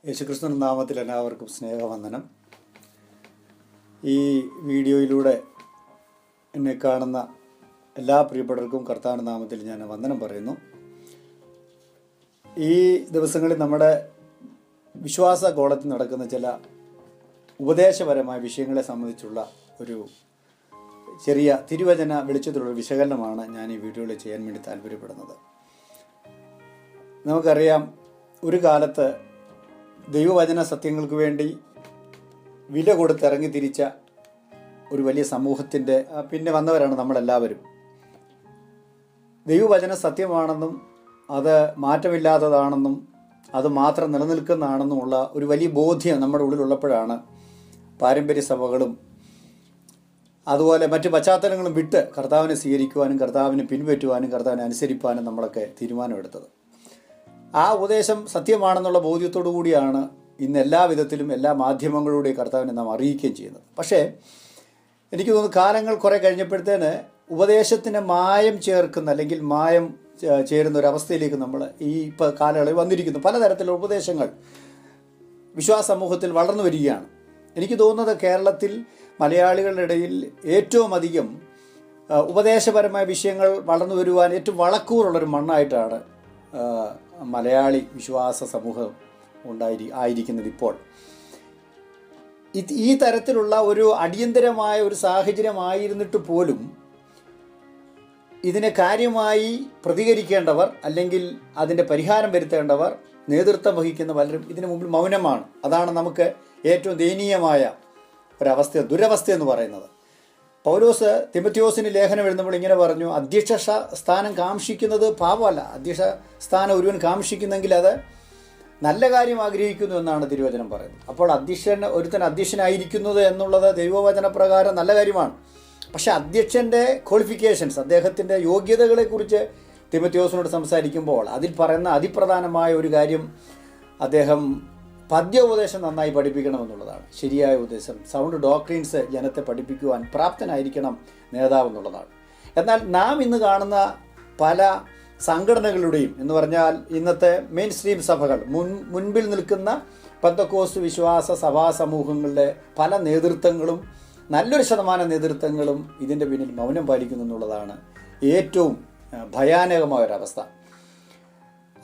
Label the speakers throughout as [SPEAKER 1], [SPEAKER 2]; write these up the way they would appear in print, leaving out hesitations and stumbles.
[SPEAKER 1] യേശുക്രിസ്തു നാമത്തിൽ എല്ലാവർക്കും സ്നേഹവന്ദനം. ഈ വീഡിയോയിലൂടെ എന്നെ കാണുന്ന എല്ലാ പ്രിയപ്പെട്ടവർക്കും കർത്താവിൻ്റെ നാമത്തിൽ ഞാൻ വന്ദനം പറയുന്നു. ഈ ദിവസങ്ങളിൽ നമ്മുടെ വിശ്വാസ കോളത്തിൽ നടക്കുന്ന ചില ഉപദേശപരമായ വിഷയങ്ങളെ സംബന്ധിച്ചുള്ള ഒരു ചെറിയ തിരുവചന വെളിച്ചത്തിലുള്ള വിശകലനമാണ് ഞാൻ ഈ വീഡിയോയിൽ ചെയ്യാൻ വേണ്ടി താല്പര്യപ്പെടുന്നത്. നമുക്കറിയാം, ഒരു കാലത്ത് ദൈവവചന സത്യങ്ങൾക്ക് വേണ്ടി വില കൊടുത്തിറങ്ങി തിരിച്ച ഒരു വലിയ സമൂഹത്തിൻ്റെ പിന്നെ വന്നവരാണ് നമ്മളെല്ലാവരും. ദൈവവചന സത്യമാണെന്നും അത് മാറ്റമില്ലാത്തതാണെന്നും അത് മാത്രം നിലനിൽക്കുന്നതാണെന്നുമുള്ള ഒരു വലിയ ബോധ്യം നമ്മുടെ ഉള്ളിലുള്ളപ്പോഴാണ് പാരമ്പര്യ സഭകളും അതുപോലെ മറ്റ് പശ്ചാത്തലങ്ങളും വിട്ട് കർത്താവിനെ സ്വീകരിക്കുവാനും കർത്താവിനെ പിൻപറ്റുവാനും കർത്താവിനെ അനുസരിപ്പാനും നമ്മളൊക്കെ തീരുമാനമെടുത്തത്. ആ ഉപദേശം സത്യമാണെന്നുള്ള ബോധ്യത്തോടു കൂടിയാണ് ഇന്ന് എല്ലാ വിധത്തിലും എല്ലാ മാധ്യമങ്ങളിലൂടെയും കർത്താവിനെ നാം അറിയിക്കുകയും ചെയ്യുന്നത്. പക്ഷേ എനിക്ക് തോന്നുന്നു കാലങ്ങൾ കുറേ കഴിഞ്ഞപ്പോഴത്തേന് ഉപദേശത്തിന് മായം ചേർക്കുന്ന അല്ലെങ്കിൽ മായം ചേരുന്ന ഒരവസ്ഥയിലേക്ക് നമ്മൾ ഈ ഇപ്പോൾ കാലയളവിൽ വന്നിരിക്കുന്നു. പലതരത്തിലുള്ള ഉപദേശങ്ങൾ വിശ്വാസ സമൂഹത്തിൽ വളർന്നു വരികയാണ്. എനിക്ക് തോന്നുന്നത് കേരളത്തിൽ മലയാളികളുടെ ഇടയിൽ ഏറ്റവും അധികം ഉപദേശപരമായ വിഷയങ്ങൾ വളർന്നു വരുവാൻ ഏറ്റവും വളക്കൂറുള്ളൊരു മണ്ണായിട്ടാണ് മലയാളി വിശ്വാസ സമൂഹം ആയിരിക്കുന്നത്. ഇപ്പോൾ ഈ തരത്തിലുള്ള ഒരു അടിയന്തരമായ ഒരു സാഹചര്യമായിരുന്നിട്ട് പോലും ഇതിനെ കാര്യമായി പ്രതികരിക്കേണ്ടവർ അല്ലെങ്കിൽ അതിൻ്റെ പരിഹാരം വരുത്തേണ്ടവർ നേതൃത്വം വഹിക്കുന്ന പലരും ഇതിനു മുമ്പിൽ മൗനമാണ്. അതാണ് നമുക്ക് ഏറ്റവും ദയനീയമായ ഒരവസ്ഥ, ദുരവസ്ഥ എന്ന് പറയുന്നത്. പൗലോസ് തിമോഥെയോസിന് ലേഖനം എഴുതുമ്പോൾ ഇങ്ങനെ പറഞ്ഞു, അധ്യക്ഷ സ്ഥാനം കാംക്ഷിക്കുന്നത് പാപമല്ല. അധ്യക്ഷ സ്ഥാനം ഒരുവൻ കാംക്ഷിക്കുന്നെങ്കിൽ അത് നല്ല കാര്യം ആഗ്രഹിക്കുന്നു എന്നാണ് തിരുവചനം പറയുന്നത്. അപ്പോൾ ഒരുത്തൻ അധ്യക്ഷനായിരിക്കുന്നത് എന്നുള്ളത് ദൈവവചന പ്രകാരം നല്ല കാര്യമാണ്. പക്ഷേ അധ്യക്ഷൻ്റെ ക്വാളിഫിക്കേഷൻസ്, അദ്ദേഹത്തിൻ്റെ യോഗ്യതകളെക്കുറിച്ച് തിമോഥെയോസിനോട് സംസാരിക്കുമ്പോൾ അതിൽ പറയുന്ന അതിപ്രധാനമായ ഒരു കാര്യം അദ്ദേഹം പദ്യോപദേശം നന്നായി പഠിപ്പിക്കണമെന്നുള്ളതാണ്. ശരിയായ ഉപദേശം, സൗണ്ട് ഡോക്ട്രീൻസ് ജനത്തെ പഠിപ്പിക്കുവാൻ പ്രാപ്തനായിരിക്കണം നേതാവ് എന്നുള്ളതാണ്. എന്നാൽ നാം ഇന്ന് കാണുന്ന പല സംഘടനകളുടെയും എന്ന് പറഞ്ഞാൽ ഇന്നത്തെ മെയിൻ സ്ട്രീം സഭകൾ, മുൻപിൽ നിൽക്കുന്ന പെന്തക്കോസ്ത് വിശ്വാസ സഭാ സമൂഹങ്ങളുടെ പല നേതൃത്വങ്ങളും, നല്ലൊരു ശതമാനം നേതൃത്വങ്ങളും ഇതിൻ്റെ പിന്നിൽ മൗനം പാലിക്കുന്നു എന്നുള്ളതാണ് ഏറ്റവും ഭയാനകമായ ഒരവസ്ഥ.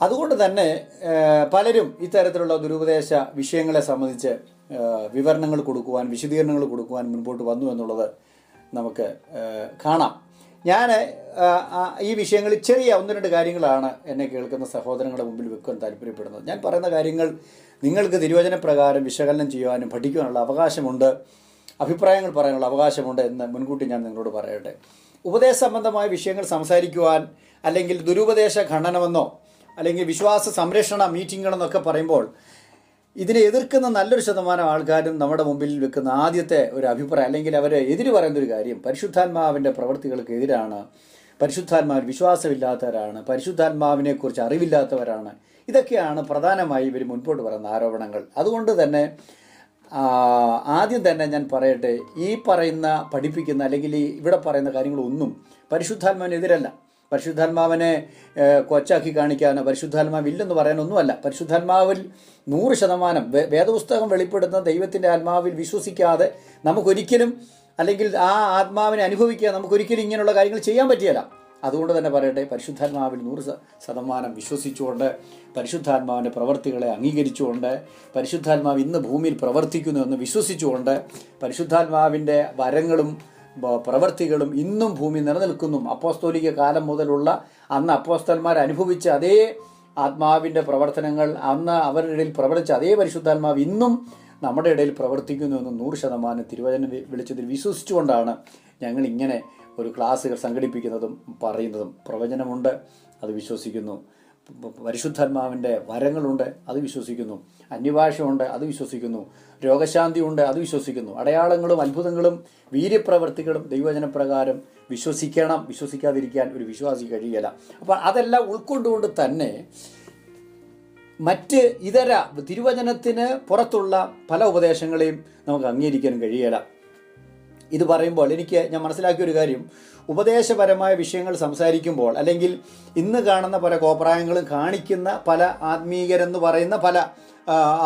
[SPEAKER 1] അതുകൊണ്ട് തന്നെ പലരും ഇത്തരത്തിലുള്ള ദുരുപദേശ വിഷയങ്ങളെ സംബന്ധിച്ച് വിവരണങ്ങൾ കൊടുക്കുവാൻ, വിശദീകരണങ്ങൾ കൊടുക്കുവാൻ മുൻപോട്ട് വന്നു എന്നുള്ളത് നമുക്ക് കാണാം. ഞാൻ ഈ വിഷയങ്ങളിൽ ചെറിയ ഒന്ന് രണ്ട് കാര്യങ്ങളാണ് എന്നെ കേൾക്കുന്ന സഹോദരങ്ങളുടെ മുമ്പിൽ വെക്കാൻ താല്പര്യപ്പെടുന്നത്. ഞാൻ പറയുന്ന കാര്യങ്ങൾ നിങ്ങൾക്ക് തിരുവചന പ്രകാരം വിശകലനം ചെയ്യുവാനും പഠിക്കുവാനുള്ള അവകാശമുണ്ട്, അഭിപ്രായങ്ങൾ പറയാനുള്ള അവകാശമുണ്ട് എന്ന് മുൻകൂട്ടി ഞാൻ നിങ്ങളോട് പറയട്ടെ. ഉപദേശ സംബന്ധമായ വിഷയങ്ങൾ സംസാരിക്കുവാൻ അല്ലെങ്കിൽ ദുരുപദേശ ഖണ്ഡനമെന്നോ അല്ലെങ്കിൽ വിശ്വാസ സംരക്ഷണ മീറ്റിങ്ങുകളെന്നൊക്കെ പറയുമ്പോൾ ഇതിനെ എതിർക്കുന്ന നല്ലൊരു ശതമാനം ആൾക്കാരും നമ്മുടെ മുമ്പിൽ വെക്കുന്ന ആദ്യത്തെ ഒരു അഭിപ്രായം അല്ലെങ്കിൽ അവർ എതിര് പറയുന്നൊരു കാര്യം പരിശുദ്ധാത്മാവിൻ്റെ പ്രവൃത്തികൾക്ക് എതിരാണ്, പരിശുദ്ധാത്മാവിൽ വിശ്വാസമില്ലാത്തവരാണ്, പരിശുദ്ധാത്മാവിനെക്കുറിച്ച് അറിവില്ലാത്തവരാണ്. ഇതൊക്കെയാണ് പ്രധാനമായി ഇവർ മുൻപോട്ട് പറയുന്ന ആരോപണങ്ങൾ. അതുകൊണ്ട് തന്നെ ആദ്യം തന്നെ ഞാൻ പറയട്ടെ, ഈ പറയുന്ന പഠിപ്പിക്കുന്ന അല്ലെങ്കിൽ ഇവിടെ പറയുന്ന കാര്യങ്ങളൊന്നും പരിശുദ്ധാത്മാവിനെതിരല്ല. പരിശുദ്ധാത്മാവിനെ കൊച്ചാക്കി കാണിക്കാനോ പരിശുദ്ധാത്മാവില്ലെന്ന് പറയാനൊന്നുമല്ല. പരിശുദ്ധാത്മാവിൽ 100% വേദപുസ്തകം വെളിപ്പെടുത്തുന്ന ദൈവത്തിൻ്റെ ആത്മാവിൽ വിശ്വസിക്കാതെ നമുക്കൊരിക്കലും അല്ലെങ്കിൽ ആ ആത്മാവിനെ അനുഭവിക്കാൻ നമുക്കൊരിക്കലും ഇങ്ങനെയുള്ള കാര്യങ്ങൾ ചെയ്യാൻ പറ്റിയല്ല. അതുകൊണ്ട് തന്നെ പറയട്ടെ, പരിശുദ്ധാത്മാവിൽ 100% വിശ്വസിച്ചുകൊണ്ട് പരിശുദ്ധാത്മാവിൻ്റെ പ്രവർത്തികളെ അംഗീകരിച്ചുകൊണ്ട് പരിശുദ്ധാത്മാവ് ഇന്ന് ഭൂമിയിൽ പ്രവർത്തിക്കുന്നു എന്ന് വിശ്വസിച്ചുകൊണ്ട് പരിശുദ്ധാത്മാവിൻ്റെ വരങ്ങളും പ്രവർത്തികളും ഇന്നും ഭൂമി നിലനിൽക്കുന്നു. അപ്പോസ്തോലിക കാലം മുതലുള്ള അന്ന് അപ്പോസ്തലന്മാർ അനുഭവിച്ച അതേ ആത്മാവിൻ്റെ പ്രവർത്തനങ്ങൾ, അന്ന് അവരുടെ ഇടയിൽ പ്രവർത്തിച്ച അതേ പരിശുദ്ധാത്മാവ് ഇന്നും നമ്മുടെ ഇടയിൽ പ്രവർത്തിക്കുന്നു എന്ന് 100% തിരുവചന വെളിച്ചത്തിൽ വിശ്വസിച്ചുകൊണ്ടാണ് ഞങ്ങൾ ഇങ്ങനെ ഒരു ക്ലാസ്സുകൾ സംഘടിപ്പിക്കുന്നതും പറയുന്നതും. പ്രവചനമുണ്ട്, അത് വിശ്വസിക്കുന്നു. പരിശുദ്ധാത്മാവിൻ്റെ വരങ്ങളുണ്ട്, അത് വിശ്വസിക്കുന്നു. അന്യഭാഷയുണ്ട്, അത് വിശ്വസിക്കുന്നു. രോഗശാന്തിയുണ്ട്, അത് വിശ്വസിക്കുന്നു. അടയാളങ്ങളും അത്ഭുതങ്ങളും വീര്യപ്രവർത്തികളും ദൈവവചനപ്രകാരം വിശ്വസിക്കണം. വിശ്വസിക്കാതിരിക്കാൻ ഒരു വിശ്വാസി കഴിയില്ല. അപ്പോൾ അതെല്ലാം ഉൾക്കൊണ്ടുകൊണ്ട് തന്നെ മറ്റ് ഇതര തിരുവചനത്തിന് പുറത്തുള്ള പല ഉപദേശങ്ങളെയും നമുക്ക് അംഗീകരിക്കാൻ കഴിയില്ല. ഇത് പറയുമ്പോൾ ഞാൻ മനസ്സിലാക്കിയൊരു കാര്യം, ഉപദേശപരമായ വിഷയങ്ങൾ സംസാരിക്കുമ്പോൾ അല്ലെങ്കിൽ ഇന്ന് കാണുന്ന പല കോപ്രായങ്ങളും കാണിക്കുന്ന പല ആത്മീയരെന്ന് പറയുന്ന പല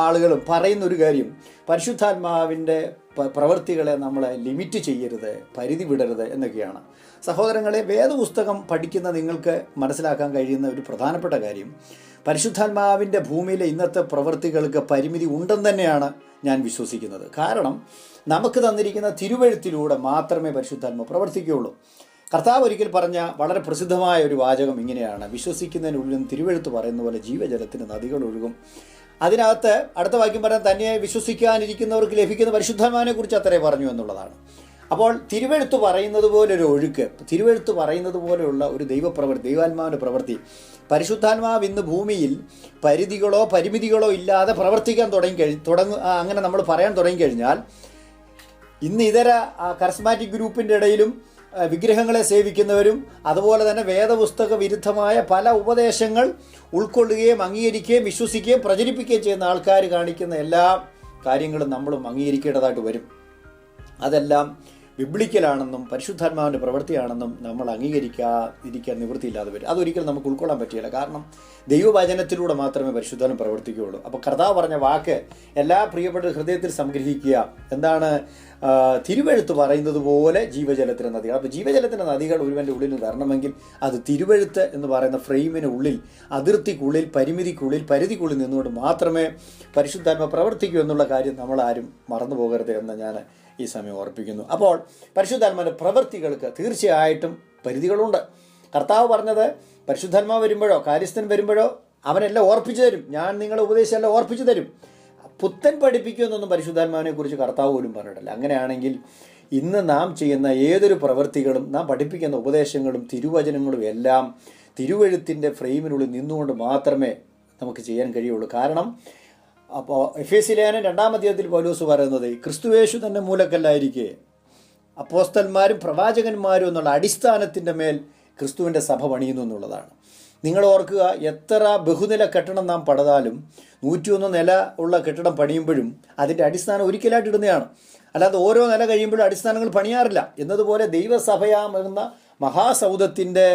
[SPEAKER 1] ആളുകളും പറയുന്ന ഒരു കാര്യം, പരിശുദ്ധാത്മാവിൻ്റെ പ്രവൃത്തികളെ നമ്മൾ ലിമിറ്റ് ചെയ്യരുത്, പരിധി വിടരുത് എന്നൊക്കെയാണ്. സഹോദരങ്ങളെ, വേദപുസ്തകം പഠിക്കുന്ന നിങ്ങൾക്ക് മനസ്സിലാക്കാൻ കഴിയുന്ന ഒരു പ്രധാനപ്പെട്ട കാര്യം, പരിശുദ്ധാത്മാവിൻ്റെ ഭൂമിയിലെ ഇന്നത്തെ പ്രവൃത്തികൾക്ക് പരിമിതി ഉണ്ടെന്ന് തന്നെയാണ് ഞാൻ വിശ്വസിക്കുന്നത്. കാരണം നമുക്ക് തന്നിരിക്കുന്ന തിരുവെഴുത്തിലൂടെ മാത്രമേ പരിശുദ്ധാത്മ പ്രവർത്തിക്കുകയുള്ളൂ. കർത്താവ് ഒരിക്കൽ പറഞ്ഞ വളരെ പ്രസിദ്ധമായ ഒരു വാചകം ഇങ്ങനെയാണ്: വിശ്വസിക്കുന്നതിനുള്ളിൽ നിന്ന് തിരുവെഴുത്ത് പറയുന്ന പോലെ ജീവജലത്തിന് നദികൾ ഒഴുകും. അതിനകത്ത് അടുത്ത വാക്യം പറയാൻ, തന്നെ വിശ്വസിക്കാനിരിക്കുന്നവർക്ക് ലഭിക്കുന്ന പരിശുദ്ധാത്മാവിനെ കുറിച്ച് അത്രേ പറഞ്ഞു എന്നുള്ളതാണ്. അപ്പോൾ തിരുവെഴുത്ത് പറയുന്നത് പോലെ ഒരു ഒഴുക്ക്, തിരുവെഴുത്ത് പറയുന്നത് പോലെയുള്ള ഒരു ദൈവപ്രവൃത്തി, ദൈവാത്മാവിൻ്റെ പ്രവൃത്തി, പരിശുദ്ധാത്മാവ് ഇന്ന് ഭൂമിയിൽ പരിധികളോ പരിമിതികളോ ഇല്ലാതെ പ്രവർത്തിക്കാൻ അങ്ങനെ നമ്മൾ പറയാൻ തുടങ്ങിക്കഴിഞ്ഞാൽ, ഇന്ന് ഇതര കർസ്മാറ്റിക് ഗ്രൂപ്പിൻ്റെ ഇടയിലും വിഗ്രഹങ്ങളെ സേവിക്കുന്നവരും അതുപോലെ തന്നെ വേദപുസ്തക വിരുദ്ധമായ പല ഉപദേശങ്ങൾ ഉൾക്കൊള്ളുകയും അംഗീകരിക്കുകയും വിശ്വസിക്കുകയും പ്രചരിപ്പിക്കുകയും ചെയ്യുന്ന ആൾക്കാർ കാണിക്കുന്ന എല്ലാ കാര്യങ്ങളും നമ്മളും അംഗീകരിക്കേണ്ടതായിട്ട് വരും. അതെല്ലാം ബിബ്ലിക്കലാണെന്നും പരിശുദ്ധാത്മാവിൻ്റെ പ്രവൃത്തിയാണെന്നും നമ്മൾ അംഗീകരിക്കാതിരിക്കാൻ നിവൃത്തിയില്ലാതെ വരും. അതൊരിക്കലും നമുക്ക് ഉൾക്കൊള്ളാൻ പറ്റില്ല. കാരണം ദൈവവചനത്തിലൂടെ മാത്രമേ പരിശുദ്ധാത്മ പ്രവർത്തിക്കുകയുള്ളൂ. അപ്പോൾ കർത്താവ് പറഞ്ഞ വാക്ക് എല്ലാ പ്രിയപ്പെട്ട ഹൃദയത്തിൽ സംഗ്രഹിക്കുക. എന്താണ്? തിരുവെഴുത്ത് പറയുന്നത് പോലെ ജീവജലത്തിൻ്റെ നദികൾ. അപ്പോൾ ജീവജലത്തിൻ്റെ നദികൾ ഒരുവൻ്റെ ഉള്ളിൽ നിന്ന് വരണമെങ്കിൽ അത് തിരുവെഴുത്ത് എന്ന് പറയുന്ന ഫ്രെയിമിനുള്ളിൽ, അതിർത്തിക്കുള്ളിൽ, പരിധിക്കുള്ളിൽ നിന്നുകൊണ്ട് മാത്രമേ പരിശുദ്ധാത്മ പ്രവർത്തിക്കൂ എന്നുള്ള കാര്യം നമ്മളാരും മറന്നു പോകരുത് എന്ന് ഞാൻ ഈ സമയം ഓർപ്പിക്കുന്നു. അപ്പോൾ പരിശുദ്ധാത്മാവിൻ്റെ പ്രവൃത്തികൾക്ക് തീർച്ചയായിട്ടും പരിധികളുണ്ട്. കർത്താവ് പറഞ്ഞത്, പരിശുദ്ധാത്മാവ് വരുമ്പോഴോ കാര്യസ്ഥൻ വരുമ്പോഴോ അവനെല്ലാം ഓർപ്പിച്ചു തരും, ഞാൻ നിങ്ങളെ ഉപദേശമെല്ലാം ഓർപ്പിച്ചു തരും. പുത്തൻ പഠിപ്പിക്കുമെന്നൊന്നും പരിശുദ്ധാത്മാവിനെ കുറിച്ച് കർത്താവ് പോലും പറഞ്ഞിട്ടില്ല. അങ്ങനെയാണെങ്കിൽ ഇന്ന് നാം ചെയ്യുന്ന ഏതൊരു പ്രവൃത്തികളും, നാം പഠിപ്പിക്കുന്ന ഉപദേശങ്ങളും തിരുവചനങ്ങളും എല്ലാം തിരുവെഴുത്തിൻ്റെ ഫ്രെയിമിനുള്ളിൽ നിന്നുകൊണ്ട് മാത്രമേ നമുക്ക് ചെയ്യാൻ കഴിയുള്ളൂ. കാരണം അപ്പോൾ എഫേസ്യ ലേഖനം 2-ാം അധ്യായത്തിൽ പൗലോസ് പറയുന്നത്, ക്രിസ്തുയേശു തന്നെ മൂലക്കല്ലായിരിക്കെ അപ്പോസ്തലന്മാരും പ്രവാചകന്മാരും എന്നുള്ള അടിസ്ഥാനത്തിൻ്റെ മേൽ ക്രിസ്തുവിൻ്റെ സഭ പണിയുന്നു എന്നുള്ളതാണ്. നിങ്ങൾ ഓർക്കുക, എത്ര ബഹുനില കെട്ടിടം നാം പണിതാലും 101 നില ഉള്ള കെട്ടിടം പണിയുമ്പോഴും അതിൻ്റെ അടിസ്ഥാനം ഒരിക്കലായിട്ട് ഇടുന്നതാണ്. അല്ലാതെ ഓരോ നില കഴിയുമ്പോഴും അടിസ്ഥാനങ്ങൾ പണിയാറില്ല. എന്നതുപോലെ ദൈവസഭയാമെന്ന മഹാസൗധത്തിൻ്റെ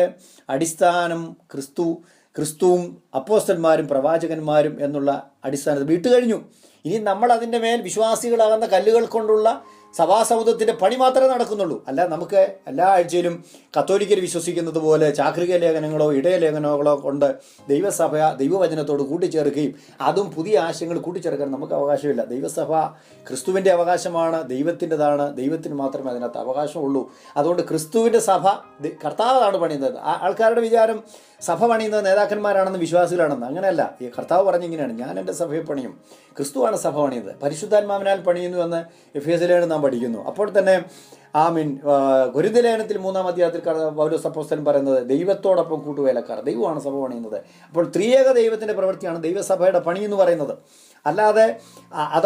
[SPEAKER 1] അടിസ്ഥാനം ക്രിസ്തുവും അപ്പോസ്തലന്മാരും പ്രവാചകന്മാരും എന്നുള്ള അടിസ്ഥാനത്തിൽ വിട്ടു കഴിഞ്ഞു. ഇനി നമ്മൾ അതിൻ്റെ മേൽ വിശ്വാസികളാകുന്ന കല്ലുകൾ കൊണ്ടുള്ള സഭാസൗധത്തിൻ്റെ പണി മാത്രമേ നടക്കുന്നുള്ളൂ. അല്ല നമുക്ക് എല്ലാ ആഴ്ചയിലും കത്തോലിക്കർ വിശ്വസിക്കുന്നത് പോലെ ചാക്രിക ലേഖനങ്ങളോ ഇടയലേഖനങ്ങളോ കൊണ്ട് ദൈവവചനത്തോട് കൂട്ടിച്ചേർക്കുകയും അതും പുതിയ ആശയങ്ങൾ കൂട്ടിച്ചേർക്കാൻ നമുക്ക് അവകാശമില്ല. ദൈവസഭ ക്രിസ്തുവിൻ്റെ അവകാശമാണ്, ദൈവത്തിൻ്റെതാണ്. ദൈവത്തിന് മാത്രമേ അതിനകത്ത് അവകാശമുള്ളൂ. അതുകൊണ്ട് ക്രിസ്തുവിൻ്റെ സഭ കർത്താവാണ് പണിയുന്നത്. ആൾക്കാരുടെ വിചാരം സഭ പണിയുന്നത് നേതാക്കന്മാരാണെന്ന് വിശ്വാസികളാണെന്ന്. അങ്ങനെയല്ല. ഈ കർത്താവ് പറഞ്ഞിങ്ങനെയാണ്, ഞാൻ എൻ്റെ സഭയെ പണിയും. ക്രിസ്തുവാണ് സഭ പണിയുന്നത്. പരിശുദ്ധാത്മാവിനാൽ പണിയുന്നു എന്ന് എഫേസ്യ ലേഖനം നാം പഠിക്കുന്നു. അപ്പോൾ തന്നെ കൊരിന്ത്യർ ലേഖനത്തിൽ 3-ാം അധ്യായത്തിൽ പൗലോസ് അപ്പോസ്തലൻ പറയുന്നത്, ദൈവത്തോടൊപ്പം കൂട്ടുവേലക്കാർ, ദൈവമാണ് സഭ പണിയുന്നത്. അപ്പോൾ ത്രിയേക ദൈവത്തിൻ്റെ പ്രവൃത്തിയാണ് ദൈവസഭയുടെ പണി എന്ന് പറയുന്നത്. അല്ലാതെ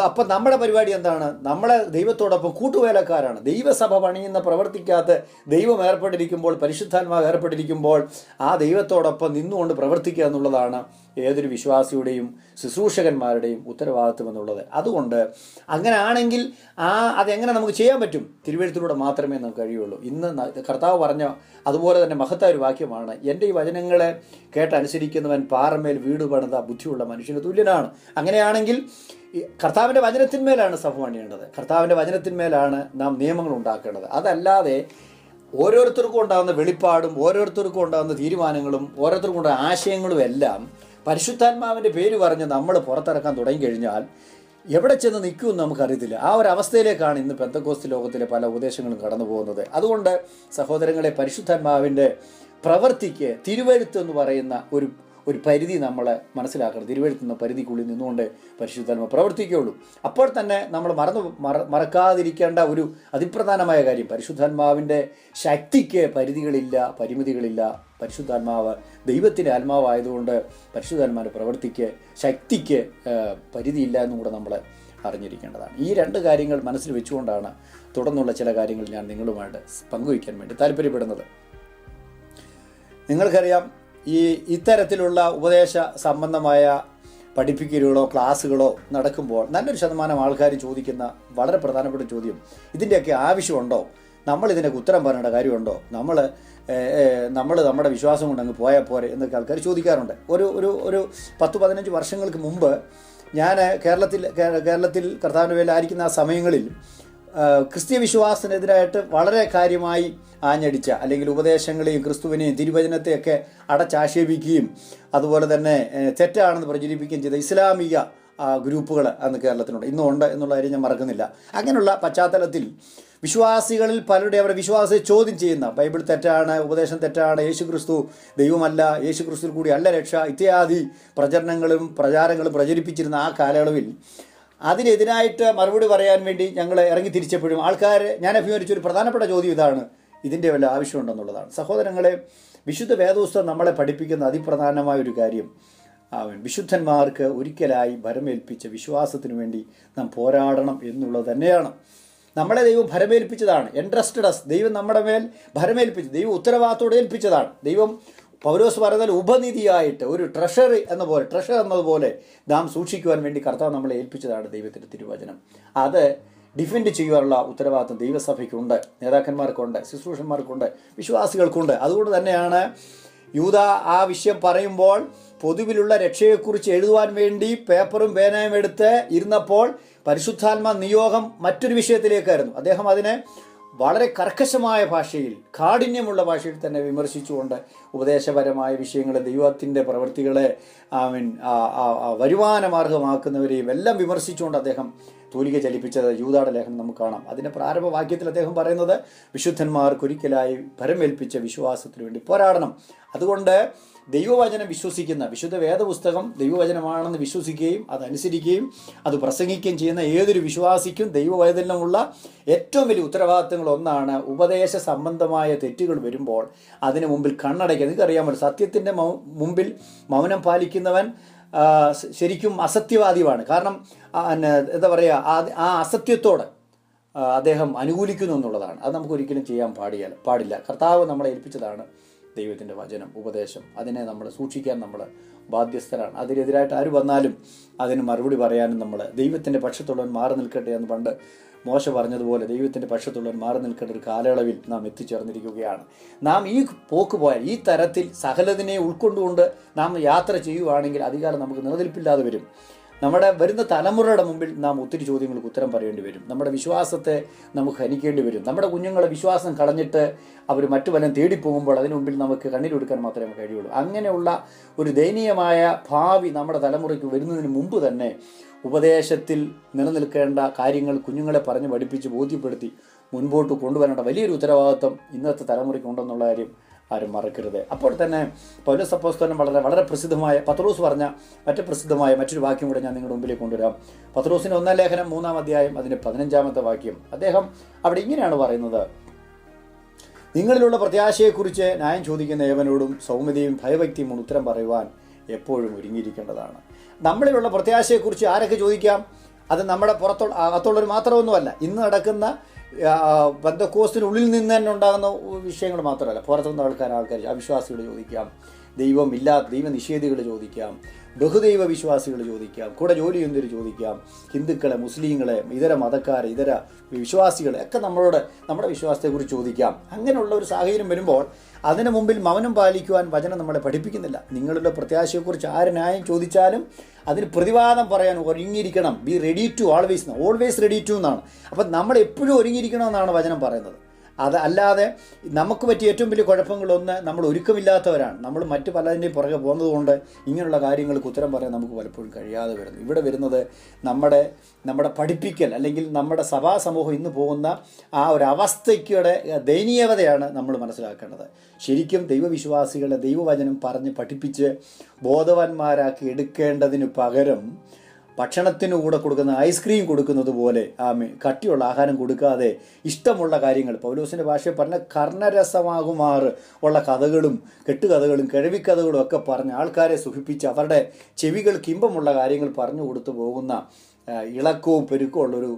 [SPEAKER 1] അപ്പം നമ്മുടെ പരിപാടി എന്താണ്? നമ്മളെ ദൈവത്തോടൊപ്പം കൂട്ടുവേലക്കാരാണ്. ദൈവസഭ പണിയുന്ന പ്രവർത്തിക്കകത്ത് ദൈവം ഏർപ്പെട്ടിരിക്കുമ്പോൾ, പരിശുദ്ധാത്മാവ് ഏർപ്പെട്ടിരിക്കുമ്പോൾ ആ ദൈവത്തോടൊപ്പം നിന്നുകൊണ്ട് പ്രവർത്തിക്കുക എന്നുള്ളതാണ് ഏതൊരു വിശ്വാസിയുടെയും ശുശ്രൂഷകന്മാരുടെയും ഉത്തരവാദിത്വം എന്നുള്ളത്. അതുകൊണ്ട് അങ്ങനെ ആണെങ്കിൽ അതെങ്ങനെ നമുക്ക് ചെയ്യാൻ പറ്റും? തിരുവെഴുത്തിലൂടെ മാത്രമേ നമുക്ക് കഴിയുള്ളൂ. ഇന്ന് കർത്താവ് പറഞ്ഞ അതുപോലെ തന്നെ മഹത്തായ ഒരു വാക്യമാണ്, എൻ്റെ ഈ വചനങ്ങളെ കേട്ടനുസരിക്കുന്നവൻ പാറമേൽ വീട് പണിത ബുദ്ധിയുള്ള മനുഷ്യന് തുല്യനാണ്. അങ്ങനെയാണെങ്കിൽ കർത്താവിൻ്റെ വചനത്തിന്മേലാണ് സഭ പണിയേണ്ടത്. കർത്താവിൻ്റെ വചനത്തിന്മേലാണ് നാം നിയമങ്ങൾ ഉണ്ടാക്കേണ്ടത്. അതല്ലാതെ ഓരോരുത്തർക്കും ഉണ്ടാകുന്ന വെളിപ്പാടും ഓരോരുത്തർക്കും ഉണ്ടാകുന്ന തീരുമാനങ്ങളും ഓരോരുത്തർക്കും ഉണ്ടാകുന്ന ആശയങ്ങളും എല്ലാം പരിശുദ്ധാത്മാവിൻ്റെ പേര് പറഞ്ഞ് നമ്മൾ പുറത്തിറക്കാൻ തുടങ്ങിക്കഴിഞ്ഞാൽ എവിടെ ചെന്ന് നിൽക്കുമെന്ന് നമുക്കറിയത്തില്ല. ആ ഒരു അവസ്ഥയിലേക്കാണ് ഇന്ന് പെന്തക്കോസ്ത് ലോകത്തിലെ പല ഉപദേശങ്ങളും കടന്നു പോകുന്നത്. അതുകൊണ്ട് സഹോദരങ്ങളെ, പരിശുദ്ധാത്മാവിൻ്റെ പ്രവൃത്തിക്ക് തിരുവെഴുത്ത് എന്ന് പറയുന്ന ഒരു പരിധി നമ്മൾ മനസ്സിലാക്കണം. തിരുവെഴുത്തുന്ന പരിധിക്കുള്ളിൽ നിന്നുകൊണ്ട് പരിശുദ്ധാത്മ പ്രവർത്തിക്കുകയുള്ളൂ. അപ്പോൾ തന്നെ നമ്മൾ മറക്കാതിരിക്കേണ്ട ഒരു അതിപ്രധാനമായ കാര്യം, പരിശുദ്ധാത്മാവിൻ്റെ ശക്തിക്ക് പരിധികളില്ല, പരിമിതികളില്ല. പരിശുദ്ധാത്മാവ് ദൈവത്തിൻ്റെ ആത്മാവായതുകൊണ്ട് പരിശുദ്ധാത്മാവിൻ്റെ പ്രവൃത്തിക്ക്, ശക്തിക്ക് പരിധിയില്ല എന്നും കൂടെ നമ്മൾ അറിഞ്ഞിരിക്കേണ്ടതാണ്. ഈ 2 കാര്യങ്ങൾ മനസ്സിൽ വെച്ചുകൊണ്ടാണ് തുടർന്നുള്ള ചില കാര്യങ്ങൾ ഞാൻ നിങ്ങളുമായിട്ട് പങ്കുവയ്ക്കാൻ വേണ്ടി താല്പര്യപ്പെടുന്നത്. നിങ്ങൾക്കറിയാം, ഇത്തരത്തിലുള്ള ഉപദേശ സംബന്ധമായ പഠിപ്പിക്കലുകളോ ക്ലാസ്സുകളോ നടക്കുമ്പോൾ നല്ലൊരു ശതമാനം ആൾക്കാർ ചോദിക്കുന്ന വളരെ പ്രധാനപ്പെട്ട ചോദ്യം, ഇതിൻ്റെയൊക്കെ ആവശ്യമുണ്ടോ? നമ്മളിതിനൊക്കെ ഉത്തരം പറയേണ്ട കാര്യമുണ്ടോ? നമ്മൾ നമ്മുടെ വിശ്വാസം കൊണ്ട് അങ്ങ് പോയാൽ പോരെ എന്നൊക്കെ ആൾക്കാർ ചോദിക്കാറുണ്ട്. ഒരു 10-15 വർഷങ്ങൾക്ക് മുമ്പ് ഞാൻ കേരളത്തിൽ കർത്താവിൻ്റെ വേലയായിരിക്കുന്ന ആ സമയങ്ങളിൽ ക്രിസ്തീയ വിശ്വാസത്തിനെതിരായിട്ട് വളരെ കാര്യമായി ആഞ്ഞടിച്ച അല്ലെങ്കിൽ ഉപദേശങ്ങളെയും ക്രിസ്തുവിനെയും തിരുവചനത്തെയൊക്കെ അടച്ചാക്ഷേപിക്കുകയും അതുപോലെ തന്നെ തെറ്റാണെന്ന് പ്രചരിപ്പിക്കുകയും ചെയ്ത ഇസ്ലാമിക ഗ്രൂപ്പുകൾ അന്ന് കേരളത്തിലുണ്ട്, ഇന്നും ഉണ്ട് എന്നുള്ള കാര്യം ഞാൻ മറക്കുന്നില്ല. അങ്ങനെയുള്ള പശ്ചാത്തലത്തിൽ വിശ്വാസികളിൽ പലരുടെ അവരുടെ വിശ്വാസത്തെ ചോദ്യം ചെയ്യുന്ന, ബൈബിൾ തെറ്റാണ്, ഉപദേശം തെറ്റാണ്, യേശുക്രിസ്തു ദൈവമല്ല, യേശുക്രിസ്തുവിൽ കൂടി അല്ല രക്ഷ ഇത്യാദി പ്രചാരങ്ങളും പ്രചരിപ്പിച്ചിരുന്ന ആ കാലയളവിൽ അതിനെതിരായിട്ട് മറുപടി പറയാൻ വേണ്ടി ഞങ്ങൾ ഇറങ്ങി തിരിച്ചപ്പോഴും ഞാൻ അഭിമുഖീകരിച്ചൊരു പ്രധാനപ്പെട്ട ചോദ്യം ഇതാണ്: ഇതിൻ്റെ വല്ല ആവശ്യമുണ്ടെന്നുള്ളതാണ്. സഹോദരങ്ങളെ, വിശുദ്ധ വേദപുസ്തകം നമ്മളെ പഠിപ്പിക്കുന്ന അതിപ്രധാനമായൊരു കാര്യം, വിശുദ്ധന്മാർക്ക് ഒരിക്കലായി ഭരമേൽപ്പിച്ച വിശ്വാസത്തിന് വേണ്ടി നാം പോരാടണം എന്നുള്ളത് തന്നെയാണ്. നമ്മളെ ദൈവം ഭരമേൽപ്പിച്ചതാണ്. എൻട്രസ്റ്റഡ് അസ്, ദൈവം നമ്മുടെ മേൽ ഭരമേൽപ്പിച്ചു, ദൈവം ഉത്തരവാദിത്തോടെ ഏൽപ്പിച്ചതാണ്. ദൈവം പൗലോസ് പറയുന്നത് ഉപനിധിയായിട്ട് ഒരു ട്രഷർ എന്നതുപോലെ നാം സൂക്ഷിക്കുവാൻ വേണ്ടി കർത്താവ് നമ്മളെ ഏൽപ്പിച്ചതാണ് ദൈവത്തിൻ്റെ തിരുവചനം. അത് ഡിഫെൻഡ് ചെയ്യുവാനുള്ള ഉത്തരവാദിത്വം ദൈവസഭയ്ക്കുണ്ട്, നേതാക്കന്മാർക്കുണ്ട്, ശുശ്രൂഷന്മാർക്കുണ്ട്, വിശ്വാസികൾക്കുണ്ട്. അതുകൊണ്ട് തന്നെയാണ് യൂദ ആ വിഷയം പറയുമ്പോൾ പൊതുവിലുള്ള രക്ഷയെക്കുറിച്ച് എഴുതുവാൻ വേണ്ടി പേപ്പറും പേനയും എടുത്ത് ഇരുന്നപ്പോൾ പരിശുദ്ധാത്മ നിയോഗം മറ്റൊരു വിഷയത്തിലേക്കായിരുന്നു. അദ്ദേഹം അതിനെ വളരെ കർക്കശമായ ഭാഷയിൽ, കാഠിന്യമുള്ള ഭാഷയിൽ തന്നെ വിമർശിച്ചുകൊണ്ട് ഉപദേശപരമായ വിഷയങ്ങളെ, ദൈവത്തിൻ്റെ പ്രവൃത്തികളെ വരുമാനമാർഗമാക്കുന്നവരെയും എല്ലാം വിമർശിച്ചുകൊണ്ട് അദ്ദേഹം തൂലിക ചലിപ്പിച്ചത് യൂദായുടെ ലേഖനം നമുക്ക് കാണാം. അതിൻ്റെ പ്രാരംഭ വാക്യത്തിൽ അദ്ദേഹം പറയുന്നത് വിശുദ്ധന്മാർക്കൊരിക്കലായി ഭരമേൽപ്പിച്ച വിശ്വാസത്തിന് വേണ്ടി പോരാടണം. അതുകൊണ്ട് ദൈവവചനം വിശ്വസിക്കുന്ന, വിശുദ്ധ വേദപുസ്തകം ദൈവവചനമാണെന്ന് വിശ്വസിക്കുകയും അതനുസരിക്കുകയും അത് പ്രസംഗിക്കുകയും ചെയ്യുന്ന ഏതൊരു വിശ്വാസിക്കും ദൈവവചനമുള്ള ഏറ്റവും വലിയ ഉത്തരവാദിത്തങ്ങൾ ഒന്നാണ് ഉപദേശ സംബന്ധമായ തെറ്റുകൾ വരുമ്പോൾ അതിന് മുമ്പിൽ കണ്ണടയ്ക്കുക. നിങ്ങൾക്കറിയാമല്ലോ, സത്യത്തിൻ്റെ മുമ്പിൽ മൗനം പാലിക്കുന്നവൻ ശരിക്കും അസത്യവാദിയാണ്. കാരണം എന്താ പറയുക, ആ അസത്യത്തോട് അദ്ദേഹം അനുകൂലിക്കുന്നു എന്നുള്ളതാണ്. അത് നമുക്ക് ഒരിക്കലും ചെയ്യാൻ പാടില്ല. കർത്താവ് നമ്മളെ ഏൽപ്പിച്ചതാണ് ദൈവത്തിൻ്റെ വചനം, ഉപദേശം. അതിനെ നമ്മൾ സൂക്ഷിക്കാൻ നമ്മൾ ബാധ്യസ്ഥരാണ്. അതിനെതിരായിട്ട് ആര് വന്നാലും അതിന് മറുപടി പറയാനും നമ്മൾ ദൈവത്തിൻ്റെ പക്ഷത്തുള്ളവൻ മാറി നിൽക്കട്ടെ എന്ന് പണ്ട് മോശ പറഞ്ഞതുപോലെ ദൈവത്തിൻ്റെ പക്ഷത്തുള്ളവൻ മാറി നിൽക്കേണ്ട ഒരു കാലയളവിൽ നാം എത്തിച്ചേർന്നിരിക്കുകയാണ്. നാം ഈ പോക്ക് പോയാൽ, ഈ തരത്തിൽ സകലതിനെ ഉൾക്കൊണ്ടുകൊണ്ട് നാം യാത്ര ചെയ്യുകയാണെങ്കിൽ അധികാരം നമുക്ക് നിലനിൽപ്പില്ലാതെ വരും. നമ്മുടെ വരുന്ന തലമുറയുടെ മുമ്പിൽ നാം ഒത്തിരി ചോദ്യങ്ങൾക്ക് ഉത്തരം പറയേണ്ടി വരും. നമ്മുടെ വിശ്വാസത്തെ നമുക്ക് ഹനിക്കേണ്ടി വരും. നമ്മുടെ കുഞ്ഞുങ്ങളുടെ വിശ്വാസം കളഞ്ഞിട്ട് അവർ മറ്റു വല്ലതും തേടിപ്പോകുമ്പോൾ അതിനു മുമ്പിൽ നമുക്ക് കണ്ണീരൊടുക്കാൻ മാത്രമേ കഴിയുള്ളൂ. അങ്ങനെയുള്ള ഒരു ദയനീയമായ ഭാവി നമ്മുടെ തലമുറയ്ക്ക് വരുന്നതിന് മുമ്പ് തന്നെ ഉപദേശത്തിൽ നിലനിൽക്കേണ്ട കാര്യങ്ങൾ കുഞ്ഞുങ്ങളെ പറഞ്ഞ് പഠിപ്പിച്ച് ബോധ്യപ്പെടുത്തി മുൻപോട്ട് കൊണ്ടുവരേണ്ട വലിയൊരു ഉത്തരവാദിത്വം ഇന്നത്തെ തലമുറയ്ക്കുണ്ടെന്നുള്ള കാര്യം ആരും മറക്കരുത്. അപ്പോൾ തന്നെ പൗലോസ് അപ്പോസ്തലൻ വളരെ പ്രസിദ്ധമായ, പത്രോസ് പറഞ്ഞ മറ്റൊരു വാക്യം കൂടെ ഞാൻ നിങ്ങളുടെ മുമ്പിലേക്ക് കൊണ്ടുവരാം. പത്രോസിൻ്റെ 1-ാം ലേഖനം 3-ാം അധ്യായം അതിൻ്റെ 15-ാമത്തെ വാക്യം. അദ്ദേഹം അവിടെ ഇങ്ങനെയാണ് പറയുന്നത്: നിങ്ങളിലുള്ള പ്രത്യാശയെക്കുറിച്ച് ന്യായം ചോദിക്കുന്ന ഏവനോടും സൗമ്യതയും ഭയഭക്തിയും ഉത്തരം പറയുവാൻ എപ്പോഴും ഒരുങ്ങിയിരിക്കേണ്ടതാണ്. നമ്മളിലുള്ള പ്രത്യാശയെക്കുറിച്ച് ആരൊക്കെ ചോദിക്കാം? അത് നമ്മുടെ അകത്തുള്ളവർ മാത്രമൊന്നുമല്ല. ഇന്ന് നടക്കുന്ന പെന്തക്കോസ്തിനുള്ളിൽ നിന്ന് തന്നെ ഉണ്ടാകുന്ന വിഷയങ്ങൾ മാത്രമല്ല, പുറത്തുനിന്ന് ആൾക്കാർ അവിശ്വാസികൾ ചോദിക്കാം, ദൈവനിഷേധികൾ ചോദിക്കാം, ബഹുദൈവ വിശ്വാസികൾ ചോദിക്കാം, കൂടെ ജോലി ചെയ്യുന്നവർ ചോദിക്കാം, ഹിന്ദുക്കളെ, മുസ്ലിങ്ങളെ, ഇതര മതക്കാരെ, ഇതര വിശ്വാസികളെ ഒക്കെ നമ്മുടെ വിശ്വാസത്തെക്കുറിച്ച് ചോദിക്കാം. അങ്ങനെയുള്ള ഒരു സാഹചര്യം വരുമ്പോൾ അതിന് മുമ്പിൽ മൗനം പാലിക്കുവാൻ വചനം നമ്മളെ പഠിപ്പിക്കുന്നില്ല. നിങ്ങളുടെ പ്രത്യാശയെക്കുറിച്ച് ആര് ന്യായം ചോദിച്ചാലും അതിന് പ്രതിവാദം പറയാൻ ഒരുങ്ങിയിരിക്കണം. Be ready to always ready to എന്നാണ്. അപ്പം നമ്മൾ എപ്പോഴും ഒരുങ്ങിയിരിക്കണമെന്നാണ് വചനം പറയുന്നത്. അല്ലാതെ നമുക്ക് പറ്റിയ ഏറ്റവും വലിയ കുഴപ്പങ്ങളൊന്ന് നമ്മൾ ഒരുക്കമില്ലാത്തവരാണ്. നമ്മൾ മറ്റു പലതിൻ്റെയും പുറകെ പോകുന്നതുകൊണ്ട് ഇങ്ങനെയുള്ള കാര്യങ്ങൾക്ക് ഉത്തരം പറയാൻ നമുക്ക് പലപ്പോഴും കഴിയാതെ വരുന്നു. ഇവിടെ വരുന്നത് നമ്മുടെ പഠിപ്പിക്കൽ അല്ലെങ്കിൽ നമ്മുടെ സഭാ സമൂഹം ഇന്ന് പോകുന്ന ആ ഒരു അവസ്ഥയ്ക്കുടെ ദയനീയതയാണ് നമ്മൾ മനസ്സിലാക്കേണ്ടത്. ശരിക്കും ദൈവവിശ്വാസികളെ ദൈവവചനം പറഞ്ഞ് പഠിപ്പിച്ച് ബോധവാന്മാരാക്കി എടുക്കേണ്ടതിന് പകരം ഭക്ഷണത്തിന് കൂടെ കൊടുക്കുന്ന ഐസ്ക്രീം കൊടുക്കുന്നത് പോലെ കട്ടിയുള്ള ആഹാരം കൊടുക്കാതെ ഇഷ്ടമുള്ള കാര്യങ്ങൾ, പൗലോസിൻ്റെ ഭാഷയിൽ പറഞ്ഞ കർണരസമാകുമാറ് ഉള്ള കഥകളും കെട്ടുകഥകളും കിഴവിക്കഥകളും ഒക്കെ പറഞ്ഞ് ആൾക്കാരെ സുഖിപ്പിച്ച് അവരുടെ ചെവികൾക്ക് ഇമ്പമുള്ള കാര്യങ്ങൾ പറഞ്ഞു കൊടുത്തു പോകുന്ന ഇളക്കവും പെരുക്കവും ഉള്ളൊരു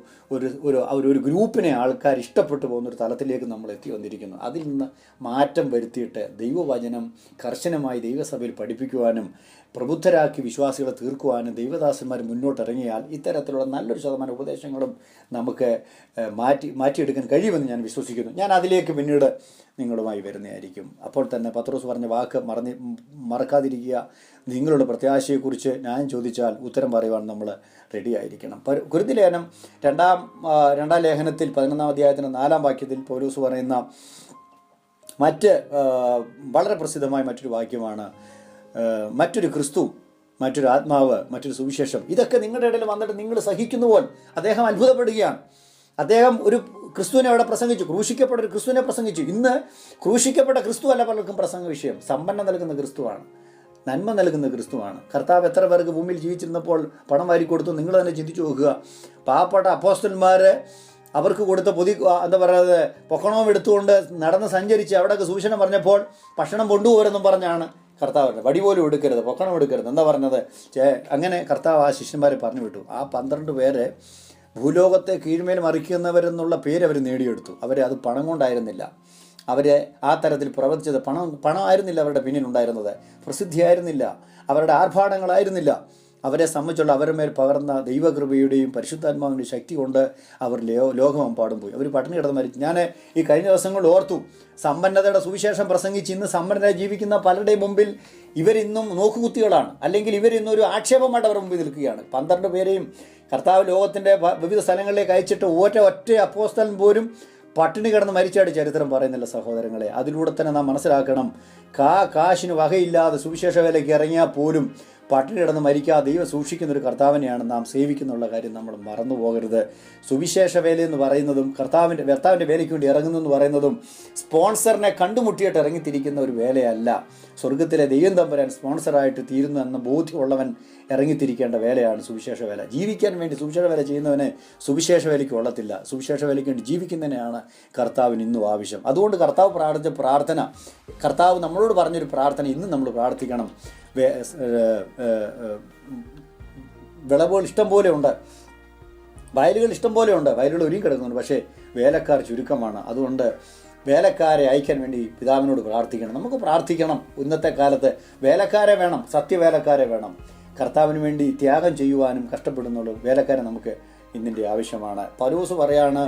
[SPEAKER 1] ഒരു ഗ്രൂപ്പിനെ ആൾക്കാർ ഇഷ്ടപ്പെട്ടു പോകുന്നൊരു തലത്തിലേക്ക് നമ്മൾ എത്തി വന്നിരിക്കുന്നു. അതിൽ നിന്ന് മാറ്റം വരുത്തിയിട്ട് ദൈവവചനം കർശനമായി ദൈവസഭയിൽ പഠിപ്പിക്കുവാനും പ്രബുദ്ധരാക്കി വിശ്വാസികളെ തീർക്കുവാനും ദൈവദാസന്മാർ മുന്നോട്ടിറങ്ങിയാൽ ഇത്തരത്തിലുള്ള നല്ലൊരു ശതമാനം ഉപദേശങ്ങളും നമുക്ക് മാറ്റിയെടുക്കാൻ കഴിയുമെന്ന് ഞാൻ വിശ്വസിക്കുന്നു. ഞാൻ അതിലേക്ക് പിന്നീട് നിങ്ങളുമായി വരുന്നതായിരിക്കും. അപ്പോൾ തന്നെ പത്രോസ് പറഞ്ഞ വാക്ക് മറക്കാതിരിക്കുക. നിങ്ങളുടെ പ്രത്യാശയെക്കുറിച്ച് ഞാൻ ചോദിച്ചാൽ ഉത്തരം പറയുവാൻ നമ്മൾ റെഡി ആയിരിക്കണം. കൊരിന്ത്യർ ലേഖനം രണ്ടാം ലേഖനത്തിൽ 11-ാം അധ്യായത്തിന് 4-ാം വാക്യത്തിൽ പൗലോസ് പറയുന്ന വളരെ പ്രസിദ്ധമായ മറ്റൊരു വാക്യമാണ്, മറ്റൊരു ക്രിസ്തു, മറ്റൊരു ആത്മാവ്, മറ്റൊരു സുവിശേഷം. ഇതൊക്കെ നിങ്ങളുടെ ഇടയിൽ വന്നിട്ട് നിങ്ങൾ സഹിക്കുന്നുവോൽ അദ്ദേഹം അത്ഭുതപ്പെടുകയാണ്. അദ്ദേഹം ഒരു ക്രിസ്തുവിനെ അവിടെ പ്രസംഗിച്ചു, ക്രൂശിക്കപ്പെട്ട ഒരു ക്രിസ്തുവിനെ പ്രസംഗിച്ചു. ഇന്ന് ക്രൂശിക്കപ്പെട്ട ക്രിസ്തു അല്ല പലർക്കും പ്രസംഗ വിഷയം. സമ്പന്നം നൽകുന്ന ക്രിസ്തുവാണ്, നന്മ നൽകുന്ന ക്രിസ്തുവാണ്. കർത്താവ് എത്ര പേർക്ക് ഭൂമിയിൽ ജീവിച്ചിരുന്നപ്പോൾ പണം വാരി കൊടുത്തു? നിങ്ങൾ തന്നെ ചിന്തിച്ചു നോക്കുക. പാവപ്പെട്ട അപ്പോസ്തലന്മാർ അവർക്ക് കൊടുത്ത എന്താ പറയുന്നത്, പൊക്കണവും എടുത്തുകൊണ്ട് നടന്ന് സഞ്ചരിച്ച് അവിടെയൊക്കെ സൂചന പറഞ്ഞപ്പോൾ ഭക്ഷണം കൊണ്ടുപോരെന്നും പറഞ്ഞാണ് കർത്താവ് വടി പോലും എടുക്കരുത്, പൊക്കണം എടുക്കരുത് എന്താ പറഞ്ഞത്. അങ്ങനെ കർത്താവ് ആ ശിഷ്യന്മാരെ പറഞ്ഞു വിട്ടു. ആ 12 പേരെ ഭൂലോകത്തെ കീഴ്മേൽ മറിക്കുന്നവരെന്നുള്ള പേര് അവർ നേടിയെടുത്തു. അത് പണം കൊണ്ടായിരുന്നില്ല. അവരെ ആ തരത്തിൽ പ്രവർത്തിച്ചത് പണമായിരുന്നില്ല അവരുടെ പിന്നിലുണ്ടായിരുന്നത്, പ്രസിദ്ധിയായിരുന്നില്ല, അവരുടെ ആർഭാടങ്ങളായിരുന്നില്ല. അവരെ സംബന്ധിച്ചുള്ള അവരുടെ മേൽ പകർന്ന ദൈവകൃപയുടെയും പരിശുദ്ധാത്മാവിൻ്റെ ശക്തി കൊണ്ട് അവർ ലോകമെമ്പാടും പോയി. അവർ പട്ടിണി കിടന്ന് മരിച്ചു. ഞാൻ ഈ കഴിഞ്ഞ ദിവസങ്ങളിൽ ഓർത്തു, സമ്പന്നതയുടെ സുവിശേഷം പ്രസംഗിച്ച് ഇന്ന് സമ്പന്നരായി ജീവിക്കുന്ന പലരുടെയും മുമ്പിൽ ഇവരിന്നും നോക്കുകുത്തികളാണ്, അല്ലെങ്കിൽ ഇവരിന്നൊരു ആക്ഷേപമായിട്ട് അവരുടെ മുമ്പിൽ നിൽക്കുകയാണ്. 12 പേരെയും കർത്താവ് ലോകത്തിൻ്റെ വിവിധ സ്ഥലങ്ങളിലേക്ക് അയച്ചിട്ട് ഒറ്റ അപ്പോസ്തലൻ പോലും പട്ടിണി കിടന്ന് മരിച്ചായിട്ട് ചരിത്രം പറയുന്നില്ല സഹോദരങ്ങളെ. അതിലൂടെ തന്നെ നാം മനസ്സിലാക്കണം, കാശിന് വകയില്ലാതെ സുവിശേഷ വേലയ്ക്ക് ഇറങ്ങിയാൽ പോലും പട്ടിണി കിടന്ന് മരിക്കാതെ ദൈവം സൂക്ഷിക്കുന്നൊരു കർത്താവിനെയാണ് നാം സേവിക്കുന്നുള്ള കാര്യം നമ്മൾ മറന്നു പോകരുത്. സുവിശേഷ വേലയെന്ന് പറയുന്നതും കർത്താവിൻ്റെ വേലയ്ക്ക് വേണ്ടി ഇറങ്ങുന്നെന്ന് പറയുന്നതും സ്പോൺസറിനെ കണ്ടുമുട്ടിയിട്ട് ഇറങ്ങിത്തിരിക്കുന്ന ഒരു വേലയല്ല. സ്വർഗത്തിലെ ദൈവം തമ്പുരാൻ സ്പോൺസറായിട്ട് തീരുന്നു എന്ന ബോധ്യമുള്ളവൻ ഇറങ്ങിത്തിരിക്കേണ്ട വേലയാണ് സുവിശേഷ വേല. ജീവിക്കാൻ വേണ്ടി സുവിശേഷ വേല ചെയ്യുന്നവനെ സുവിശേഷ വേലയ്ക്ക് കൊള്ളത്തില്ല. സുവിശേഷ വേലയ്ക്ക് വേണ്ടി ജീവിക്കുന്നതിനെയാണ് കർത്താവിന് ഇന്നും ആവശ്യം. അതുകൊണ്ട് കർത്താവ് പ്രാർത്ഥിച്ച പ്രാർത്ഥന, കർത്താവ് നമ്മളോട് പറഞ്ഞൊരു പ്രാർത്ഥന ഇന്നും നമ്മൾ പ്രാർത്ഥിക്കണം. വിളവുകൾ ഇഷ്ടം പോലെ ഉണ്ട്, വയലുകൾ ഇഷ്ടം പോലെ ഉണ്ട്, വയലുകൾ ഒരുങ്ങി കിടക്കുന്നുണ്ട്, പക്ഷേ വേലക്കാർ ചുരുക്കമാണ്. അതുകൊണ്ട് വേലക്കാരെ അയക്കാൻ വേണ്ടി പിതാവിനോട് പ്രാർത്ഥിക്കണം. നമുക്ക് പ്രാർത്ഥിക്കണം. ഇന്നത്തെ കാലത്ത് വേലക്കാരെ വേണം, സത്യവേലക്കാരെ വേണം. കർത്താവിന് വേണ്ടി ത്യാഗം ചെയ്യുവാനും കഷ്ടപ്പെടുന്നുള്ള വേലക്കാരെ നമുക്ക് ഇന്നിൻ്റെ ആവശ്യമാണ്. പൗലോസ് പറയാണ്,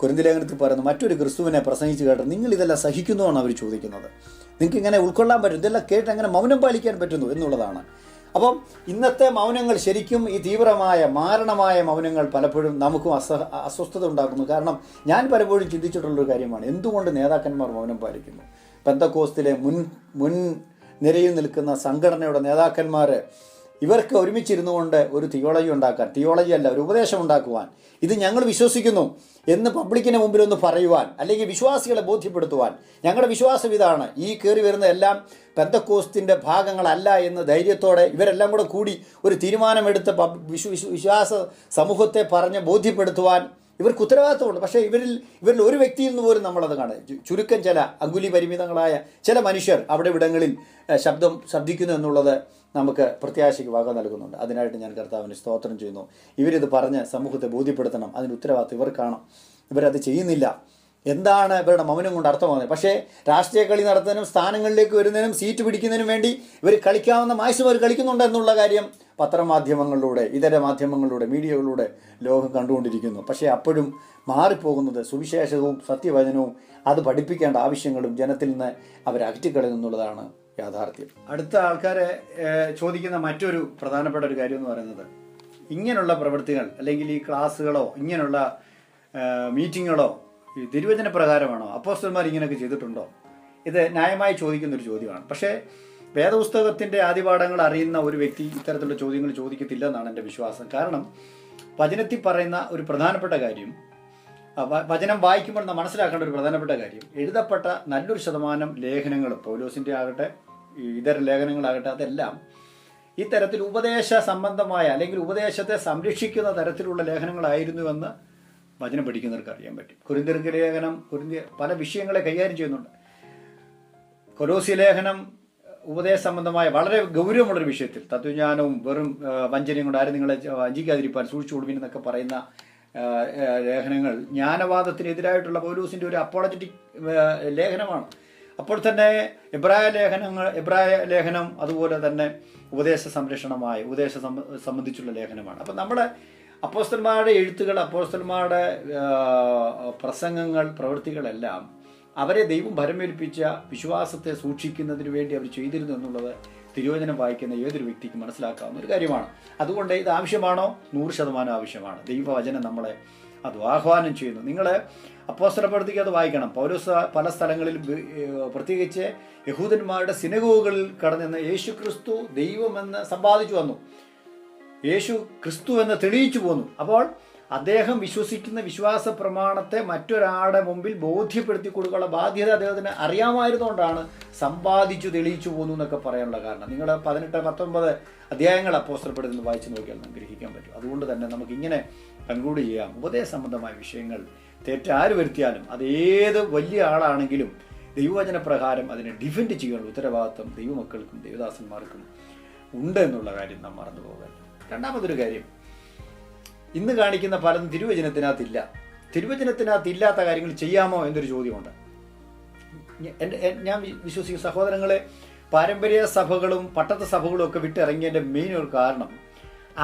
[SPEAKER 1] കൊരിന്ത്യർ ലേഖനത്തിൽ പറയുന്നു, മറ്റൊരു ക്രിസ്തുവിനെ പ്രസംഗിച്ച് കേട്ട് നിങ്ങൾ ഇതെല്ലാം സഹിക്കുന്നുവെന്നാണ് അവർ ചോദിക്കുന്നത്. നിങ്ങൾക്ക് ഇങ്ങനെ ഉൾക്കൊള്ളാൻ പറ്റും, ഇതെല്ലാം കേട്ട് എങ്ങനെ മൗനം പാലിക്കാൻ പറ്റുന്നു എന്നുള്ളതാണ്. അപ്പം ഇന്നത്തെ മൗനങ്ങൾ ശരിക്കും ഈ തീവ്രമായ മാരണമായ മൗനങ്ങൾ പലപ്പോഴും നമുക്കും അസ്വസ്ഥത ഉണ്ടാക്കുന്നു. കാരണം ഞാൻ പലപ്പോഴും ചിന്തിച്ചിട്ടുള്ളൊരു കാര്യമാണ്, എന്തുകൊണ്ട് നേതാക്കന്മാർ മൗനം പാലിക്കുന്നു? പെന്തക്കോസ്തിലെ മുൻ നിരയിൽ നിൽക്കുന്ന സംഘടനയുടെ നേതാക്കന്മാർ ഇവർക്ക് ഒരുമിച്ചിരുന്നു കൊണ്ട് ഒരു തിയോളജി അല്ല ഒരു ഉപദേശം ഉണ്ടാക്കുവാൻ, ഇത് ഞങ്ങൾ വിശ്വസിക്കുന്നു എന്ന് പബ്ലിക്കിന് മുമ്പിൽ ഒന്ന് പറയുവാൻ, അല്ലെങ്കിൽ വിശ്വാസികളെ ബോധ്യപ്പെടുത്തുവാൻ, ഞങ്ങളുടെ വിശ്വാസം ഇതാണ്, ഈ കയറി വരുന്ന എല്ലാം പെന്തക്കോസ്തിൻ്റെ ഭാഗങ്ങളല്ല എന്ന് ധൈര്യത്തോടെ ഇവരെല്ലാം കൂടി ഒരു തീരുമാനമെടുത്ത് വിശ്വാസ സമൂഹത്തെ പറഞ്ഞ് ബോധ്യപ്പെടുത്തുവാൻ ഇവർക്ക് ഉത്തരവാദിത്തമുണ്ട്. പക്ഷേ ഇവരിൽ ഒരു വ്യക്തിയിൽ നിന്ന് പോലും നമ്മളത് കാണുക, ചുരുക്കം ചില അങ്കുലി പരിമിതങ്ങളായ ചില മനുഷ്യർ അവിടെ ഇവിടങ്ങളിൽ ശബ്ദിക്കുന്നു എന്നുള്ളത് നമുക്ക് പ്രത്യാശയ്ക്ക് വക നൽകുന്നുണ്ട്. അതിനായിട്ട് ഞാൻ കർത്താവിന് സ്തോത്രം ചെയ്യുന്നു. ഇവരിത് പറഞ്ഞ് സമൂഹത്തെ ബോധ്യപ്പെടുത്തണം, അതിന് ഉത്തരവാദിത്തം ഇവർക്കാണ്. ഇവരത് ചെയ്യുന്നില്ല. എന്താണ് ഇവരുടെ മൗനം കൊണ്ട് അർത്ഥമാകുന്നത്? പക്ഷേ രാഷ്ട്രീയ കളി നടത്തുന്നതിനും സ്ഥാനങ്ങളിലേക്ക് വരുന്നതിനും സീറ്റ് പിടിക്കുന്നതിനും വേണ്ടി ഇവർ കളിക്കാവുന്ന മാക്സിമം അവർ കളിക്കുന്നുണ്ട് എന്നുള്ള കാര്യം പത്രമാധ്യമങ്ങളിലൂടെ, ഇതര മാധ്യമങ്ങളിലൂടെ, മീഡിയകളിലൂടെ ലോകം കണ്ടുകൊണ്ടിരിക്കുന്നു. പക്ഷേ അപ്പോഴും മാറിപ്പോകുന്നത് സുവിശേഷവും സത്യവചനവും അത് പഠിപ്പിക്കേണ്ട ആവശ്യങ്ങളും ജനത്തിൽ നിന്ന് അവരകറ്റിക്കളയുന്നുള്ളതാണ് യാഥാർത്ഥ്യം. അടുത്ത ആൾക്കാരെ ചോദിക്കുന്ന മറ്റൊരു പ്രധാനപ്പെട്ട ഒരു കാര്യം എന്ന് പറയുന്നത്, ഇങ്ങനെയുള്ള പ്രവൃത്തികൾ അല്ലെങ്കിൽ ഈ ക്ലാസ്സുകളോ ഇങ്ങനെയുള്ള മീറ്റിങ്ങുകളോ ഈ തിരുവചന പ്രകാരമാണോ? അപ്പോസ്തലന്മാർ ഇങ്ങനെയൊക്കെ ചെയ്തിട്ടുണ്ടോ? ഇത് ന്യായമായി ചോദിക്കുന്നൊരു ചോദ്യമാണ്. പക്ഷേ വേദപുസ്തകത്തിൻ്റെ ആദിപാഠങ്ങൾ അറിയുന്ന ഒരു വ്യക്തി ഇത്തരത്തിലുള്ള ചോദ്യങ്ങൾ ചോദിക്കത്തില്ല എന്നാണ് എൻ്റെ വിശ്വാസം. കാരണം വചനത്തിൽ പറയുന്ന ഒരു പ്രധാനപ്പെട്ട കാര്യം, വചനം വായിക്കുമ്പോൾ നാം മനസ്സിലാക്കേണ്ട ഒരു പ്രധാനപ്പെട്ട കാര്യം, എഴുതപ്പെട്ട നല്ലൊരു ശതമാനം ലേഖനങ്ങൾ, പൗലോസിൻ്റെ ആകട്ടെ ഇതര ലേഖനങ്ങളാകട്ടെ, അതെല്ലാം ഈ തരത്തിൽ ഉപദേശ സംബന്ധമായ അല്ലെങ്കിൽ ഉപദേശത്തെ സംരക്ഷിക്കുന്ന തരത്തിലുള്ള ലേഖനങ്ങളായിരുന്നുവെന്ന് വചനം പഠിക്കുന്നവർക്ക് അറിയാൻ പറ്റും. കൊരിന്ത്യർക്ക് ലേഖനം പല വിഷയങ്ങളെ കൈകാര്യം ചെയ്യുന്നുണ്ട്. കൊലോസ്യ ലേഖനം ഉപദേശ സംബന്ധമായ വളരെ ഗൗരവമുള്ളൊരു വിഷയത്തിൽ, തത്വജ്ഞാനവും വെറും വഞ്ചനയും കൊണ്ട് ആരും നിങ്ങളെ വഞ്ചിക്കാതിരിക്കാൻ സൂക്ഷിച്ചു കൊടുവിൻ എന്നൊക്കെ പറയുന്ന ലേഖനങ്ങൾ ജ്ഞാനവാദത്തിനെതിരായിട്ടുള്ള പൗലോസിൻ്റെ ഒരു അപ്പോളജറ്റിക് ലേഖനമാണ്. അപ്പോൾ തന്നെ എബ്രായ ലേഖനം, അതുപോലെ തന്നെ ഉപദേശ സംരക്ഷണമായ സംബന്ധിച്ചുള്ള ലേഖനമാണ്. അപ്പം നമ്മുടെ അപ്പോസ്തലന്മാരുടെ എഴുത്തുകൾ, അപ്പോസ്തലന്മാരുടെ പ്രസംഗങ്ങൾ, പ്രവൃത്തികളെല്ലാം അവരെ ദൈവം ഭരമേൽപ്പിച്ച വിശ്വാസത്തെ സൂക്ഷിക്കുന്നതിന് വേണ്ടി അവർ ചെയ്തിരുന്നു എന്നുള്ളത് തിരുവചനം വായിക്കുന്ന ഏതൊരു വ്യക്തിക്കും മനസ്സിലാക്കാവുന്ന ഒരു കാര്യമാണ്. അതുകൊണ്ട് ഇത് ആവശ്യമാണോ? 100% ആവശ്യമാണ്. ദൈവവചനം നമ്മളെ അത് ആഹ്വാനം ചെയ്യുന്നു. നിങ്ങൾ അപ്പോസ്തല പ്രവൃത്തിക്ക് അത് വായിക്കണം. പൗലോസ് പല സ്ഥലങ്ങളിൽ, പ്രത്യേകിച്ച് യഹൂദന്മാരുടെ സിനഗോഗുകളിൽ കടന്നു യേശു ക്രിസ്തു ദൈവമെന്ന് സമ്പാദിച്ചു വന്നു, യേശു ക്രിസ്തു എന്ന് തെളിയിച്ചു പോന്നു. അപ്പോൾ അദ്ദേഹം വിശ്വസിക്കുന്ന വിശ്വാസ പ്രമാണത്തെ മറ്റൊരാളുടെ മുമ്പിൽ ബോധ്യപ്പെടുത്തി കൊടുക്കാനുള്ള ബാധ്യത അദ്ദേഹത്തിന് അറിയാമായിരുന്നുകൊണ്ടാണ് സമ്പാദിച്ചു തെളിയിച്ചു പോന്നു എന്നൊക്കെ പറയാനുള്ള കാരണം. നിങ്ങൾ 18-19 അധ്യായങ്ങൾ അപ്പോസ്തലപ്പെടുത്തുന്നത് വായിച്ചു നോക്കിയാൽ നമുക്ക് ഗ്രഹിക്കാൻ പറ്റും. അതുകൊണ്ട് തന്നെ നമുക്കിങ്ങനെ കൺക്ലൂഡ് ചെയ്യാം, ഉപദേശ സംബന്ധമായ വിഷയങ്ങൾ തെറ്റാര് വരുത്തിയാലും അത് ഏത് വലിയ ആളാണെങ്കിലും ദൈവവചന പ്രകാരം അതിനെ ഡിഫെൻഡ് ചെയ്യാനുള്ള ഉത്തരവാദിത്വം ദൈവമക്കൾക്കും ദൈവദാസന്മാർക്കും ഉണ്ട് എന്നുള്ള കാര്യം നാം മറന്നു പോകരുത്. രണ്ടാമതൊരു കാര്യം, ഇന്ന് കാണിക്കുന്ന പലതും തിരുവചനത്തിനകത്തില്ല. തിരുവചനത്തിനകത്തില്ലാത്ത കാര്യങ്ങൾ ചെയ്യാമോ എന്നൊരു ചോദ്യമുണ്ട്. ഞാൻ വിശ്വസിക്കുന്ന സഹോദരങ്ങളെ, പാരമ്പര്യ സഭകളും പട്ടത്ത സഭകളും ഒക്കെ വിട്ടിറങ്ങിയതിൻ്റെ മെയിൻ ഒരു കാരണം,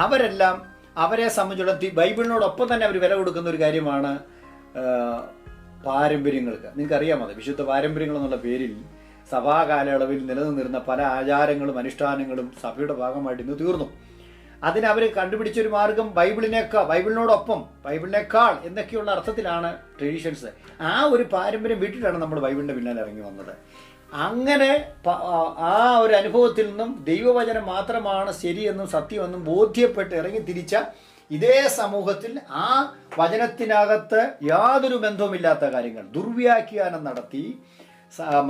[SPEAKER 1] അവരെല്ലാം അവരെ സംബന്ധിച്ചിടത്തോളം ബൈബിളിനോടൊപ്പം തന്നെ അവർ വില കൊടുക്കുന്ന ഒരു കാര്യമാണ് പാരമ്പര്യങ്ങൾക്ക്. നിങ്ങൾക്കറിയാം, അത് വിശുദ്ധ പാരമ്പര്യങ്ങൾ എന്നുള്ള പേരിൽ സഭാ കാലയളവിൽ നിലനിന്നിരുന്ന പല ആചാരങ്ങളും അനുഷ്ഠാനങ്ങളും സഭയുടെ ഭാഗമായിട്ട് ഇന്ന് തീർന്നു. അതിനവർ കണ്ടുപിടിച്ചൊരു മാർഗം ബൈബിളിനോടൊപ്പം, ബൈബിളിനേക്കാൾ എന്നൊക്കെയുള്ള അർത്ഥത്തിലാണ് ട്രഡീഷൻസ്. ആ ഒരു പാരമ്പര്യം വിട്ടിട്ടാണ് നമ്മൾ ബൈബിളിൻ്റെ പിന്നാലെ ഇറങ്ങി വന്നത്. അങ്ങനെ ആ ഒരു അനുഭവത്തിൽ നിന്നും ദൈവവചനം മാത്രമാണ് ശരിയെന്നും സത്യമെന്നും ബോധ്യപ്പെട്ട് ഇറങ്ങി തിരിച്ച ഇതേ സമൂഹത്തിൽ ആ വചനത്തിനകത്ത് യാതൊരു ബന്ധവുമില്ലാത്ത കാര്യങ്ങൾ ദുർവ്യാഖ്യാനം നടത്തി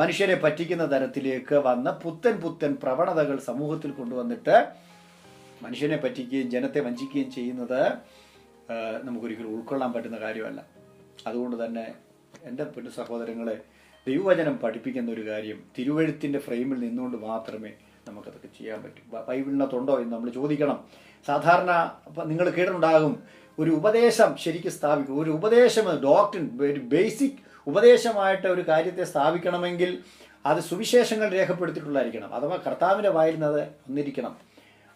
[SPEAKER 1] മനുഷ്യരെ പറ്റിക്കുന്ന തരത്തിലേക്ക് വന്ന പുത്തൻ പ്രവണതകൾ സമൂഹത്തിൽ കൊണ്ടുവന്നിട്ട് മനുഷ്യനെ പറ്റിക്കുകയും ജനത്തെ വഞ്ചിക്കുകയും ചെയ്യുന്നത് നമുക്കൊരിക്കലും ഉൾക്കൊള്ളാൻ പറ്റുന്ന കാര്യമല്ല. അതുകൊണ്ട് തന്നെ എൻ്റെ പൊന്നു സഹോദരങ്ങളെ, ദൈവവചനം പഠിപ്പിക്കുന്ന ഒരു കാര്യം തിരുവഴുത്തിൻ്റെ ഫ്രെയിമിൽ നിന്നുകൊണ്ട് മാത്രമേ നമുക്കതൊക്കെ ചെയ്യാൻ പറ്റൂ. ബൈബിളിനകത്തുണ്ടോ എന്ന് നമ്മൾ ചോദിക്കണം. സാധാരണ നിങ്ങൾ കേട്ടിട്ടുണ്ടാകും, ഒരു ഉപദേശം ശരിക്കും സ്ഥാപിക്കും, ഒരു ഉപദേശം ഡോക്ട്രിൻ, ഒരു ബേസിക് ഉപദേശമായിട്ട് ഒരു കാര്യത്തെ സ്ഥാപിക്കണമെങ്കിൽ അത് സുവിശേഷങ്ങൾ രേഖപ്പെടുത്തിയിട്ടുള്ളതായിരിക്കണം. അഥവാ കർത്താവിൻ്റെ വായിൽ നിന്ന് അത് വന്നിരിക്കണം.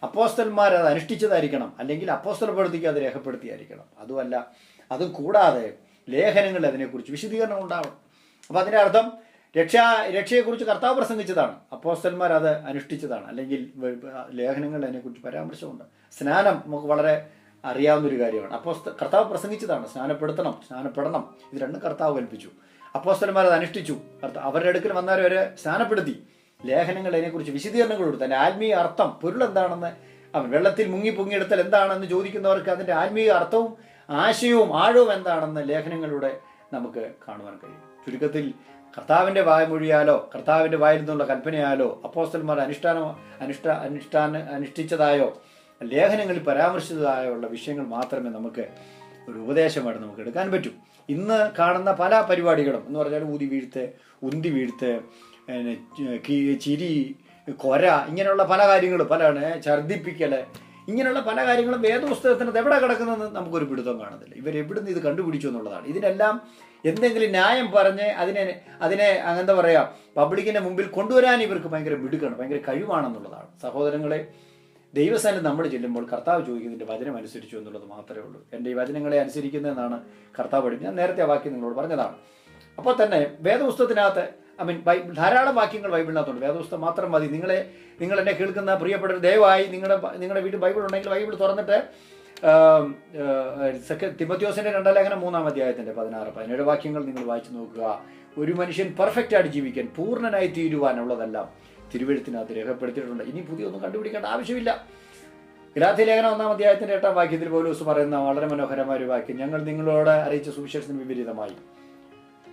[SPEAKER 1] അപ്പോസ്തലന്മാർ അത് അനുഷ്ഠിച്ചതായിരിക്കണം, അല്ലെങ്കിൽ അപ്പോസ്തല പ്രവൃത്തിക്ക് അത് രേഖപ്പെടുത്തിയായിരിക്കണം. അതുമല്ല, അതും കൂടാതെ ലേഖനങ്ങളിൽ അതിനെക്കുറിച്ച് വിശദീകരണം ഉണ്ടാവണം. അപ്പോൾ അതിൻ്റെ അർത്ഥം രക്ഷയെക്കുറിച്ച് കർത്താവ് പ്രസംഗിച്ചതാണ്, അപ്പോസ്തലന്മാർ അത് അനുഷ്ഠിച്ചതാണ്, അല്ലെങ്കിൽ ലേഖനങ്ങളിൽ അതിനെക്കുറിച്ച് പരാമർശമുണ്ട്. സ്നാനം നമുക്ക് വളരെ അറിയാവുന്നൊരു കാര്യമാണ്. കർത്താവ് പ്രസംഗിച്ചതാണ്, സ്നാനപ്പെടണം, ഇത് രണ്ടും കർത്താവ് കൽപ്പിച്ചു. അപ്പോസ്തലന്മാർ അത് അനുഷ്ഠിച്ചു, അവരുടെ അടുക്കൽ വന്നവരെ വരെ സ്നാനപ്പെടുത്തി. ലേഖനങ്ങൾ അതിനെക്കുറിച്ച് വിശദീകരണങ്ങൾ കൊടുത്തു. അതിൻ്റെ ആത്മീയ അർത്ഥം, പൊരുൾ എന്താണെന്ന്, വെള്ളത്തിൽ പൊങ്ങിയെടുത്താൽ എന്താണെന്ന് ചോദിക്കുന്നവർക്ക് അതിൻ്റെ ആത്മീയ അർത്ഥവും ആശയവും ആഴവും എന്താണെന്ന് ലേഖനങ്ങളിലൂടെ നമുക്ക് കാണുവാൻ കഴിയും. ചുരുക്കത്തിൽ കർത്താവിൻ്റെ വായ്മൊഴിയാലോ കർത്താവിൻ്റെ വായിൽ നിന്നുള്ള കൽപ്പനയാലോ അപ്പോസ്തലന്മാർ അനുഷ്ഠിച്ചതായോ ലേഖനങ്ങളിൽ പരാമർശിച്ചതായോ ഉള്ള വിഷയങ്ങൾ മാത്രമേ നമുക്ക് ഒരു ഉപദേശമായിട്ട് നമുക്ക് എടുക്കാൻ പറ്റൂ. ഇന്ന് കാണുന്ന പല പരിപാടികളും എന്ന് പറഞ്ഞാൽ ഉന്തി വീഴ്ത്ത്, ചിരി, കൊര, ഇങ്ങനെയുള്ള പല കാര്യങ്ങളും, ഛർദ്ദിപ്പിക്കൽ, ഇങ്ങനെയുള്ള പല കാര്യങ്ങളും വേദപുസ്തകത്തിനകത്ത് എവിടെ കിടക്കുന്നതെന്ന് നമുക്കൊരു പിടുത്തം കാണുന്നില്ല. ഇവരെവിടുന്ന് ഇത് കണ്ടുപിടിച്ചു എന്നുള്ളതാണ്. ഇതിനെല്ലാം എന്തെങ്കിലും ന്യായം പറഞ്ഞ് അതിനെ എന്താ പറയുക, പബ്ലിക്കിൻ്റെ മുമ്പിൽ കൊണ്ടുവരാൻ ഇവർക്ക് ഭയങ്കര മിടുക്കാണ്, ഭയങ്കര കഴിവാണെന്നുള്ളതാണ്. സഹോദരങ്ങളെ, ദൈവസ്ഥാനം നമ്മൾ ചെല്ലുമ്പോൾ കർത്താവ് ചോദിക്കുന്നതിൻ്റെ വചനം അനുസരിച്ചു എന്നുള്ളത് മാത്രമേ ഉള്ളൂ. എൻ്റെ ഈ വചനങ്ങളെ അനുസരിക്കുന്നതെന്നാണ് കർത്താവ് പഠിപ്പിച്ചത്. ഞാൻ നേരത്തെ ആ വാക്യം നിങ്ങളോട് പറഞ്ഞതാണ്. അപ്പോൾ തന്നെ വേദപുസ്തകത്തിനകത്ത് ധാരാളം വാക്യങ്ങൾ ബൈബിളിനകത്തുണ്ട്. വേദപുസ്തകം മാത്രം മതി. നിങ്ങൾ എന്നെ കേൾക്കുന്ന പ്രിയപ്പെട്ടവർ, ദയവായി നിങ്ങളുടെ വീട്ടിൽ ബൈബിൾ ഉണ്ടെങ്കിൽ ബൈബിൾ തുറന്നിട്ട് തിമോഥെയോസിന്റെ 2 ലേഖനം 3-ാം അധ്യായത്തിന്റെ 16-17 വാക്യങ്ങൾ നിങ്ങൾ വായിച്ചു നോക്കുക. ഒരു മനുഷ്യൻ പെർഫെക്റ്റ് ആയിട്ട് ജീവിക്കാൻ, പൂർണ്ണനായി തീരുവാനുള്ളതെല്ലാം തിരുവെഴുത്തിനകത്ത് രേഖപ്പെടുത്തിയിട്ടുണ്ട്. ഇനി പുതിയൊന്നും കണ്ടുപിടിക്കേണ്ട ആവശ്യമില്ല. ഗലാത്യ ലേഖനം 1-ാം അധ്യായത്തിന്റെ 8-ാം വാക്യത്തിൽ പൗലോസ് പറയുന്ന വളരെ മനോഹരമായ ഒരു വാക്യം, ഞങ്ങൾ നിങ്ങളോട് അറിയിച്ച സുവിശേഷത്തിന് വിപരീതമായി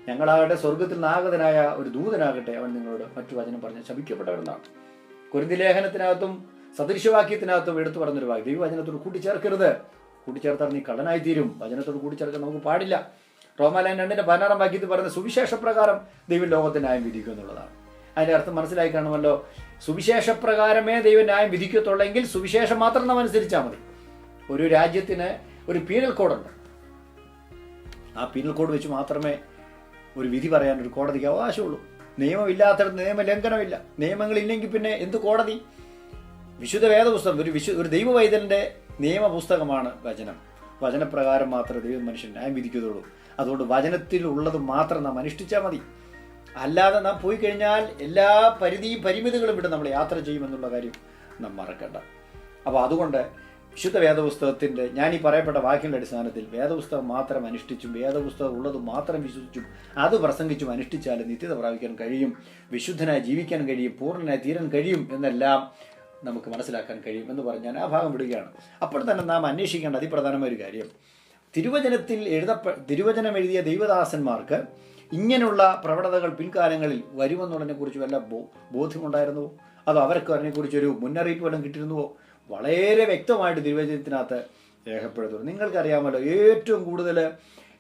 [SPEAKER 1] ഞങ്ങളാകട്ടെ സ്വർഗത്തിൽ നാഗതനായ ഒരു ദൂതനാകട്ടെ അവൻ നിങ്ങളോട് മറ്റു വചനം പറഞ്ഞ് ശപിക്കപ്പെട്ടവരെന്നാണ്. കൊരിന്തി ലേഖനത്തിനകത്തും സദൃശവാക്യത്തിനകത്തും എടുത്തു പറഞ്ഞൊരു വാക്യം, ദൈവവചനത്തോട് കൂട്ടിച്ചേർക്കരുത്, കൂട്ടിച്ചേർത്താൽ നീ കള്ളനായി തീരും. വചനത്തോട് കൂട്ടിച്ചേർക്കാൻ നമുക്ക് പാടില്ല. റോമാലേഖനം 2-16 വാക്യത്തിൽ പറയുന്ന സുവിശേഷപ്രകാരം ദൈവം ലോകത്തെ ന്യായം വിധിക്കും എന്നുള്ളതാണ്. അതിൻ്റെ അർത്ഥം മനസ്സിലായി കാണുമല്ലോ. സുവിശേഷപ്രകാരമേ ദൈവം ന്യായം വിധിക്കത്തുള്ളെങ്കിൽ സുവിശേഷം മാത്രം നാം അനുസരിച്ചാൽ മതി. ഒരു രാജ്യത്തിന് ഒരു പീനൽ കോഡുണ്ട്. ആ പീനൽ കോഡ് വെച്ച് മാത്രമേ ഒരു വിധി പറയാൻ ഒരു കോടതിക്ക് അവകാശമുള്ളൂ. നിയമമില്ലാത്തടത്ത് നിയമലംഘനമില്ല. നിയമങ്ങളില്ലെങ്കിൽ പിന്നെ എന്ത് കോടതി? വിശുദ്ധ വേദപുസ്തകം ഒരു ദൈവവൈതലിൻ്റെ നിയമപുസ്തകമാണ് വചനം. വചനപ്രകാരം മാത്രമേ ദൈവം മനുഷ്യൻ ന്യായം വിധിക്കുകയുള്ളൂ. അതുകൊണ്ട് വചനത്തിൽ ഉള്ളത് മാത്രം നാം അനുഷ്ഠിച്ചാൽ മതി. അല്ലാതെ നാം പോയി കഴിഞ്ഞാൽ എല്ലാ പരിമിതികളും വിട്ട് നമ്മൾ യാത്ര ചെയ്യുമെന്നുള്ള കാര്യം നാം മറക്കണ്ട. അപ്പോൾ അതുകൊണ്ട് വിശുദ്ധ വേദപുസ്തകത്തിൻ്റെ ഞാൻ ഈ പറയപ്പെട്ട വാക്യങ്ങളുടെ അടിസ്ഥാനത്തിൽ വേദപുസ്തകം മാത്രം അനുഷ്ഠിച്ചും വേദപുസ്തകം ഉള്ളത് മാത്രം വിശ്വസിച്ചും അത് പ്രസംഗിച്ചും അനുഷ്ഠിച്ചാൽ നിത്യത പ്രാപിക്കാൻ കഴിയും, വിശുദ്ധനായി ജീവിക്കാൻ കഴിയും, പൂർണ്ണനായി തീരാൻ കഴിയും എന്നെല്ലാം നമുക്ക് മനസ്സിലാക്കാൻ കഴിയും എന്ന് പറഞ്ഞ് ഞാൻ ആ ഭാഗം വിടുകയാണ്. അപ്പോൾ തന്നെ നാം അന്വേഷിക്കേണ്ട അതിപ്രധാനമായ ഒരു കാര്യം, തിരുവചനം എഴുതിയ ദൈവദാസന്മാർക്ക് ഇങ്ങനെയുള്ള പ്രവണതകൾ പിൻകാലങ്ങളിൽ വരുമെന്നുള്ളതിനെക്കുറിച്ച് വല്ല ബോധ്യമുണ്ടായിരുന്നുവോ? അതോ അവർക്ക് അതിനെക്കുറിച്ചൊരു മുന്നറിയിപ്പ് വല്ലതും കിട്ടിയിരുന്നുവോ? വളരെ വ്യക്തമായിട്ട് തിരുവചനത്തിനകത്ത് രേഖപ്പെടുത്തുന്നു. നിങ്ങൾക്കറിയാമല്ലോ, ഏറ്റവും കൂടുതൽ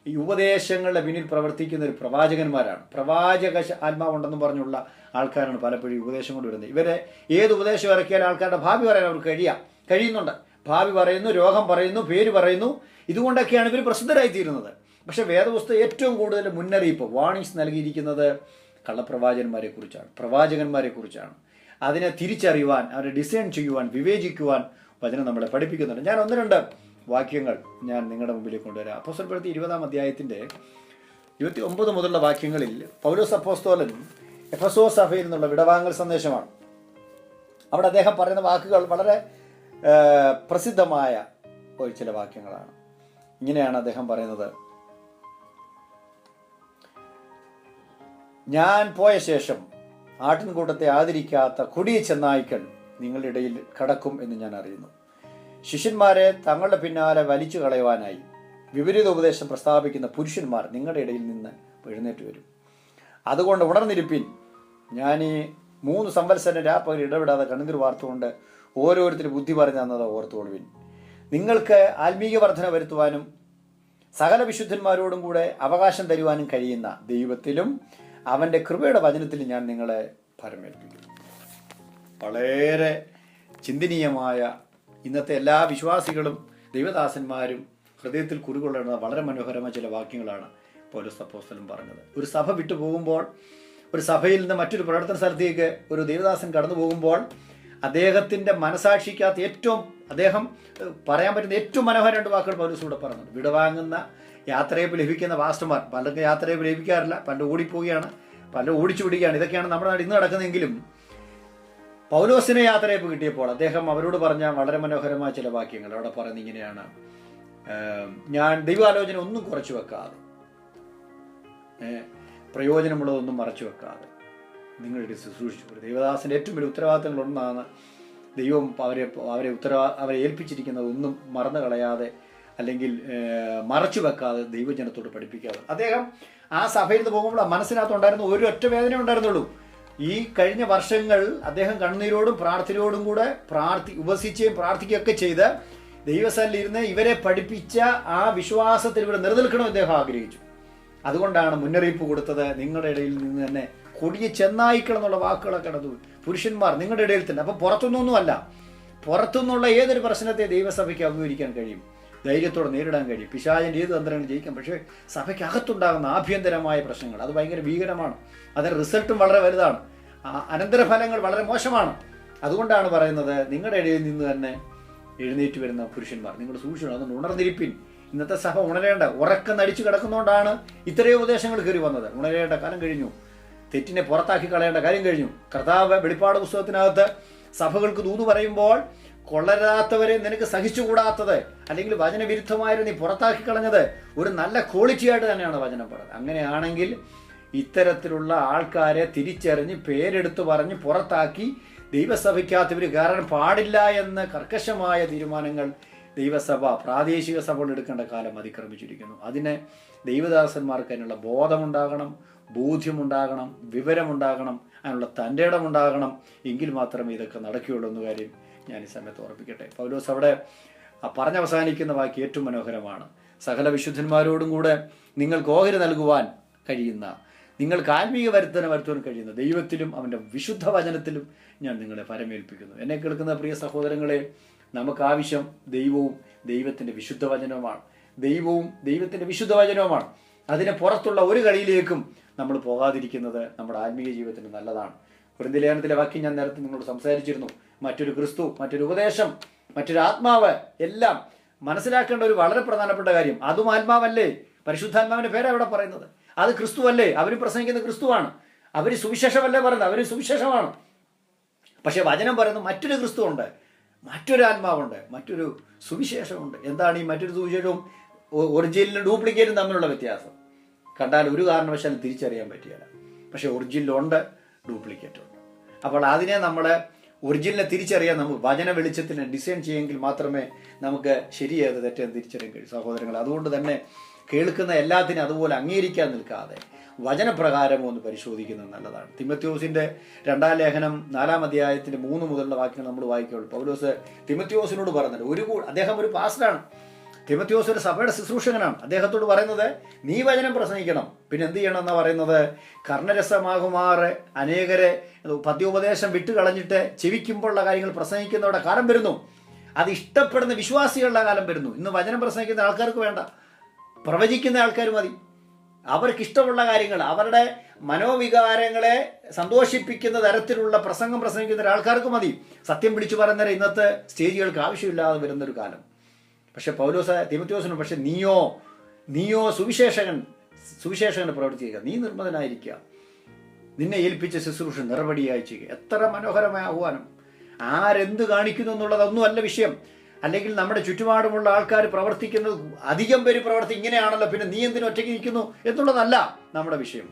[SPEAKER 1] ഈ ഉപദേശങ്ങളുടെ പിന്നിൽ പ്രവർത്തിക്കുന്ന ഒരു പ്രവാചകന്മാരാണ്. പ്രവാചക ആത്മാവുണ്ടെന്നും പറഞ്ഞുള്ള ആൾക്കാരാണ് പലപ്പോഴും ഉപദേശം കൊണ്ടുവരുന്നത്. ഇവരെ ഏത് ഉപദേശം ഇറക്കിയാൽ ആൾക്കാരുടെ ഭാവി പറയാൻ അവർക്ക് കഴിയുന്നുണ്ട്. ഭാവി പറയുന്നു, രോഗം പറയുന്നു, പേര് പറയുന്നു. ഇതുകൊണ്ടൊക്കെയാണ് ഇവർ പ്രസിദ്ധരായിത്തീരുന്നത്. പക്ഷെ വേദപുസ്തകം ഏറ്റവും കൂടുതൽ മുന്നറിയിപ്പ് വാർണിങ്സ് നൽകിയിരിക്കുന്നത് കള്ളപ്രവാചകന്മാരെ കുറിച്ചാണ്, പ്രവാചകന്മാരെ കുറിച്ചാണ്. അതിനെ തിരിച്ചറിയുവാൻ, അവരെ ഡിസൈൻ ചെയ്യുവാൻ, വിവേചിക്കുവാൻ വചനം നമ്മളെ പഠിപ്പിക്കുന്നുണ്ട്. ഞാൻ 1-2 വാക്യങ്ങൾ ഞാൻ നിങ്ങളുടെ മുമ്പിലേക്ക് കൊണ്ടുവരാം. അപ്പോസ്തലപ്രവൃത്തി 20-ാം അധ്യായത്തിൻ്റെ 29 മുതലുള്ള വാക്യങ്ങളിൽ പൗലോസ് അപ്പോസ്തലൻ എഫെസോസ് സഭയിൽ നിന്നുള്ള വിടവാങ്ങൽ സന്ദേശമാണ്. അവിടെ അദ്ദേഹം പറയുന്ന വാക്കുകൾ വളരെ പ്രസിദ്ധമായ ചില വാക്യങ്ങളാണ്. ഇങ്ങനെയാണ് അദ്ദേഹം പറയുന്നത്: ഞാൻ പോയ ശേഷം ആട്ടിൻകൂട്ടത്തെ ആദരിക്കാത്ത കൊടിയ ചെന്നായ്ക്കൾ നിങ്ങളുടെ ഇടയിൽ കടക്കും എന്ന് ഞാൻ അറിയുന്നു. ശിഷ്യന്മാരെ തങ്ങളുടെ പിന്നാലെ വലിച്ചു കളയുവാനായി വിപരീത ഉപദേശം പ്രസ്താവിക്കുന്ന പുരുഷന്മാർ നിങ്ങളുടെ ഇടയിൽ നിന്ന് എഴുന്നേറ്റ് വരും. അതുകൊണ്ട് ഉണർന്നിരിപ്പിൻ. ഞാൻ ഈ 3 സംവത്സരം രാപ്പകൽ ഇടപെടാതെ കണ്ണുനീർ വാർത്തുകൊണ്ട് ഓരോരുത്തരും ബുദ്ധി പറഞ്ഞു തന്നത് ഓർത്തുകൊള്ളുവിൻ. നിങ്ങൾക്ക് ആത്മീയ വർധന വരുത്തുവാനും സകല വിശുദ്ധന്മാരോടും കൂടെ അവകാശം തരുവാനും കഴിയുന്ന ദൈവത്തിലും അവൻ്റെ കൃപയുടെ വചനത്തിലും ഞാൻ നിങ്ങളെ ഭരമേൽപ്പിക്കുന്നു. വളരെ ചിന്തനീയമായ, ഇന്നത്തെ എല്ലാ വിശ്വാസികളും ദൈവദാസന്മാരും ഹൃദയത്തിൽ കുറികൊള്ളുന്ന വളരെ മനോഹരമായ ചില വാക്യങ്ങളാണ് പൗലോസ് അപ്പോസ്തലൻ പറഞ്ഞത്. ഒരു സഭ വിട്ടു പോകുമ്പോൾ, ഒരു സഭയിൽ നിന്ന് മറ്റൊരു പ്രവർത്തന സ്ഥലത്തേക്ക് ഒരു ദൈവദാസൻ കടന്നു പോകുമ്പോൾ അദ്ദേഹത്തിൻ്റെ മനസാക്ഷിക്കകത്ത് അദ്ദേഹം പറയാൻ പറ്റുന്ന ഏറ്റവും മനോഹരമായ 2 വാക്കുകൾ പൗലോസ് ഇവിടെ പറഞ്ഞത്. വിടവാങ്ങുന്ന യാത്രയപ്പ് ലഭിക്കുന്ന പാസ്റ്റർമാർ, പലർക്കും യാത്രയപ്പ് ലഭിക്കാറില്ല, പലരും ഓടിപ്പോവുകയാണ്, പലരും ഓടിച്ചു വിടുകയാണ്. ഇതൊക്കെയാണ് നമ്മുടെ നാട് ഇന്ന് നടക്കുന്നതെങ്കിലും പൗലോസിന് യാത്രയപ്പ് കിട്ടിയപ്പോൾ അദ്ദേഹം അവരോട് പറഞ്ഞ വളരെ മനോഹരമായ ചില വാക്യങ്ങൾ അവിടെ പറയുന്നത് ഇങ്ങനെയാണ്: ഞാൻ ദൈവാലോചന ഒന്നും കുറച്ചു വെക്കാതെ, പ്രയോജനമുള്ളതൊന്നും മറച്ചു വെക്കാതെ നിങ്ങളുടെ ശുശ്രൂഷിച്ചു. ഒരു ദൈവദാസൻ്റെ ഏറ്റവും വലിയ ഉത്തരവാദിത്തങ്ങളൊന്നാണ് ദൈവം അവരെ ഏൽപ്പിച്ചിരിക്കുന്നത് ഒന്നും മറന്നു കളയാതെ അല്ലെങ്കിൽ മറച്ചു വെക്കാതെ ദൈവജനത്തോട് പഠിപ്പിക്കാതെ. അദ്ദേഹം ആ സഭയിൽ നിന്ന് പോകുമ്പോൾ ആ മനസ്സിനകത്തുണ്ടായിരുന്ന ഒരൊറ്റ വേദന ഉണ്ടായിരുന്നുള്ളൂ. ഈ കഴിഞ്ഞ വർഷങ്ങൾ അദ്ദേഹം കണ്ണീരോടും പ്രാർത്ഥനയോടും കൂടെ ഉപസിക്കുകയും പ്രാർത്ഥിക്കുകയൊക്കെ ചെയ്ത് ദൈവസന്നിധിയിലിരുന്ന് ഇവരെ പഠിപ്പിച്ച ആ വിശ്വാസത്തിൽ ഇവിടെ നിലനിൽക്കണമെന്ന് അദ്ദേഹം ആഗ്രഹിച്ചു. അതുകൊണ്ടാണ് മുന്നറിയിപ്പ് കൊടുത്തത്. നിങ്ങളുടെ ഇടയിൽ നിന്ന് തന്നെ കൊടിയ ചെന്നായ്ക്കൾ എന്നുള്ള വാക്കുകളൊക്കെ കടന്നു. പുരുഷന്മാർ നിങ്ങളുടെ ഇടയിൽ തന്നെ. അപ്പം പുറത്തുനിന്നൊന്നുമല്ല, പുറത്തുനിന്നുള്ള ഏതൊരു പ്രശ്നത്തെ ദൈവസഭയ്ക്ക് അഭിമുഖീകരിക്കാൻ കഴിയും, ധൈര്യത്തോടെ നേരിടാൻ കഴിയും. പിശാചിൻ്റെ ഏത് തന്ത്രങ്ങളും ജയിക്കാം. പക്ഷേ സഭയ്ക്കകത്തുണ്ടാകുന്ന ആഭ്യന്തരമായ പ്രശ്നങ്ങൾ അത് ഭയങ്കര ഭീകരമാണ്. അതിൻ്റെ റിസൾട്ടും വളരെ വലുതാണ്, അനന്തരഫലങ്ങൾ വളരെ മോശമാണ്. അതുകൊണ്ടാണ് പറയുന്നത്, നിങ്ങളുടെ ഇടയിൽ നിന്ന് തന്നെ എഴുന്നേറ്റ് വരുന്ന പുരുഷന്മാർ നിങ്ങൾ സൂക്ഷിക്കണം, അതുകൊണ്ട് ഉണർന്നിരിപ്പിൻ. ഇന്നത്തെ സഭ ഉണരേണ്ട, ഉറക്കം നടിച്ചു കിടക്കുന്നതുകൊണ്ടാണ് ഇത്രയും ഉപദേശങ്ങൾ കയറി വന്നത്. ഉണരേണ്ട കാലം കഴിഞ്ഞു, തെറ്റിനെ പുറത്താക്കി കളയേണ്ട കാര്യം കഴിഞ്ഞു. കർത്താവ് വെളിപ്പാട് പുസ്തകത്തിനകത്ത് സഭകൾക്ക് ദൂത് പറയുമ്പോൾ കൊള്ളരാത്തവരെ നിനക്ക് സഹിച്ചുകൂടാത്തത് അല്ലെങ്കിൽ വചനവിരുദ്ധമായത് നീ പുറത്താക്കി കളഞ്ഞത് ഒരു നല്ല ക്വാളിറ്റി ആയിട്ട് തന്നെയാണ് വചനം പറയുന്നത്. അങ്ങനെയാണെങ്കിൽ ഇത്തരത്തിലുള്ള ആൾക്കാരെ തിരിച്ചറിഞ്ഞ് പേരെടുത്ത് പറഞ്ഞ് പുറത്താക്കി ദൈവസഭയ്ക്കകത്ത് ഇവർ കയറാൻ പാടില്ല എന്ന കർക്കശമായ തീരുമാനങ്ങൾ ദൈവസഭ, പ്രാദേശിക സഭകൾ എടുക്കേണ്ട കാലം അതിക്രമിച്ചിരിക്കുന്നു. അതിന് ദൈവദാസന്മാർക്ക് അതിനുള്ള ബോധമുണ്ടാകണം, ബോധ്യമുണ്ടാകണം, വിവരമുണ്ടാകണം, അതിനുള്ള തൻ്റെ ഇടമുണ്ടാകണം. എങ്കിൽ മാത്രമേ ഇതൊക്കെ നടക്കുകയുള്ളൂ എന്ന കാര്യം ഞാൻ ഈ സമയത്ത് ഓർപ്പിക്കട്ടെ. പൗലോസ് അവിടെ പറഞ്ഞവസാനിക്കുന്ന വാക്യം ഏറ്റവും മനോഹരമാണ്. സകല വിശുദ്ധന്മാരോടും കൂടെ നിങ്ങൾക്ക് ഓഹരി നൽകുവാൻ കഴിയുന്ന, നിങ്ങൾക്ക് ആത്മീയ വരുത്തുവാൻ കഴിയുന്ന ദൈവത്തിലും അവൻ്റെ വിശുദ്ധ വചനത്തിലും ഞാൻ നിങ്ങളെ പരമേൽപ്പിക്കുന്നു. എന്നെ കേൾക്കുന്ന പ്രിയ സഹോദരങ്ങളെ, നമുക്ക് ആവശ്യം ദൈവവും ദൈവത്തിൻ്റെ വിശുദ്ധ വചനവുമാണ്. ദൈവവും ദൈവത്തിൻ്റെ വിശുദ്ധ വചനവുമാണ്. അതിന് പുറത്തുള്ള ഒരു കളിയിലേക്കും നമ്മൾ പോകാതിരിക്കുന്നത് നമ്മുടെ ആത്മീയ ജീവിതത്തിന് നല്ലതാണ്. കൊരിന്ത്യർ ലേഖനത്തിലെ വാക്യം ഞാൻ നേരത്തെ നിങ്ങളോട് സംസാരിച്ചിരുന്നു. മറ്റൊരു ക്രിസ്തു, മറ്റൊരു ഉപദേശം, മറ്റൊരു ആത്മാവ്, എല്ലാം മനസ്സിലാക്കേണ്ട ഒരു വളരെ പ്രധാനപ്പെട്ട കാര്യം. അതും ആത്മാവല്ലേ? പരിശുദ്ധാത്മാവിന്റെ പേരാണ് അവിടെ പറയുന്നത്. അത് ക്രിസ്തുവല്ലേ? അവർ പ്രസംഗിക്കുന്ന ക്രിസ്തുവാണ്. അവർ സുവിശേഷമല്ലേ പറയുന്നത്? അവർ സുവിശേഷമാണ്. പക്ഷെ വചനം പറയുന്നത് മറ്റൊരു ക്രിസ്തുവുണ്ട്, മറ്റൊരു ആത്മാവുണ്ട്, മറ്റൊരു സുവിശേഷമുണ്ട്. എന്താണ് ഈ മറ്റൊരു സുവിശേഷവും ഒറിജിനലും ഡ്യൂപ്ലിക്കേറ്റും തമ്മിലുള്ള വ്യത്യാസം? കണ്ടാൽ ഒരു കാരണവശാലും തിരിച്ചറിയാൻ പറ്റില്ല. പക്ഷെ ഒറിജിനലുണ്ട്, ഡ്യൂപ്ലിക്കേറ്റ് ഉണ്ട്. അപ്പോൾ അതിനെ നമ്മളെ ഒറിജിനലിനെ തിരിച്ചറിയാൻ നമുക്ക് വചന വെളിച്ചത്തിന് ഡിസൈൻ ചെയ്യുമെങ്കിൽ മാത്രമേ നമുക്ക് ശരിയേത് തെറ്റെന്ന് തിരിച്ചറിയാൻ കഴിയും സഹോദരങ്ങൾ. അതുകൊണ്ട് തന്നെ കേൾക്കുന്ന എല്ലാത്തിനും അതുപോലെ അംഗീകരിക്കാൻ നിൽക്കാതെ വചനപ്രകാരം ഒന്ന് പരിശോധിക്കുന്നത് നല്ലതാണ്. തിമോഥെയോസിന്റെ 2-ാം ലേഖനം 4-ാം അധ്യായത്തിന്റെ 3 മുതലുള്ള വാക്യങ്ങൾ നമ്മൾ വായിക്കുകയുള്ളൂ. പൗലോസ് തിമോഥെയോസിനോട് പറയുന്നത്, അദ്ദേഹം ഒരു പാസ്റ്ററാണ്, തിമോഥെയോസ് ഒരു സഭയുടെ ശുശ്രൂഷകനാണ്. അദ്ദേഹത്തോട് പറയുന്നത്, നീ വചനം പ്രസംഗിക്കണം. പിന്നെ എന്ത് ചെയ്യണം എന്നാ പറയുന്നത്? കർണരസമാകുമാറ് അനേകരെ പദ്യോപദേശം വിട്ടുകളഞ്ഞിട്ട് ചെവിക്കുമ്പോഴുള്ള കാര്യങ്ങൾ പ്രസംഗിക്കുന്നവരുടെ കാലം വരുന്നു. അത് ഇഷ്ടപ്പെടുന്ന വിശ്വാസികളുടെ കാലം വരുന്നു. ഇന്ന് വചനം പ്രസംഗിക്കുന്ന ആൾക്കാർക്ക് വേണ്ട, പ്രവചിക്കുന്ന ആൾക്കാർ മതി. അവർക്ക് ഇഷ്ടമുള്ള കാര്യങ്ങൾ, അവരുടെ മനോവികാരങ്ങളെ സന്തോഷിപ്പിക്കുന്ന തരത്തിലുള്ള പ്രസംഗം പ്രസംഗിക്കുന്ന ഒരാൾക്കാർക്ക് മതി. സത്യം വിളിച്ചു പറയുന്നവരെ ഇന്നത്തെ സ്റ്റേജുകൾക്ക് ആവശ്യമില്ലാതെ വരുന്നൊരു കാലം. പക്ഷെ പൗലോസ് തിമോഥെയോസിനോട്, പക്ഷെ നീയോ സുവിശേഷകന് പ്രവർത്തിക്കുക, നീ നിർമ്മതനായിരിക്കുക, നിന്നെ ഏൽപ്പിച്ച ശുശ്രൂഷ നിറപടിയായി ചെയ്യുക. എത്ര മനോഹരമായ ആഹ്വാനം! ആരെന്ത് കാണിക്കുന്നു എന്നുള്ളതൊന്നുമല്ല വിഷയം. അല്ലെങ്കിൽ നമ്മുടെ ചുറ്റുപാടുമുള്ള ആൾക്കാർ പ്രവർത്തിക്കുന്നത്, അധികം പേര് ഇങ്ങനെയാണല്ലോ, പിന്നെ നീ എന്തിനും ഒറ്റയ്ക്ക് നിൽക്കുന്നു എന്നുള്ളതല്ല നമ്മുടെ വിഷയം.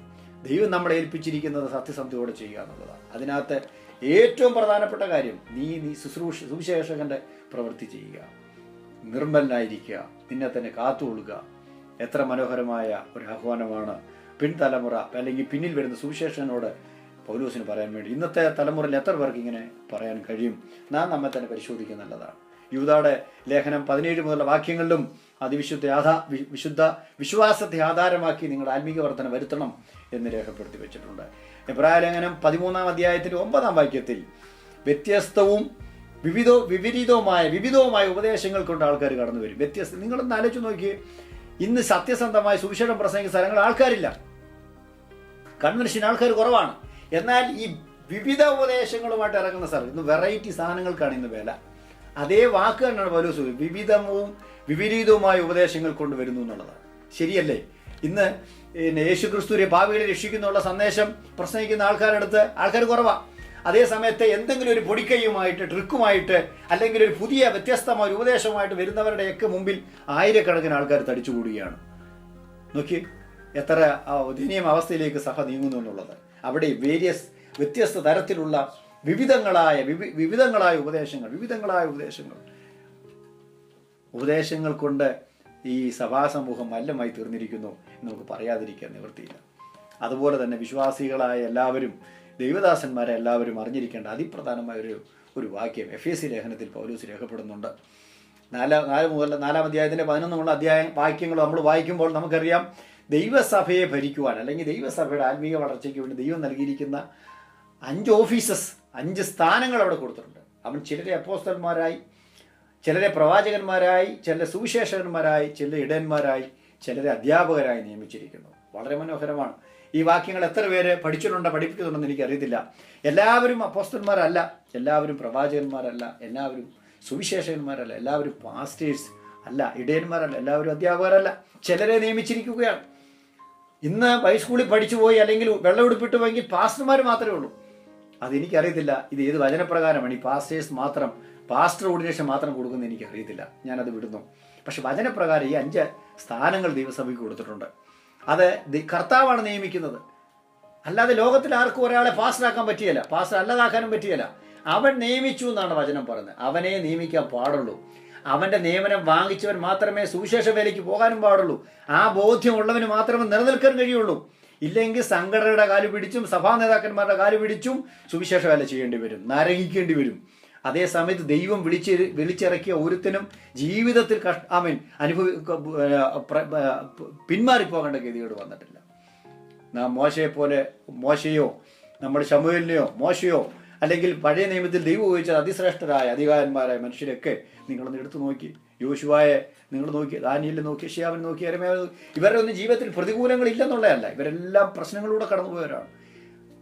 [SPEAKER 1] ദൈവം നമ്മളെ ഏൽപ്പിച്ചിരിക്കുന്നത് സത്യസന്ധയോടെ ചെയ്യുക എന്നുള്ളതാണ്. അതിനകത്ത് ഏറ്റവും പ്രധാനപ്പെട്ട കാര്യം, നീ സുവിശേഷകന്റെ പ്രവൃത്തി ചെയ്യുക, നിർമ്മലനായിരിക്കുക, നിന്നെ തന്നെ കാത്തുകൊള്ളുക. എത്ര മനോഹരമായ ഒരു ആഹ്വാനമാണ് പിൻതലമുറ അല്ലെങ്കിൽ പിന്നിൽ വരുന്ന സുവിശേഷനോട് പൗലോസിന് പറയാൻ വേണ്ടി. ഇന്നത്തെ തലമുറയിൽ എത്ര പേർക്ക് ഇങ്ങനെ പറയാൻ കഴിയും? നാം നമ്മെ തന്നെ പരിശോധിക്കുക നല്ലതാണ്. യൂദായുടെ ലേഖനം 17 മുതലുള്ള വാക്യങ്ങളിലും വിശുദ്ധ വിശ്വാസത്തെ ആധാരമാക്കി നിങ്ങളുടെ ആത്മീക വർധന വരുത്തണം എന്ന് രേഖപ്പെടുത്തി വെച്ചിട്ടുണ്ട്. എബ്രായ ലേഖനം 13-ാം അധ്യായത്തിന്റെ 9-ാം വാക്യത്തിൽ വ്യത്യസ്തവും വിവിധവുമായ ഉപദേശങ്ങൾ കൊണ്ട് ആൾക്കാർ കടന്നു വരും. നിങ്ങളൊന്ന് ആലോചിച്ച് നോക്കിയേ, ഇന്ന് സത്യസന്ധമായ സുവിശേഷം പ്രസംഗിക്കുന്ന സ്ഥലങ്ങൾ ആൾക്കാരില്ല, കൺവെൻഷൻ ആൾക്കാർ കുറവാണ്. എന്നാൽ ഈ വിവിധ ഉപദേശങ്ങളുമായിട്ട് ഇറങ്ങുന്ന സ്ഥലം, ഇന്ന് വെറൈറ്റി സാധനങ്ങൾക്കാണ് ഇന്ന് വില. അതേ വാക്ക് തന്നെയാണ് പൗലോസ് വിപരീതവുമായ ഉപദേശങ്ങൾ കൊണ്ടുവരുന്നു എന്നുള്ളതാണ്. ശരിയല്ലേ? ഇന്ന് യേശു ക്രിസ്തുവിനെ പാപികളെ രക്ഷിക്കുന്നുള്ള സന്ദേശം പ്രസംഗിക്കുന്ന ആൾക്കാരുടെ ആൾക്കാർ കുറവാണ്. അതേ സമയത്ത് എന്തെങ്കിലും ഒരു പൊടിക്കൈയുമായിട്ട്, ട്രിക്കുമായിട്ട്, അല്ലെങ്കിൽ ഒരു പുതിയ വ്യത്യസ്തമായ ഒരു ഉപദേശമായിട്ട് വരുന്നവരുടെയൊക്കെ മുമ്പിൽ ആയിരക്കണക്കിന് ആൾക്കാർ തടിച്ചുകൂടുകയാണ്. നോക്കി എത്ര ദയനീയ അവസ്ഥയിലേക്ക് സഭ നീങ്ങുന്നു എന്നുള്ളത്. അവിടെ വ്യത്യസ്ത തരത്തിലുള്ള വിവിധങ്ങളായ ഉപദേശങ്ങൾ കൊണ്ട് ഈ സഭാസമൂഹം മല്ലമായി തീർന്നിരിക്കുന്നു എന്ന് നമുക്ക് പറയാതിരിക്കാൻ നിവൃത്തിയില്ല. അതുപോലെ തന്നെ വിശ്വാസികളായ എല്ലാവരും, ദൈവദാസന്മാരെ എല്ലാവരും അറിഞ്ഞിരിക്കേണ്ട അതിപ്രധാനമായ ഒരു വാക്യം എഫേസ്യ ലേഖനത്തിൽ പൗലോസ് രേഖപ്പെടുന്നുണ്ട്. 4-ാം അധ്യായത്തിന്റെ 11 വാക്യങ്ങൾ നമ്മൾ വായിക്കുമ്പോൾ നമുക്കറിയാം, ദൈവസഭയെ ഭരിക്കുവാൻ അല്ലെങ്കിൽ ദൈവസഭയുടെ ആത്മീയ വളർച്ചയ്ക്ക് വേണ്ടി ദൈവം നൽകിയിരിക്കുന്ന 5 ഓഫീസസ്, 5 സ്ഥാനങ്ങൾ അവിടെ കൊടുത്തിട്ടുണ്ട്. അവൻ ചിലരെ അപ്പോസ്തലന്മാരായി, ചിലരെ പ്രവാചകന്മാരായി, ചിലരെ സുവിശേഷകന്മാരായി, ചിലരെ ഇടയന്മാരായി, ചിലരെ അധ്യാപകരായി നിയമിച്ചിരിക്കുന്നു. വളരെ മനോഹരമാണ്. ഈ വാക്യങ്ങൾ എത്ര പേര് പഠിപ്പിക്കുന്നുണ്ടെന്ന് എനിക്കറിയത്തില്ല. എല്ലാവരും അപ്പോസ്തലന്മാരല്ല, എല്ലാവരും പ്രവാചകന്മാരല്ല, എല്ലാവരും സുവിശേഷകന്മാരല്ല, എല്ലാവരും പാസ്റ്റേഴ്സ് അല്ല, ഇടയന്മാരല്ല, എല്ലാവരും അധ്യാപകരല്ല. ചിലരെ നിയമിച്ചിരിക്കുകയാണ്. ഇന്ന് ഹൈസ്കൂളിൽ പഠിച്ചു പോയി അല്ലെങ്കിൽ വെള്ളമെടുപ്പിട്ട് പോയെങ്കിൽ പാസ്റ്റർമാർ മാത്രമേ ഉള്ളൂ. അതെനിക്കറിയത്തില്ല ഇത് ഏത് വചനപ്രകാരമാണ് ഈ പാസ്റ്റർ ഓർഡിനേഷൻ മാത്രം കൊടുക്കുന്നത് എനിക്കറിയത്തില്ല, ഞാനത് വിടുന്നു. പക്ഷെ വചനപ്രകാരം ഈ 5 സ്ഥാനങ്ങൾ ദൈവസഭയ്ക്ക് കൊടുത്തിട്ടുണ്ട്. അത് കർത്താവാണ് നിയമിക്കുന്നത്. അല്ലാതെ ലോകത്തിൽ ആർക്കും ഒരാളെ പാസ്റ്ററാക്കാൻ പറ്റിയല്ല, പാസ്റ്റർ അല്ലാതാക്കാനും പറ്റിയല്ല. അവൻ നിയമിച്ചു എന്നാണ് വചനം പറയുന്നത്. അവനെ നിയമിക്കാൻ പാടുള്ളൂ. അവന്റെ നിയമനം വാങ്ങിച്ചവൻ മാത്രമേ സുവിശേഷ വേലയ്ക്ക് പോകാനും പാടുള്ളൂ. ആ ബോധ്യമുള്ളവന് മാത്രമേ നിലനിൽക്കാൻ കഴിയുള്ളൂ. ഇല്ലെങ്കിൽ സംഘടനയുടെ കാല് പിടിച്ചും സഭാ നേതാക്കന്മാരുടെ കാല് പിടിച്ചും സുവിശേഷ വേല ചെയ്യേണ്ടി വരും, നരകിക്കേണ്ടി വരും. അതേ സമയത്ത് ദൈവം വിളിച്ചിറക്കിയ ഒരുത്തനും ജീവിതത്തിൽ പിന്മാറിപ്പോകേണ്ട ഗതിയോട് വന്നിട്ടില്ല. നാം മോശയോ നമ്മുടെ ശമൂവേലിനെയോ മോശയോ അല്ലെങ്കിൽ പഴയ നിയമത്തിൽ ദൈവം ഉപയോഗിച്ച അതിശ്രേഷ്ഠരായ അധികാരന്മാരായ മനുഷ്യരൊക്കെ നിങ്ങളൊന്ന് എടുത്തു നോക്കി. യോശുവായെ നിങ്ങൾ നോക്കി, ദാനിയേലിനെ നോക്കി, യെശയ്യാവിനെ നോക്കി, യെരമ്യാവിനെ നോക്കി. ഇവരുടെ ഒന്നും ജീവിതത്തിൽ പ്രതികൂലങ്ങൾ ഇല്ലെന്നുള്ളതല്ല, ഇവരെല്ലാം പ്രശ്നങ്ങളിലൂടെ കടന്നുപോയവരാണ്.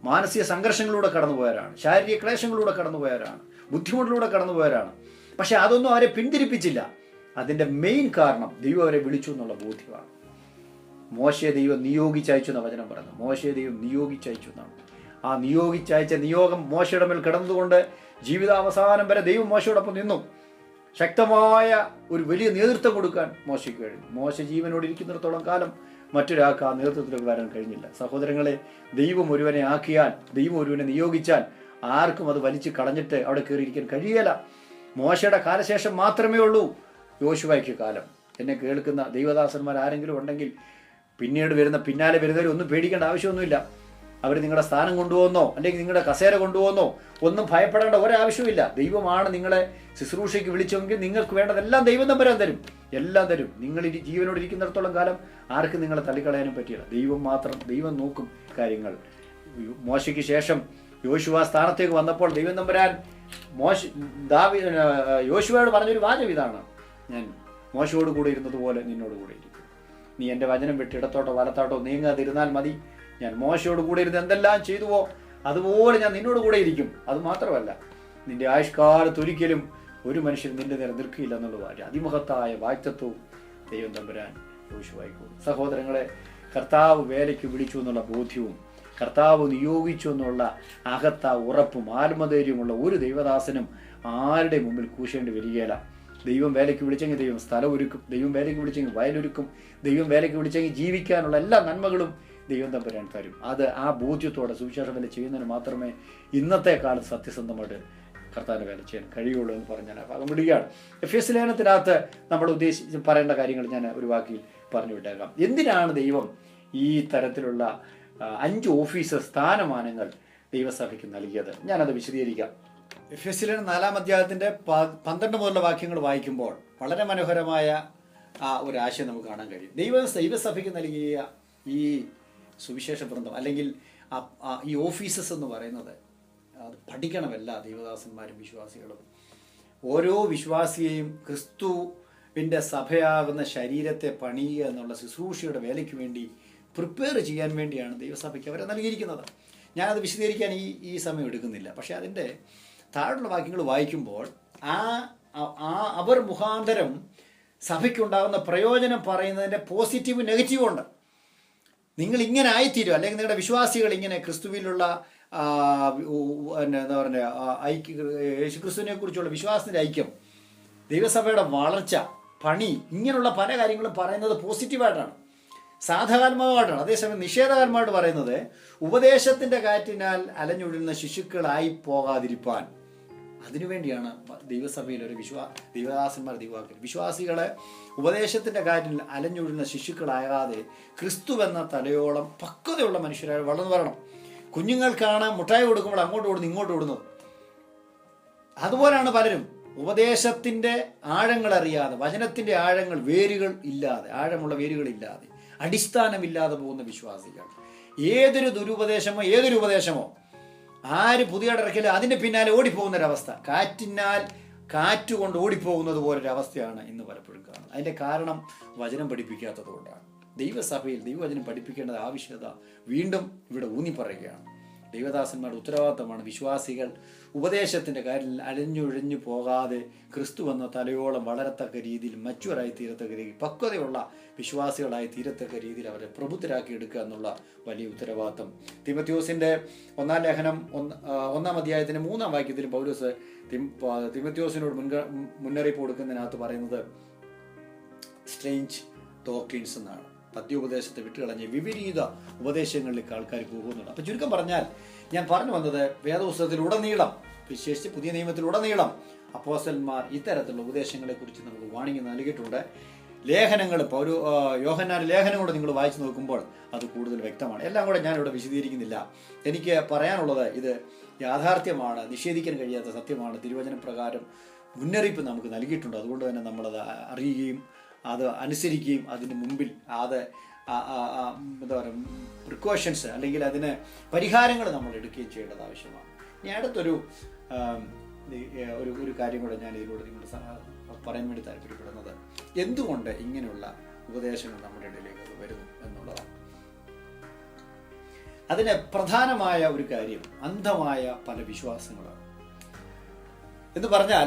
[SPEAKER 1] മാനസിക സംഘർഷങ്ങളിലൂടെ കടന്നുപോയവരാണ്, ശാരീരിക ക്ലേശങ്ങളിലൂടെ കടന്നുപോയവരാണ്, ബുദ്ധിമുട്ടിലൂടെ കടന്നുപോയവരാണ്. പക്ഷെ അതൊന്നും അവരെ പിന്തിരിപ്പിച്ചില്ല. അതിൻ്റെ മെയിൻ കാരണം ദൈവം അവരെ വിളിച്ചു എന്നുള്ള ബോധ്യമാണ്. മോശയെ ദൈവം നിയോഗിച്ചയച്ചു എന്ന വചനം പറയുന്നത്. മോശയെ ദൈവം നിയോഗിച്ചയച്ചു എന്നാണ്. ആ നിയോഗിച്ചയച്ച നിയോഗം മോശയുടെ മേൽ കിടന്നുകൊണ്ട് ജീവിതാവസാനം വരെ ദൈവം മോശയോടൊപ്പം നിന്നു. ശക്തമായ ഒരു വലിയ നേതൃത്വം കൊടുക്കാൻ മോശയ്ക്ക് കഴിഞ്ഞു. മോശ ജീവനോട് ഇരിക്കുന്നിടത്തോളം കാലം മറ്റൊരാൾക്ക് ആ നേതൃത്വത്തിലേക്ക് വരാൻ കഴിഞ്ഞില്ല. സഹോദരങ്ങളെ, ദൈവം ഒരുവനെ ആക്കിയാൽ, ദൈവം ഒരുവനെ നിയോഗിച്ചാൽ ആർക്കും അത് വലിച്ചു കളഞ്ഞിട്ട് അവിടെ കയറിയിരിക്കാൻ കഴിയല. മോശയുടെ കാലശേഷം മാത്രമേ ഉള്ളൂ യോശുവയ്ക്ക് കാലം. എന്നെ കേൾക്കുന്ന ദൈവദാസന്മാർ ആരെങ്കിലും ഉണ്ടെങ്കിൽ പിന്നാലെ വരുന്നവർ ഒന്നും പേടിക്കേണ്ട ആവശ്യമൊന്നുമില്ല. അവർ നിങ്ങളുടെ സ്ഥാനം കൊണ്ടുപോകുന്നോ അല്ലെങ്കിൽ നിങ്ങളുടെ കസേര കൊണ്ടുപോകുന്നോ ഒന്നും ഭയപ്പെടേണ്ട ഒരാവശ്യമില്ല. ദൈവമാണ് നിങ്ങളെ ശുശ്രൂഷയ്ക്ക് വിളിച്ചെങ്കിൽ നിങ്ങൾക്ക് വേണ്ടതെല്ലാം ദൈവം തമ്പുരാൻ തരും, എല്ലാം തരും. നിങ്ങൾ ജീവനോട് ഇരിക്കുന്നിടത്തോളം കാലം ആർക്കും നിങ്ങളെ തള്ളിക്കളയാനും പറ്റില്ല. ദൈവം മാത്രം, ദൈവം നോക്കും കാര്യങ്ങൾ. മോശയ്ക്ക് ശേഷം യോശുവ സ്ഥാനത്തേക്ക് വന്നപ്പോൾ ദൈവം തമ്പുരാൻ യോശുവയോട് പറഞ്ഞൊരു വാചകം ഇതാണ്: ഞാൻ മോശയോട് കൂടെ ഇരുന്നതുപോലെ നിന്നോട് കൂടെ ഇരിക്കും. നീ എൻ്റെ വചനം വിട്ട് ഇടത്തോട്ടോ വലത്തോട്ടോ നീങ്ങാതിരുന്നാൽ മതി. ഞാൻ മോശയോട് കൂടെ ഇരുന്ന് എന്തെല്ലാം ചെയ്തുവോ അതുപോലെ ഞാൻ നിന്നോട് കൂടെ ഇരിക്കും. അത് മാത്രമല്ല, നിന്റെ ആയുഷ്കാലത്തൊരിക്കലും ഒരു മനുഷ്യൻ നിന്റെ നേരെ നിൽക്കില്ല എന്നുള്ള അതിമഹത്തായ വാഗ്ദത്തവും ദൈവം തമ്പുരാൻ യോശുവയ്ക്ക്. സഹോദരങ്ങളെ, കർത്താവ് വേലയ്ക്ക് വിളിച്ചു എന്നുള്ള ബോധ്യവും കർത്താവ് നിയോഗിച്ചു എന്നുള്ള അകത്ത ഉറപ്പും ആത്മധൈര്യമുള്ള ഒരു ദൈവദാസനും ആരുടെ മുമ്പിൽ കൂശേണ്ടി വരികയില്ല. ദൈവം വേലയ്ക്ക് വിളിച്ചെങ്കിൽ ദൈവം സ്ഥലം ഒരുക്കും, ദൈവം വേലയ്ക്ക് വിളിച്ചെങ്കിൽ വയലൊരുക്കും, ദൈവം വേലയ്ക്ക് വിളിച്ചെങ്കിൽ ജീവിക്കാനുള്ള എല്ലാ നന്മകളും ദൈവം തമ്പുരാൻ തരും. അത് ആ ബോധ്യത്തോടെ സുവിശേഷ വേല ചെയ്യുന്നതിന് മാത്രമേ ഇന്നത്തെ കാലത്ത് സത്യസന്ധമായിട്ട് കർത്താവിൻ്റെ വേല ചെയ്യാൻ കഴിയുള്ളൂ എന്ന് പറഞ്ഞ് ഞാൻ ഭാഗം വിടുകയാണ്. എഫേസ്യ ലേഖനത്തിനകത്ത് നമ്മൾ ഉദ്ദേശിച്ച് പറയേണ്ട കാര്യങ്ങൾ ഞാൻ ഒരു വാക്കിൽ പറഞ്ഞു വിട്ടേക്കാം. എന്തിനാണ് ദൈവം ഈ തരത്തിലുള്ള 5 ഓഫീസ് സ്ഥാനമാനങ്ങൾ ദൈവസഭയ്ക്ക് നൽകിയത്? ഞാനത് വിശദീകരിക്കാം. എഫേസ്യ ലേഖനം 4-ാം അധ്യായത്തിൻ്റെ 12 മുതലുള്ള വാക്യങ്ങൾ വായിക്കുമ്പോൾ വളരെ മനോഹരമായ ഒരു ആശയം നമുക്ക് കാണാൻ കഴിയും. ദൈവസഭയ്ക്ക് നൽകിയ ഈ സുവിശേഷ വൃന്ദം അല്ലെങ്കിൽ ഈ ഓഫീസസ് എന്ന് പറയുന്നത് അത് പഠിക്കണം എല്ലാ ദൈവദാസന്മാരും വിശ്വാസികളും. ഓരോ വിശ്വാസിയെയും ക്രിസ്തുവിൻ്റെ സഭയാകുന്ന ശരീരത്തെ പണിയുക എന്നുള്ള ശുശ്രൂഷയുടെ വേലയ്ക്ക് വേണ്ടി പ്രിപ്പയർ ചെയ്യാൻ വേണ്ടിയാണ് ദൈവസഭയ്ക്ക് അവരെ നൽകിയിരിക്കുന്നത്. ഞാനത് വിശദീകരിക്കാൻ ഈ സമയം എടുക്കുന്നില്ല. പക്ഷേ അതിൻ്റെ താഴെയുള്ള വാക്യങ്ങൾ വായിക്കുമ്പോൾ അവർ മുഖാന്തരം സഭയ്ക്കുണ്ടാകുന്ന പ്രയോജനം പറയുന്നതിൻ്റെ പോസിറ്റീവ് നെഗറ്റീവ് ഉണ്ട്. നിങ്ങൾ ഇങ്ങനെ ആയിത്തീരും, അല്ലെങ്കിൽ നിങ്ങളുടെ വിശ്വാസികൾ ഇങ്ങനെ ക്രിസ്തുവിലുള്ള എന്താ പറയുക യേശുക്രിസ്തുവിനെ കുറിച്ചുള്ള വിശ്വാസത്തിൻ്റെ ഐക്യം, ദൈവസഭയുടെ വളർച്ച, പണി, ഇങ്ങനെയുള്ള പല കാര്യങ്ങളും പറയുന്നത് പോസിറ്റീവായിട്ടാണ്, സാധാരണമായിട്ടാണ്. അതേസമയം നിഷേധകരമായിട്ട് പറയുന്നത് ഉപദേശത്തിൻ്റെ കാറ്റിനാൽ അലഞ്ഞൊഴുന്ന ശിശുക്കളായി പോകാതിരിപ്പാൻ. അതിനുവേണ്ടിയാണ് ദൈവസഭയിൽ ഒരു ദൈവദാസന്മാർ ദൈവവാക്യം വിശ്വാസികളെ ഉപദേശത്തിൻ്റെ കാറ്റിൽ അലഞ്ഞൊഴുന്ന ശിശുക്കളാകാതെ ക്രിസ്തുവെന്ന തലയോളം പക്വതയുള്ള മനുഷ്യരായി വളർന്നു വരണം. കുഞ്ഞുങ്ങൾക്കാണ് മുട്ടായി കൊടുക്കുമ്പോൾ അങ്ങോട്ട് ഓടുന്നു ഇങ്ങോട്ട് ഓടുന്നത്. അതുപോലെയാണ് പലരും ഉപദേശത്തിൻ്റെ ആഴങ്ങൾ അറിയാതെ, വചനത്തിൻ്റെ ആഴങ്ങൾ, വേരുകൾ ഇല്ലാതെ, ആഴമുള്ള വേരുകളില്ലാതെ, അടിസ്ഥാനമില്ലാതെ പോകുന്ന വിശ്വാസികൾ. ഏതൊരു ദുരുപദേശമോ ഏതൊരു ഉപദേശമോ ആര് പുതിയ ഇറക്കില്ല അതിൻ്റെ പിന്നാലെ ഓടിപ്പോകുന്നൊരവസ്ഥ, കാറ്റുകൊണ്ട് ഓടിപ്പോകുന്നത് പോലൊരവസ്ഥയാണ് ഇന്ന് പലപ്പോഴും കാണുന്നത്. അതിൻ്റെ കാരണം വചനം പഠിപ്പിക്കാത്തത് കൊണ്ടാണ്. ദൈവസഭയിൽ ദൈവവചനം പഠിപ്പിക്കേണ്ടത് ആവശ്യകത വീണ്ടും ഇവിടെ ഊന്നിപ്പറയുകയാണ്. ദൈവദാസന്മാരുടെ ഉത്തരവാദിത്തമാണ് വിശ്വാസികൾ ഉപദേശത്തിൻ്റെ കാര്യത്തിൽ അലഞ്ഞൊഴിഞ്ഞു പോകാതെ ക്രിസ്തു എന്ന തലയോളം വളരത്തക്ക രീതിയിൽ മച്ചുവരായി തീരത്തക്ക രീതിയിൽ പക്വതയുള്ള വിശ്വാസികളായി തീരത്തക്ക രീതിയിൽ അവരെ പ്രബുദ്ധരാക്കി എടുക്കുക എന്നുള്ള വലിയ ഉത്തരവാദിത്തം തീമോഥെയോസിൻ്റെ 1-ാം ലേഖനം 1-ാം അധ്യായത്തിൻ്റെ 3-ാം വാക്യത്തിൽ പൗലോസ് തീമോഥെയോസിനോട് മുന്നറിയിപ്പ് കൊടുക്കുന്നതിനകത്ത് പറയുന്നത് സ്ട്രേഞ്ച് ഡോക്ട്രിൻസ് എന്നാണ്. പദ്യോപദേശത്തെ വിട്ടുകളഞ്ഞ് വിപരീത ഉപദേശങ്ങളിലേക്ക് ആൾക്കാർ പോകുന്നുണ്ട്. അപ്പം ചുരുക്കം പറഞ്ഞാൽ ഞാൻ പറഞ്ഞു വന്നത് വേദപുസ്തകത്തിലുടനീളം, വിശേഷിച്ച് പുതിയ നിയമത്തിലുടനീളം അപ്പോസ്തലന്മാർ ഇത്തരത്തിലുള്ള ഉപദേശങ്ങളെക്കുറിച്ച് നമുക്ക് വാണിംഗ് നൽകിയിട്ടുണ്ട്. ലേഖനങ്ങൾ യോഹന്നാന്റെ ലേഖനം കൂടെ നിങ്ങൾ വായിച്ചു നോക്കുമ്പോൾ അത് കൂടുതൽ വ്യക്തമാണ്. എല്ലാം കൂടെ ഞാനിവിടെ വിശദീകരിക്കുന്നില്ല. എനിക്ക് പറയാനുള്ളത് ഇത് യാഥാർത്ഥ്യമാണ്, നിഷേധിക്കാൻ കഴിയാത്ത സത്യമാണ്. തിരുവചന പ്രകാരം മുന്നറിയിപ്പ് നമുക്ക് നൽകിയിട്ടുണ്ട്. അതുകൊണ്ട് തന്നെ നമ്മളത് അറിയുകയും അത് അനുസരിക്കുകയും അതിന് മുമ്പിൽ എന്താ പറയുക പ്രിക്കോഷൻസ് അല്ലെങ്കിൽ അതിന് പരിഹാരങ്ങൾ നമ്മൾ എടുക്കുകയും ചെയ്യേണ്ടത് ആവശ്യമാണ്. ഇനി അടുത്തൊരു ഒരു കാര്യം കൂടെ ഞാൻ ഇതിലൂടെ നിങ്ങൾ പറയാൻ വേണ്ടി താല്പര്യപ്പെടുന്നത് എന്തുകൊണ്ട് ഇങ്ങനെയുള്ള ഉപദേശങ്ങൾ നമ്മുടെ ഇടയിലേക്ക് വരുന്നു എന്നുള്ളതാണ്. അതിന് പ്രധാനമായ ഒരു കാര്യം അന്ധമായ പല വിശ്വാസങ്ങളാണ്. എന്ന് പറഞ്ഞാൽ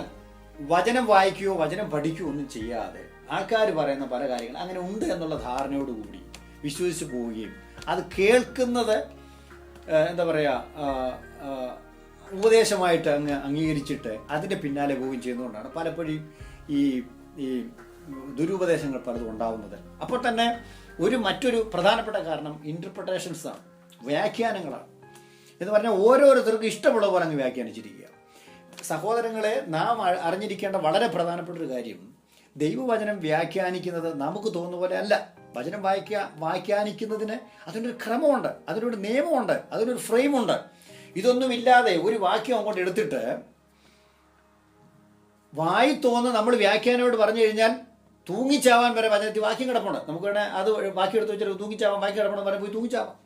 [SPEAKER 1] വചനം വായിക്കുകയോ വചനം പഠിക്കുകയോ ഒന്നും ചെയ്യാതെ ആൾക്കാർ പറയുന്ന പല കാര്യങ്ങൾ അങ്ങനെ ഉണ്ട് എന്നുള്ള ധാരണയോടുകൂടി വിശ്വസിച്ച് പോവുകയും അത് കേൾക്കുന്നത് എന്താ പറയുക ഉപദേശമായിട്ട് അംഗീകരിച്ചിട്ട് അതിൻ്റെ പിന്നാലെ പോവുകയും ചെയ്യുന്നതുകൊണ്ടാണ് പലപ്പോഴും ഈ ഈ ദുരുപദേശങ്ങൾ പലതും ഉണ്ടാവുന്നത്. അപ്പോൾ തന്നെ മറ്റൊരു പ്രധാനപ്പെട്ട കാരണം ഇൻ്റർപ്രിട്ടേഷൻസാണ്, വ്യാഖ്യാനങ്ങളാണ്. എന്ന് പറഞ്ഞാൽ ഓരോരുത്തർക്കും ഇഷ്ടമുള്ള പോലെ അങ്ങ് വ്യാഖ്യാനിച്ചിരിക്കുക. സഹോദരങ്ങളെ, നാം അറിഞ്ഞിരിക്കേണ്ട വളരെ പ്രധാനപ്പെട്ട ഒരു കാര്യം, ദൈവവചനം വ്യാഖ്യാനിക്കുന്നത് നമുക്ക് തോന്നുന്ന പോലെ അല്ല. വചനം വ്യാഖ്യാനിക്കുന്നതിന് അതിനൊരു ക്രമമുണ്ട്, അതിനൊരു നിയമമുണ്ട്, അതിനൊരു ഫ്രെയിമുണ്ട്. ഇതൊന്നുമില്ലാതെ ഒരു വാക്യം അങ്ങോട്ട് എടുത്തിട്ട് വായി തോന്നുന്ന നമ്മൾ വ്യാഖ്യാനോട് പറഞ്ഞു കഴിഞ്ഞാൽ തൂങ്ങിച്ചാവാൻ വരെ വചനത്തിൽ വാക്യം കിടപ്പുണ്ട്. നമുക്ക് വേണേൽ അത് വാക്യം എടുത്ത് വെച്ചാൽ തൂങ്ങിച്ചാവാൻ, വാക്യം കിടപ്പുണ്ടെന്ന് പറയാൻ പോയി തൂങ്ങിച്ചാവാം.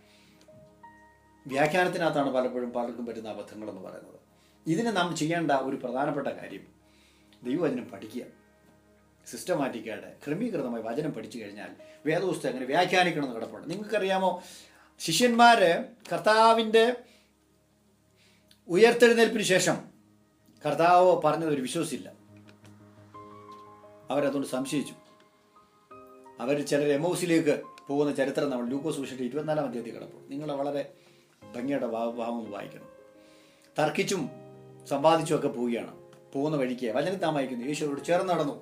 [SPEAKER 1] വ്യാഖ്യാനത്തിനകത്താണ് പലർക്കും പറ്റുന്ന അബദ്ധങ്ങളെന്ന് പറയുന്നത്. ഇതിന് നാം ചെയ്യേണ്ട ഒരു പ്രധാനപ്പെട്ട കാര്യം ദൈവവചനം പഠിക്കുക. സിസ്റ്റമാറ്റിക്കായിട്ട് ക്രമീകൃതമായി വചനം പഠിച്ചു കഴിഞ്ഞാൽ വേദപുസ്തകം എങ്ങനെ വ്യാഖ്യാനിക്കണമെന്ന് കിടപ്പുണ്ട്. നിങ്ങൾക്കറിയാമോ, ശിഷ്യന്മാർ കർത്താവിൻ്റെ ഉയർത്തെഴുന്നേൽപ്പിന് ശേഷം കർത്താവ് പറഞ്ഞതൊരു വിശ്വസിച്ചില്ല. അവരതുകൊണ്ട് സംശയിച്ചു. അവർ ചിലർ എമൗസിലേക്ക് പോകുന്ന ചരിത്രം നമ്മൾ ലൂക്കോസ് സുവിശേഷം 24-ാം അധ്യായത്തിൽ കിടപ്പും. നിങ്ങൾ വളരെ ഭംഗിയുടെ ഭാവം വായിക്കണം. തർക്കിച്ചും സമ്പാദിച്ചും ഒക്കെ പോവുകയാണ്. പോകുന്ന വഴിക്ക് വചനത്തിൽ നാം വായിക്കുന്നു, യേശുവോട് ചേർന്ന് നടന്നു.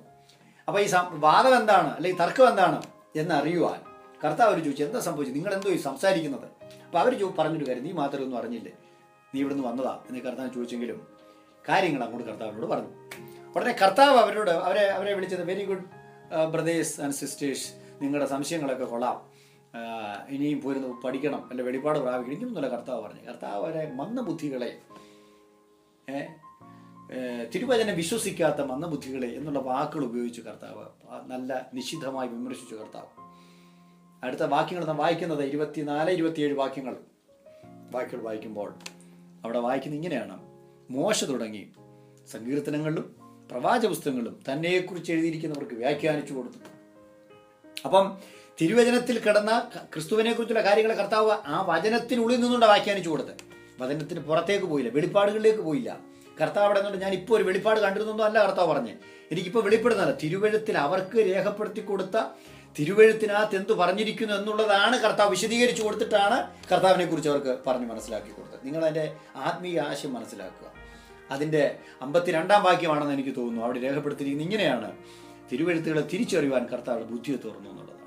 [SPEAKER 1] അപ്പോൾ ഈ വാദം എന്താണ് അല്ലെങ്കിൽ തർക്കം എന്താണ് എന്നറിയുവാൻ കർത്താവ് ചോദിച്ചു, എന്താ സംഭവിച്ചു, നിങ്ങൾ എന്തോ ഈ സംസാരിക്കുന്നത്? അപ്പോൾ അവർ പറഞ്ഞൊരു കാര്യം, നീ മാത്രമേ ഒന്നും അറിഞ്ഞില്ലേ, നീ ഇവിടുന്ന് വന്നതാ എന്ന് കർത്താവ് ചോദിച്ചെങ്കിലും കാര്യങ്ങൾ അങ്ങോട്ട് കർത്താവിനോട് പറഞ്ഞു. ഉടനെ കർത്താവ് അവരെ വിളിച്ചത്, very good brothers and sisters, നിങ്ങളുടെ സംശയങ്ങളൊക്കെ കൊള്ളാം, ഇനിയും പോയിരുന്നു പഠിക്കണം, അല്ലെ വെളിപ്പാട് പ്രാപിക്കണം, ഇങ്ങനൊന്നുമല്ല കർത്താവ് പറഞ്ഞു. കർത്താവ് അവരെ മന്ദബുദ്ധികളെ, തിരുവചനം വിശ്വസിക്കാത്ത മന്ദബുദ്ധികളെ എന്നുള്ള വാക്കുകൾ ഉപയോഗിച്ച് കർത്താവ് നല്ല നിശിതമായി വിമർശിച്ചു കർത്താവ്. അടുത്ത വാക്യങ്ങൾ നാം വായിക്കുന്നത് 24-27 വാക്യങ്ങൾ വായിക്കുമ്പോൾ അവിടെ വായിക്കുന്നത് ഇങ്ങനെയാണ്: മോശ തുടങ്ങി സങ്കീർത്തനങ്ങളിലും പ്രവാചക പുസ്തകങ്ങളിലും തന്നെക്കുറിച്ച് എഴുതിയിരിക്കുന്നവർക്ക് വ്യാഖ്യാനിച്ചു കൊടുത്തു. അപ്പം തിരുവചനത്തിൽ കിടന്ന ക്രിസ്തുവിനെ കുറിച്ചുള്ള കാര്യങ്ങൾ കർത്താവ് ആ വചനത്തിനുള്ളിൽ നിന്നുകൊണ്ട് വ്യാഖ്യാനിച്ചു കൊടുത്ത്. വചനത്തിന് പുറത്തേക്ക് പോയില്ല, വെളിപ്പാടുകളിലേക്ക് പോയില്ല. കർത്താവ് അവിടെ നിന്നുകൊണ്ട് ഞാൻ ഇപ്പോൾ ഒരു വെളിപ്പാട് കണ്ടിരുന്നൊന്നും അല്ല കർത്താവ് പറഞ്ഞ്, എനിക്കിപ്പോൾ വെളിപ്പെടുന്നതല്ല. തിരുവഴുത്തിൽ അവർക്ക് രേഖപ്പെടുത്തി കൊടുത്ത തിരുവഴുത്തിനകത്ത് എന്ത് പറഞ്ഞിരിക്കുന്നു എന്നുള്ളതാണ് കർത്താവ് വിശദീകരിച്ചു കൊടുത്തിട്ടാണ് കർത്താവിനെ കുറിച്ച് അവർക്ക് പറഞ്ഞ് മനസ്സിലാക്കി കൊടുത്തത്. നിങ്ങളതിൻ്റെ ആത്മീയ ആശയം മനസ്സിലാക്കുക. അതിൻ്റെ 52-ാം വാക്യമാണെന്ന് എനിക്ക് തോന്നുന്നു. അവിടെ രേഖപ്പെടുത്തിയിരിക്കുന്നത് ഇങ്ങനെയാണ്: തിരുവഴുത്തുകളെ തിരിച്ചറിയുവാൻ കർത്താവ് ബുദ്ധിയെ തുറന്നു എന്നുള്ളതാണ്.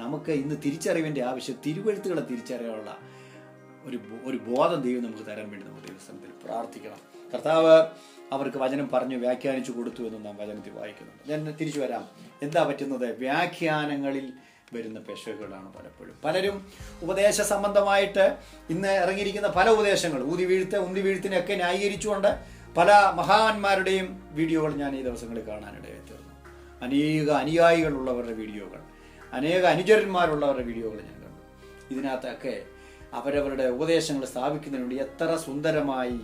[SPEAKER 1] നമുക്ക് ഇന്ന് തിരിച്ചറിവിൻ്റെ ആവശ്യം, തിരുവഴുത്തുകളെ തിരിച്ചറിയാനുള്ള ഒരു ബോധം ദൈവം നമുക്ക് തരാൻ വേണ്ടി നമുക്ക് ദൈവസ്ഥാനത്തിൽ പ്രാർത്ഥിക്കണം. കർത്താവ് അവർക്ക് വചനം പറഞ്ഞ് വ്യാഖ്യാനിച്ചു കൊടുത്തു എന്ന് നാം വചനത്തിൽ വായിക്കുന്നുണ്ട്. ഞാൻ തിരിച്ചു വരാം. എന്താ പറ്റുന്നത്? വ്യാഖ്യാനങ്ങളിൽ വരുന്ന പെശകുകളാണ് പലപ്പോഴും. പലരും ഉപദേശ സംബന്ധമായിട്ട് ഇന്ന് ഇറങ്ങിയിരിക്കുന്ന പല ഉപദേശങ്ങൾ ഉന്തി വീഴ്ത്തിനെയൊക്കെ ന്യായീകരിച്ചുകൊണ്ട് പല മഹാന്മാരുടെയും വീഡിയോകൾ ഞാൻ ഈ ദിവസങ്ങളിൽ കാണാനിടയായി തീർന്നു. അനേക അനുയായികളുള്ളവരുടെ വീഡിയോകൾ, അനേക അനുചരന്മാരുള്ളവരുടെ വീഡിയോകൾ ഞാൻ കണ്ടു. ഇതിനകത്തൊക്കെ അവരവരുടെ ഉപദേശങ്ങൾ സ്ഥാപിക്കുന്നതിന് വേണ്ടി എത്ര സുന്ദരമായി,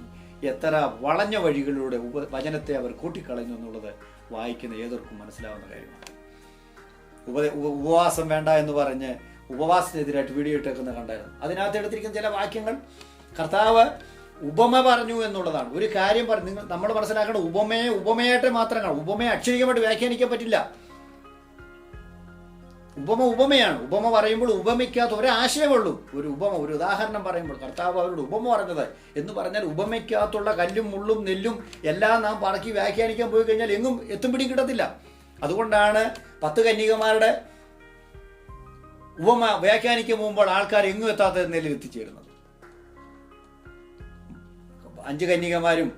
[SPEAKER 1] എത്ര വളഞ്ഞ വഴികളിലൂടെ വചനത്തെ അവർ കൂട്ടിക്കളഞ്ഞു എന്നുള്ളത് വായിക്കുന്ന ഏതൊർക്കും മനസ്സിലാവുന്ന കാര്യമാണ്. ഉപവാസം വേണ്ട എന്ന് പറഞ്ഞ് ഉപവാസത്തിനെതിരായിട്ട് വീഡിയോ ഇട്ടേക്കുന്ന കണ്ടായിരുന്നു. അതിനകത്ത് എടുത്തിരിക്കുന്ന ചില വാക്യങ്ങൾ കർത്താവ് ഉപമ പറഞ്ഞു എന്നുള്ളതാണ്. ഒരു കാര്യം നമ്മൾ മനസ്സിലാക്കേണ്ട, ഉപമയായിട്ട് മാത്രം കാണും. ഉപമയെ അക്ഷരികമായിട്ട് വ്യാഖ്യാനിക്കാൻ പറ്റില്ല. ഉപമയാണ്. ഉപമ പറയുമ്പോൾ ഉപമയ്ക്കകത്ത് ഒരാശയമുള്ളൂ. ഒരു ഉദാഹരണം പറയുമ്പോൾ കർത്താവ് അവരോട് ഉപമ പറഞ്ഞത് എന്ന് പറഞ്ഞാൽ ഉപമയ്ക്കകത്തുള്ള കല്ലും മുള്ളും നെല്ലും എല്ലാം നാം പറക്കി വ്യാഖ്യാനിക്കാൻ പോയി കഴിഞ്ഞാൽ എങ്ങും എത്തുംപിടിയും കിട്ടത്തില്ല. അതുകൊണ്ടാണ് 10 കന്യകമാരുടെ ഉപമ വ്യാഖ്യാനിക്കാൻ പോകുമ്പോൾ ആൾക്കാർ എങ്ങും എത്താത്ത നിലയിൽ എത്തിച്ചേരുന്നത്. 5 കന്യകമാരും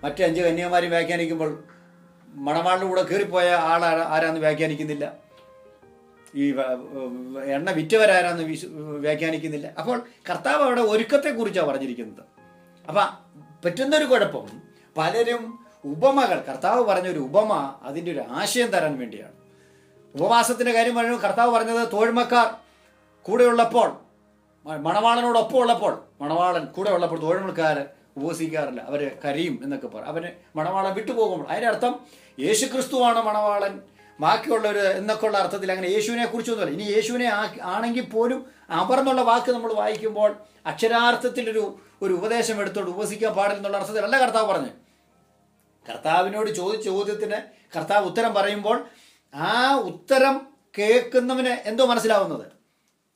[SPEAKER 1] മറ്റ് 5 കന്യകമാരും വ്യാഖ്യാനിക്കുമ്പോൾ മണവാളിൻ്റെ കൂടെ കയറിപ്പോയ ആരാന്ന് വ്യാഖ്യാനിക്കുന്നില്ല. ഈ എണ്ണ വിറ്റവരാരാന്ന് വ്യാഖ്യാനിക്കുന്നില്ല. അപ്പോൾ കർത്താവ് അവിടെ ഒരുക്കത്തെക്കുറിച്ചാണ് പറഞ്ഞിരിക്കുന്നത്. അപ്പം പറ്റുന്നൊരു കുഴപ്പം, പലരും ഉപമകൾ, കർത്താവ് പറഞ്ഞൊരു ഉപമ അതിൻ്റെ ഒരു ആശയം തരാൻ വേണ്ടിയാണ്. ഉപവാസത്തിൻ്റെ കാര്യം പറഞ്ഞു. കർത്താവ് പറഞ്ഞത് തോഴ്മക്കാർ കൂടെയുള്ളപ്പോൾ, മണവാളനോടൊപ്പം ഉള്ളപ്പോൾ, മണവാളൻ കൂടെ ഉള്ളപ്പോൾ തോഴ്മക്കാർ ഉപവസിക്കാറില്ല, അവർ കരയും എന്നൊക്കെ പറയും. അവന് മണവാളൻ വിട്ടുപോകുമ്പോൾ അതിൻ്റെ അർത്ഥം യേശുക്രിസ്തുവാണ് മണവാളൻ, ബാക്കിയുള്ളവർ എന്നൊക്കെയുള്ള അർത്ഥത്തിൽ അങ്ങനെ യേശുവിനെ കുറിച്ചൊന്നുമല്ല. ഇനി യേശുവിനെ ആണെങ്കിൽ പോലും അവർ എന്നുള്ള വാക്ക് നമ്മൾ വായിക്കുമ്പോൾ അക്ഷരാർത്ഥത്തിലൊരു ഉപദേശം എടുത്തോണ്ട് ഉപസിക്കാൻ പാടില്ലെന്നുള്ള അർത്ഥത്തിലല്ല കർത്താവ് പറഞ്ഞു. കർത്താവിനോട് ചോദിച്ച ചോദ്യത്തിന് കർത്താവ് ഉത്തരം പറയുമ്പോൾ ആ ഉത്തരം കേൾക്കുന്നവന് എന്തോ മനസ്സിലാവുന്നത്,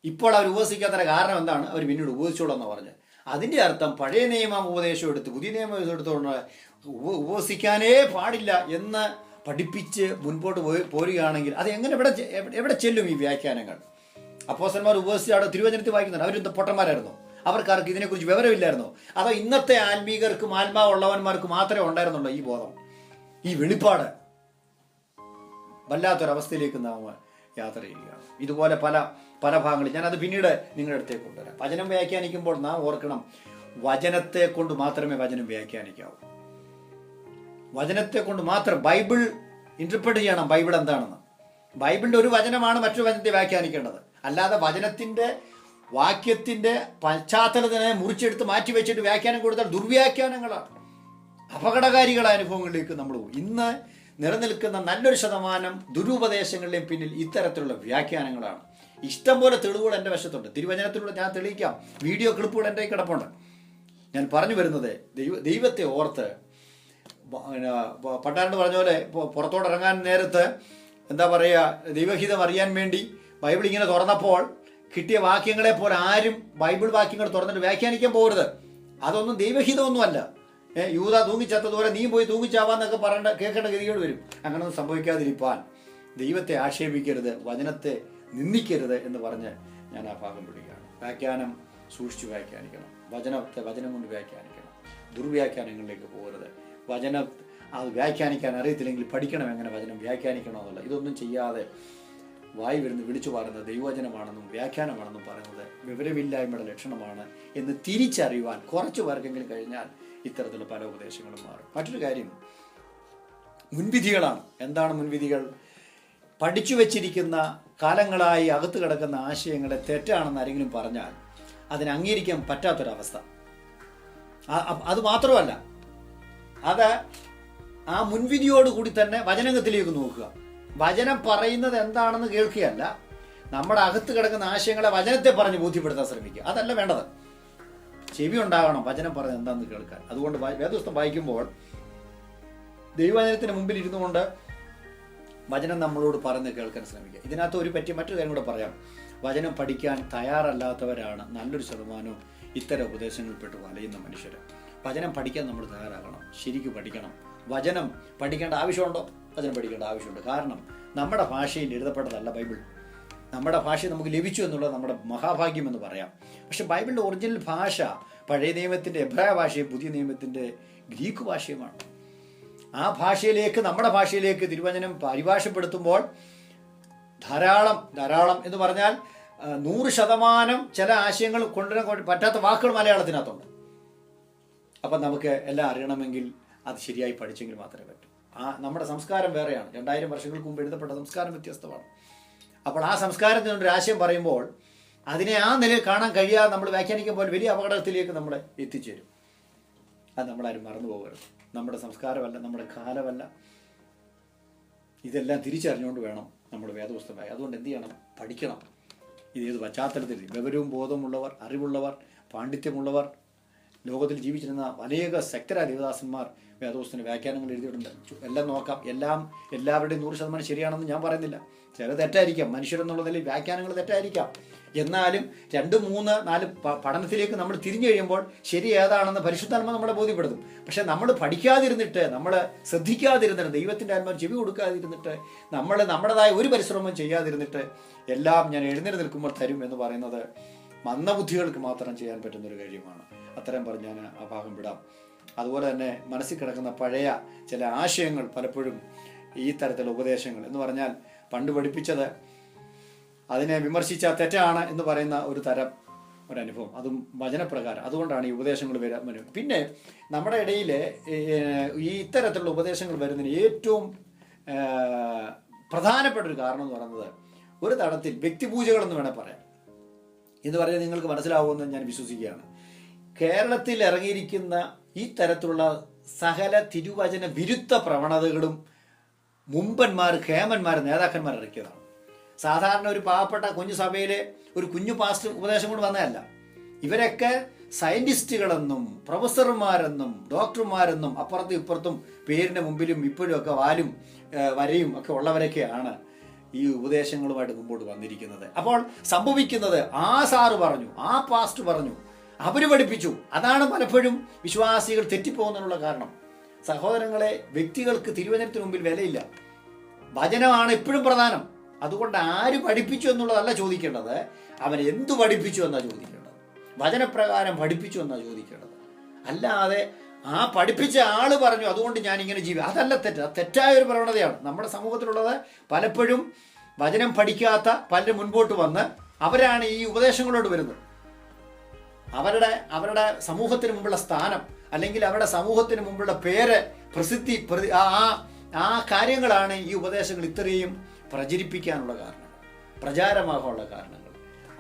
[SPEAKER 1] ഇപ്പോൾ അവർ ഉപസിക്കാത്തതിൻ്റെ കാരണം എന്താണ്, അവർ പിന്നീട് ഉപസിച്ചോളെന്ന് പറഞ്ഞ്. അതിൻ്റെ അർത്ഥം പഴയ നിയമം ഉപദേശം എടുത്ത് പുതിയ നിയമം എടുത്തുകൊണ്ട് ഉപസിക്കാനേ പാടില്ല എന്ന് പഠിപ്പിച്ച് മുൻപോട്ട് പോരുകയാണെങ്കിൽ അത് എങ്ങനെ എവിടെ ചെല്ലും ഈ വ്യാഖ്യാനങ്ങൾ? അപ്പോസ്തലന്മാർ ഉപസിച്ച് അവിടെ തിരുവചനത്തിൽ വായിക്കുന്നുണ്ട്. അവരെന്ത് പൊട്ടന്മാരായിരുന്നു? അവർക്കാർക്ക് ഇതിനെക്കുറിച്ച് വിവരമില്ലായിരുന്നോ? അതോ ഇന്നത്തെ ആത്മീകർക്കും ആത്മാവുള്ളവന്മാർക്ക് മാത്രമേ ഉണ്ടായിരുന്നുള്ളൂ ഈ ബോധം, ഈ വെളിപ്പാട്? വല്ലാത്തൊരവസ്ഥയിലേക്ക് നാം യാത്ര ചെയ്യുകയാണ്. ഇതുപോലെ പല പല ഭാഗങ്ങളിൽ ഞാനത് പിന്നീട് നിങ്ങളുടെ അടുത്തേക്ക് കൊണ്ടുവരാം. വചനം വ്യാഖ്യാനിക്കുമ്പോൾ നാം ഓർക്കണം, വചനത്തെ കൊണ്ട് മാത്രമേ വചനം വ്യാഖ്യാനിക്കാവൂ. വചനത്തെ കൊണ്ട് മാത്രം ബൈബിൾ ഇന്റർപ്രറ്റ് ചെയ്യണം. ബൈബിൾ എന്താണെന്ന്, ബൈബിളിൻ്റെ ഒരു വചനമാണ് മറ്റൊരു വചനത്തെ വ്യാഖ്യാനിക്കേണ്ടത്. അല്ലാതെ വചനത്തിൻ്റെ വാക്യത്തിൻ്റെ പശ്ചാത്തലത്തിനെ മുറിച്ചെടുത്ത് മാറ്റി വെച്ചിട്ട് വ്യാഖ്യാനം കൊടുത്താൽ ദുർവ്യാഖ്യാനങ്ങളാണ്, അപകടകാരികളായ അനുഭവങ്ങളിലേക്ക് നമ്മൾ പോകും. ഇന്ന് നിലനിൽക്കുന്ന നല്ലൊരു ശതമാനം ദുരുപദേശങ്ങളുടെയും പിന്നിൽ ഇത്തരത്തിലുള്ള വ്യാഖ്യാനങ്ങളാണ്. ഇഷ്ടം പോലെ തെളിവുകൾ എൻ്റെ വശത്തുണ്ട്. തിരുവചനത്തിലൂടെ ഞാൻ തെളിയിക്കാം. വീഡിയോ ക്ലിപ്പുകൾ എൻ്റെ കിടപ്പുണ്ട്. ഞാൻ പറഞ്ഞു വരുന്നത്, ദൈവത്തെ ഓർത്ത് പട്ടാണ്ട് പറഞ്ഞ പോലെ പുറത്തോട്ടിറങ്ങാൻ നേരത്ത് എന്താ പറയുക, ദൈവഹിതം അറിയാൻ വേണ്ടി ബൈബിൾ ഇങ്ങനെ തുറന്നപ്പോൾ കിട്ടിയ വാക്യങ്ങളെ പോലെ ആരും ബൈബിൾ വാക്യങ്ങൾ തുറന്നിട്ട് വ്യാഖ്യാനിക്കാൻ പോകരുത്. അതൊന്നും ദൈവഹിതമൊന്നുമല്ല. യൂദ തൂങ്ങിച്ചത്തതുപോലെ നീ പോയി തൂങ്ങിച്ചാവാന്നൊക്കെ പറയേണ്ട കേൾക്കേണ്ട ഗതികേട് വരും. അങ്ങനൊന്നും സംഭവിക്കാതിരിക്കാൻ ദൈവത്തെ ആക്ഷേപിക്കരുത്, വചനത്തെ നിന്ദിക്കരുത് എന്ന് പറഞ്ഞ് ഞാൻ ആ ഭാഗം പിടിക്കുകയാണ്. വ്യാഖ്യാനം സൂക്ഷിച്ചു വ്യാഖ്യാനിക്കണം. വചനത്തെ വചനം കൊണ്ട് വ്യാഖ്യാനിക്കണം. ദുർവ്യാഖ്യാനങ്ങളിലേക്ക് പോകരുത്. അത് വ്യാഖ്യാനിക്കാൻ അറിയത്തില്ലെങ്കിൽ പഠിക്കണം എങ്ങനെ വചനം വ്യാഖ്യാനിക്കണമെന്നുള്ള. ഇതൊന്നും ചെയ്യാതെ വായി വരുന്ന വിളിച്ചു പറയുന്നത് ദൈവവചനമാണെന്നും വ്യാഖ്യാനമാണെന്നും പറയുന്നത് വിവരമില്ലായ്മയുടെ ലക്ഷണമാണ് എന്ന് തിരിച്ചറിയുവാൻ കുറച്ചു പേർക്കെങ്കിലും കഴിഞ്ഞാൽ ഇത്തരത്തിലുള്ള പല ഉപദേശങ്ങളും മാറും. മറ്റൊരു കാര്യം മുൻവിധികളാണ്. എന്താണ് മുൻവിധികൾ? പഠിച്ചു വച്ചിരിക്കുന്ന കാലങ്ങളായി അകത്ത് കിടക്കുന്ന ആശയങ്ങളെ തെറ്റാണെന്ന് ആരെങ്കിലും പറഞ്ഞാൽ അതിനെ അംഗീകരിക്കാൻ പറ്റാത്തൊരവസ്ഥ. അത് മാത്രമല്ല, അത് ആ മുൻവിധിയോടുകൂടി തന്നെ വചനത്തിലേക്ക് നോക്കുക. വചനം പറയുന്നത് എന്താണെന്ന് കേൾക്കുകയല്ല, നമ്മുടെ അകത്ത് കിടക്കുന്ന ആശയങ്ങളെ വചനത്തെ പറഞ്ഞ് ബോധ്യപ്പെടുത്താൻ ശ്രമിക്കുക. അതല്ല വേണ്ടത്. ചെവി ഉണ്ടാകണം വചനം പറയുന്നത് എന്താണെന്ന് കേൾക്കാൻ. അതുകൊണ്ട് വേദപുസ്തകം വായിക്കുമ്പോൾ ദൈവവചനത്തിന് മുമ്പിൽ ഇരുന്നു കൊണ്ട് വചനം നമ്മളോട് പറഞ്ഞ് കേൾക്കാൻ ശ്രമിക്കുക. ഇതിനകത്ത് മറ്റൊരു കാര്യം കൂടെ പറയാം. വചനം പഠിക്കാൻ തയ്യാറല്ലാത്തവരാണ് നല്ലൊരു ശതമാനവും ഇത്തരം ഉപദേശങ്ങളിൽപ്പെട്ട് വലയുന്ന മനുഷ്യർ. വചനം പഠിക്കാൻ നമ്മൾ തയ്യാറാകണം. ശരിക്കും പഠിക്കണം. വചനം പഠിക്കേണ്ട ആവശ്യമുണ്ടോ? വചനം പഠിക്കേണ്ട ആവശ്യമുണ്ട്. കാരണം നമ്മുടെ ഭാഷയിൽ എഴുതപ്പെട്ടതല്ല ബൈബിൾ. നമ്മുടെ ഭാഷ നമുക്ക് ലഭിച്ചു എന്നുള്ളത് നമ്മുടെ മഹാഭാഗ്യം എന്ന് പറയാം. പക്ഷെ ബൈബിളിൻ്റെ ഒറിജിനൽ ഭാഷ പഴയ നിയമത്തിൻ്റെ എബ്രായ ഭാഷയും പുതിയ നിയമത്തിൻ്റെ ഗ്രീക്ക് ഭാഷയുമാണ്. ആ ഭാഷയിലേക്ക്, നമ്മുടെ ഭാഷയിലേക്ക് തിരുവചനം പരിഭാഷപ്പെടുത്തുമ്പോൾ ധാരാളം എന്ന് പറഞ്ഞാൽ 100% ചില ആശയങ്ങൾ കൊണ്ടുവരാൻ പറ്റാത്ത വാക്കുകൾ മലയാളത്തിനകത്തുണ്ട്. അപ്പം നമുക്ക് എല്ലാം അറിയണമെങ്കിൽ അത് ശരിയായി പഠിച്ചെങ്കിൽ മാത്രമേ പറ്റൂ. നമ്മുടെ സംസ്കാരം വേറെയാണ്. 2000 വർഷങ്ങൾക്ക് മുമ്പ് എഴുതപ്പെട്ട സംസ്കാരം വ്യത്യസ്തമാണ്. അപ്പോൾ ആ സംസ്കാരത്തിനൊരു ആശയം പറയുമ്പോൾ അതിനെ ആ നിലയിൽ കാണാൻ കഴിയാതെ നമ്മൾ വ്യാഖ്യാനിക്കുമ്പോൾ വലിയ അപകടത്തിലേക്ക് നമ്മളെ എത്തിച്ചേരും. അത് നമ്മളാരും മറന്നു പോകരുത്. നമ്മുടെ സംസ്കാരമല്ല, നമ്മുടെ കാലമല്ല. ഇതെല്ലാം തിരിച്ചറിഞ്ഞുകൊണ്ട് വേണം നമ്മൾ വേദപുസ്തകമായി. അതുകൊണ്ട് എന്ത് ചെയ്യണം? പഠിക്കണം. ഇതേത് പശ്ചാത്തലത്തിൽ വിവരവും ബോധമുള്ളവർ, അറിവുള്ളവർ, പാണ്ഡിത്യമുള്ളവർ, ലോകത്തിൽ ജീവിച്ചിരുന്ന അനേക ശക്തരായ ദേവദാസന്മാർ വേദപുസ്തകത്തിന് വ്യാഖ്യാനങ്ങൾ എഴുതിയിട്ടുണ്ട്. എല്ലാം നോക്കാം. എല്ലാവരുടെയും 100% ശരിയാണെന്ന് ഞാൻ പറയുന്നില്ല. ചില തെറ്റായിരിക്കാം. മനുഷ്യരെന്നുള്ള നിലയിൽ വ്യാഖ്യാനങ്ങൾ തെറ്റായിരിക്കാം. എന്നാലും 2, 3, 4 പഠനത്തിലേക്ക് നമ്മൾ തിരിഞ്ഞു കഴിയുമ്പോൾ ശരി ഏതാണെന്ന് പരിശുദ്ധാത്മ നമ്മളെ ബോധ്യപ്പെടുത്തും. പക്ഷെ നമ്മൾ പഠിക്കാതിരുന്നിട്ട്, നമ്മൾ ശ്രദ്ധിക്കാതിരുന്നിട്ട്, ദൈവത്തിൻ്റെ ആത്മാവ് ചെവി കൊടുക്കാതിരുന്നിട്ട്, നമ്മൾ നമ്മുടേതായ ഒരു പരിശ്രമം ചെയ്യാതിരുന്നിട്ട് എല്ലാം ഞാൻ എഴുന്നേറ്റ് നിൽക്കുമ്പോൾ തരും എന്ന് പറയുന്നത് മന്ദബുദ്ധികൾക്ക് മാത്രം ചെയ്യാൻ പറ്റുന്നൊരു കാര്യമാണ്. അത്രയും പറഞ്ഞ് ഞാൻ ആ ഭാഗം വിടാം. അതുപോലെ തന്നെ മനസ്സിൽ കിടക്കുന്ന പഴയ ചില ആശയങ്ങൾ, പലപ്പോഴും ഈ തരത്തിലുള്ള ഉപദേശങ്ങൾ എന്ന് പറഞ്ഞാൽ പണ്ട് പഠിപ്പിച്ചത് അതിനെ വിമർശിച്ചാൽ തെറ്റാണ് എന്ന് പറയുന്ന ഒരനുഭവം, അതും വചനപ്രകാരം. അതുകൊണ്ടാണ് ഈ ഉപദേശങ്ങൾ വരും. പിന്നെ നമ്മുടെ ഇടയിൽ ഈ ഇത്തരത്തിലുള്ള ഉപദേശങ്ങൾ വരുന്നതിന് ഏറ്റവും പ്രധാനപ്പെട്ട ഒരു കാരണം എന്ന് പറയുന്നത് ഒരു തരത്തിൽ വ്യക്തിപൂജകളെന്ന് വേണേൽ പറയാം. എന്ന് പറഞ്ഞാൽ നിങ്ങൾക്ക് മനസ്സിലാവുമെന്ന് ഞാൻ വിശ്വസിക്കുകയാണ്. കേരളത്തിൽ ഇറങ്ങിയിരിക്കുന്ന ഈ തരത്തിലുള്ള സകല തിരുവചന വിരുദ്ധ പ്രവണതകളും മുമ്പന്മാർ, ഹേമന്മാർ, നേതാക്കന്മാർ ഇറക്കിയതാണ്. സാധാരണ ഒരു പാവപ്പെട്ട കുഞ്ഞു സഭയിലെ ഒരു കുഞ്ഞു പാസ്റ്റ് ഉപദേശം കൊണ്ട് വന്നതല്ല. ഇവരൊക്കെ സയന്റിസ്റ്റുകളെന്നും പ്രൊഫസർമാരെന്നും ഡോക്ടർമാരെന്നും അപ്പുറത്തും ഇപ്പുറത്തും പേരിൻ്റെ മുമ്പിലും ഇപ്പോഴും ഒക്കെ വാലും വരയും ഒക്കെ ഉള്ളവരൊക്കെയാണ് ഈ ഉപദേശങ്ങളുമായിട്ട് മുമ്പോട്ട് വന്നിരിക്കുന്നത്. അപ്പോൾ സംഭവിക്കുന്നത് ആ സാറ് പറഞ്ഞു, ആ പാസ്റ്റ് പറഞ്ഞു, അവർ പഠിപ്പിച്ചു. അതാണ് പലപ്പോഴും വിശ്വാസികൾ തെറ്റിപ്പോകുന്നതിനുള്ള കാരണം. സഹോദരങ്ങളെ, വ്യക്തികൾക്ക് തിരുവചനത്തിന് മുമ്പിൽ വിലയില്ല. വചനമാണ് എപ്പോഴും പ്രധാനം. അതുകൊണ്ട് ആര് പഠിപ്പിച്ചു എന്നുള്ളതല്ല ചോദിക്കേണ്ടത്, അവൻ എന്തു പഠിപ്പിച്ചു എന്നാണ് ചോദിക്കേണ്ടത്. വചനപ്രകാരം പഠിപ്പിച്ചു എന്നാണ് ചോദിക്കേണ്ടത്. അല്ലാതെ ആ പഠിപ്പിച്ച ആള് പറഞ്ഞു അതുകൊണ്ട് ഞാൻ ഇങ്ങനെ അതല്ല തെറ്റ്. അത് തെറ്റായ ഒരു പ്രവണതയാണ് നമ്മുടെ സമൂഹത്തിലുള്ളത്. പലപ്പോഴും വചനം പഠിക്കാത്ത പലരും മുൻപോട്ട് വന്ന് അവരാണ് ഈ ഉപദേശങ്ങളോട് വരുന്നത്. അവരുടെ സമൂഹത്തിന് മുമ്പുള്ള സ്ഥാനം, അല്ലെങ്കിൽ അവരുടെ സമൂഹത്തിന് മുമ്പുള്ള പേര്, പ്രസിദ്ധി, ആ കാര്യങ്ങളാണ് ഈ ഉപദേശങ്ങൾ ഇത്രയും പ്രചരിപ്പിക്കാനുള്ള കാരണങ്ങൾ, പ്രചാരമാകാനുള്ള കാരണങ്ങൾ.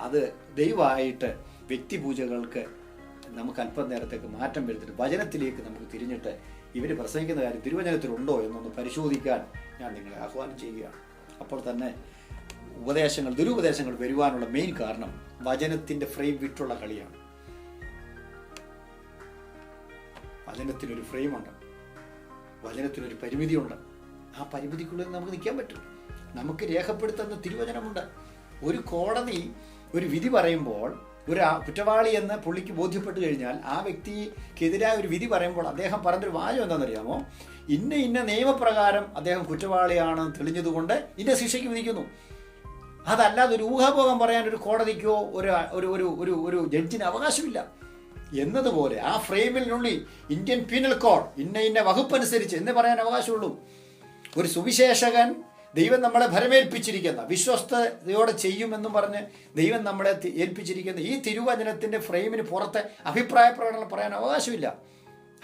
[SPEAKER 1] അത് ദയവായിട്ട് വ്യക്തിപൂജകൾക്ക് നമുക്ക് അല്പം നേരത്തേക്ക് മാറ്റം വരുത്തിട്ട് വചനത്തിലേക്ക് നമുക്ക് തിരിഞ്ഞിട്ട് ഇവർ പ്രസംഗിക്കുന്ന കാര്യം തിരുവചനത്തിലുണ്ടോ എന്നൊന്ന് പരിശോധിക്കാൻ ഞാൻ നിങ്ങളെ ആഹ്വാനം ചെയ്യുകയാണ്. അപ്പോൾ തന്നെ ദുരുപദേശങ്ങൾ വരുവാനുള്ള മെയിൻ കാരണം വചനത്തിൻ്റെ ഫ്രെയിം വിട്ടുള്ള കളിയാണ്. വചനത്തിനൊരു ഫ്രെയിമുണ്ട്, വചനത്തിനൊരു പരിമിതിയുണ്ട്. ആ പരിമിതിക്കുള്ളിൽ നമുക്ക് നിൽക്കാൻ പറ്റും. നമുക്ക് രേഖപ്പെടുത്തുന്ന തിരുവചനമുണ്ട്. ഒരു കോടതി ഒരു വിധി പറയുമ്പോൾ, ഒരു കുറ്റവാളി എന്ന് പുള്ളിക്ക് ബോധ്യപ്പെട്ട് കഴിഞ്ഞാൽ ആ വ്യക്തിക്കെതിരായ ഒരു വിധി പറയുമ്പോൾ അദ്ദേഹം പറഞ്ഞൊരു വാചകം എന്താണെന്നറിയാമോ? ഇന്ന നിയമപ്രകാരം അദ്ദേഹം കുറ്റവാളിയാണെന്ന് തെളിഞ്ഞതുകൊണ്ട് ഇന്ന ശിക്ഷയ്ക്ക് വിധിക്കുന്നു. അതല്ലാതെ ഒരു ഊഹാഭോഗം പറയാൻ ഒരു കോടതിക്കോ ഒരു ജഡ്ജിന് അവകാശമില്ല എന്നതുപോലെ ആ ഫ്രെയിമിനുള്ളിൽ ഇന്ത്യൻ പീനൽ കോഡ് ഇന്ന വകുപ്പനുസരിച്ച് എന്നേ പറയാൻ അവകാശമുള്ളൂ. ഒരു സുവിശേഷകൻ ദൈവം നമ്മളെ ഭരമേൽപ്പിച്ചിരിക്കുന്ന, വിശ്വസ്തയോടെ ചെയ്യുമെന്നും പറഞ്ഞ് ദൈവം നമ്മളെ ഏൽപ്പിച്ചിരിക്കുന്ന ഈ തിരുവചനത്തിൻ്റെ ഫ്രെയിമിന് പുറത്ത് അഭിപ്രായ പ്രകടനം പറയാൻ അവകാശമില്ല.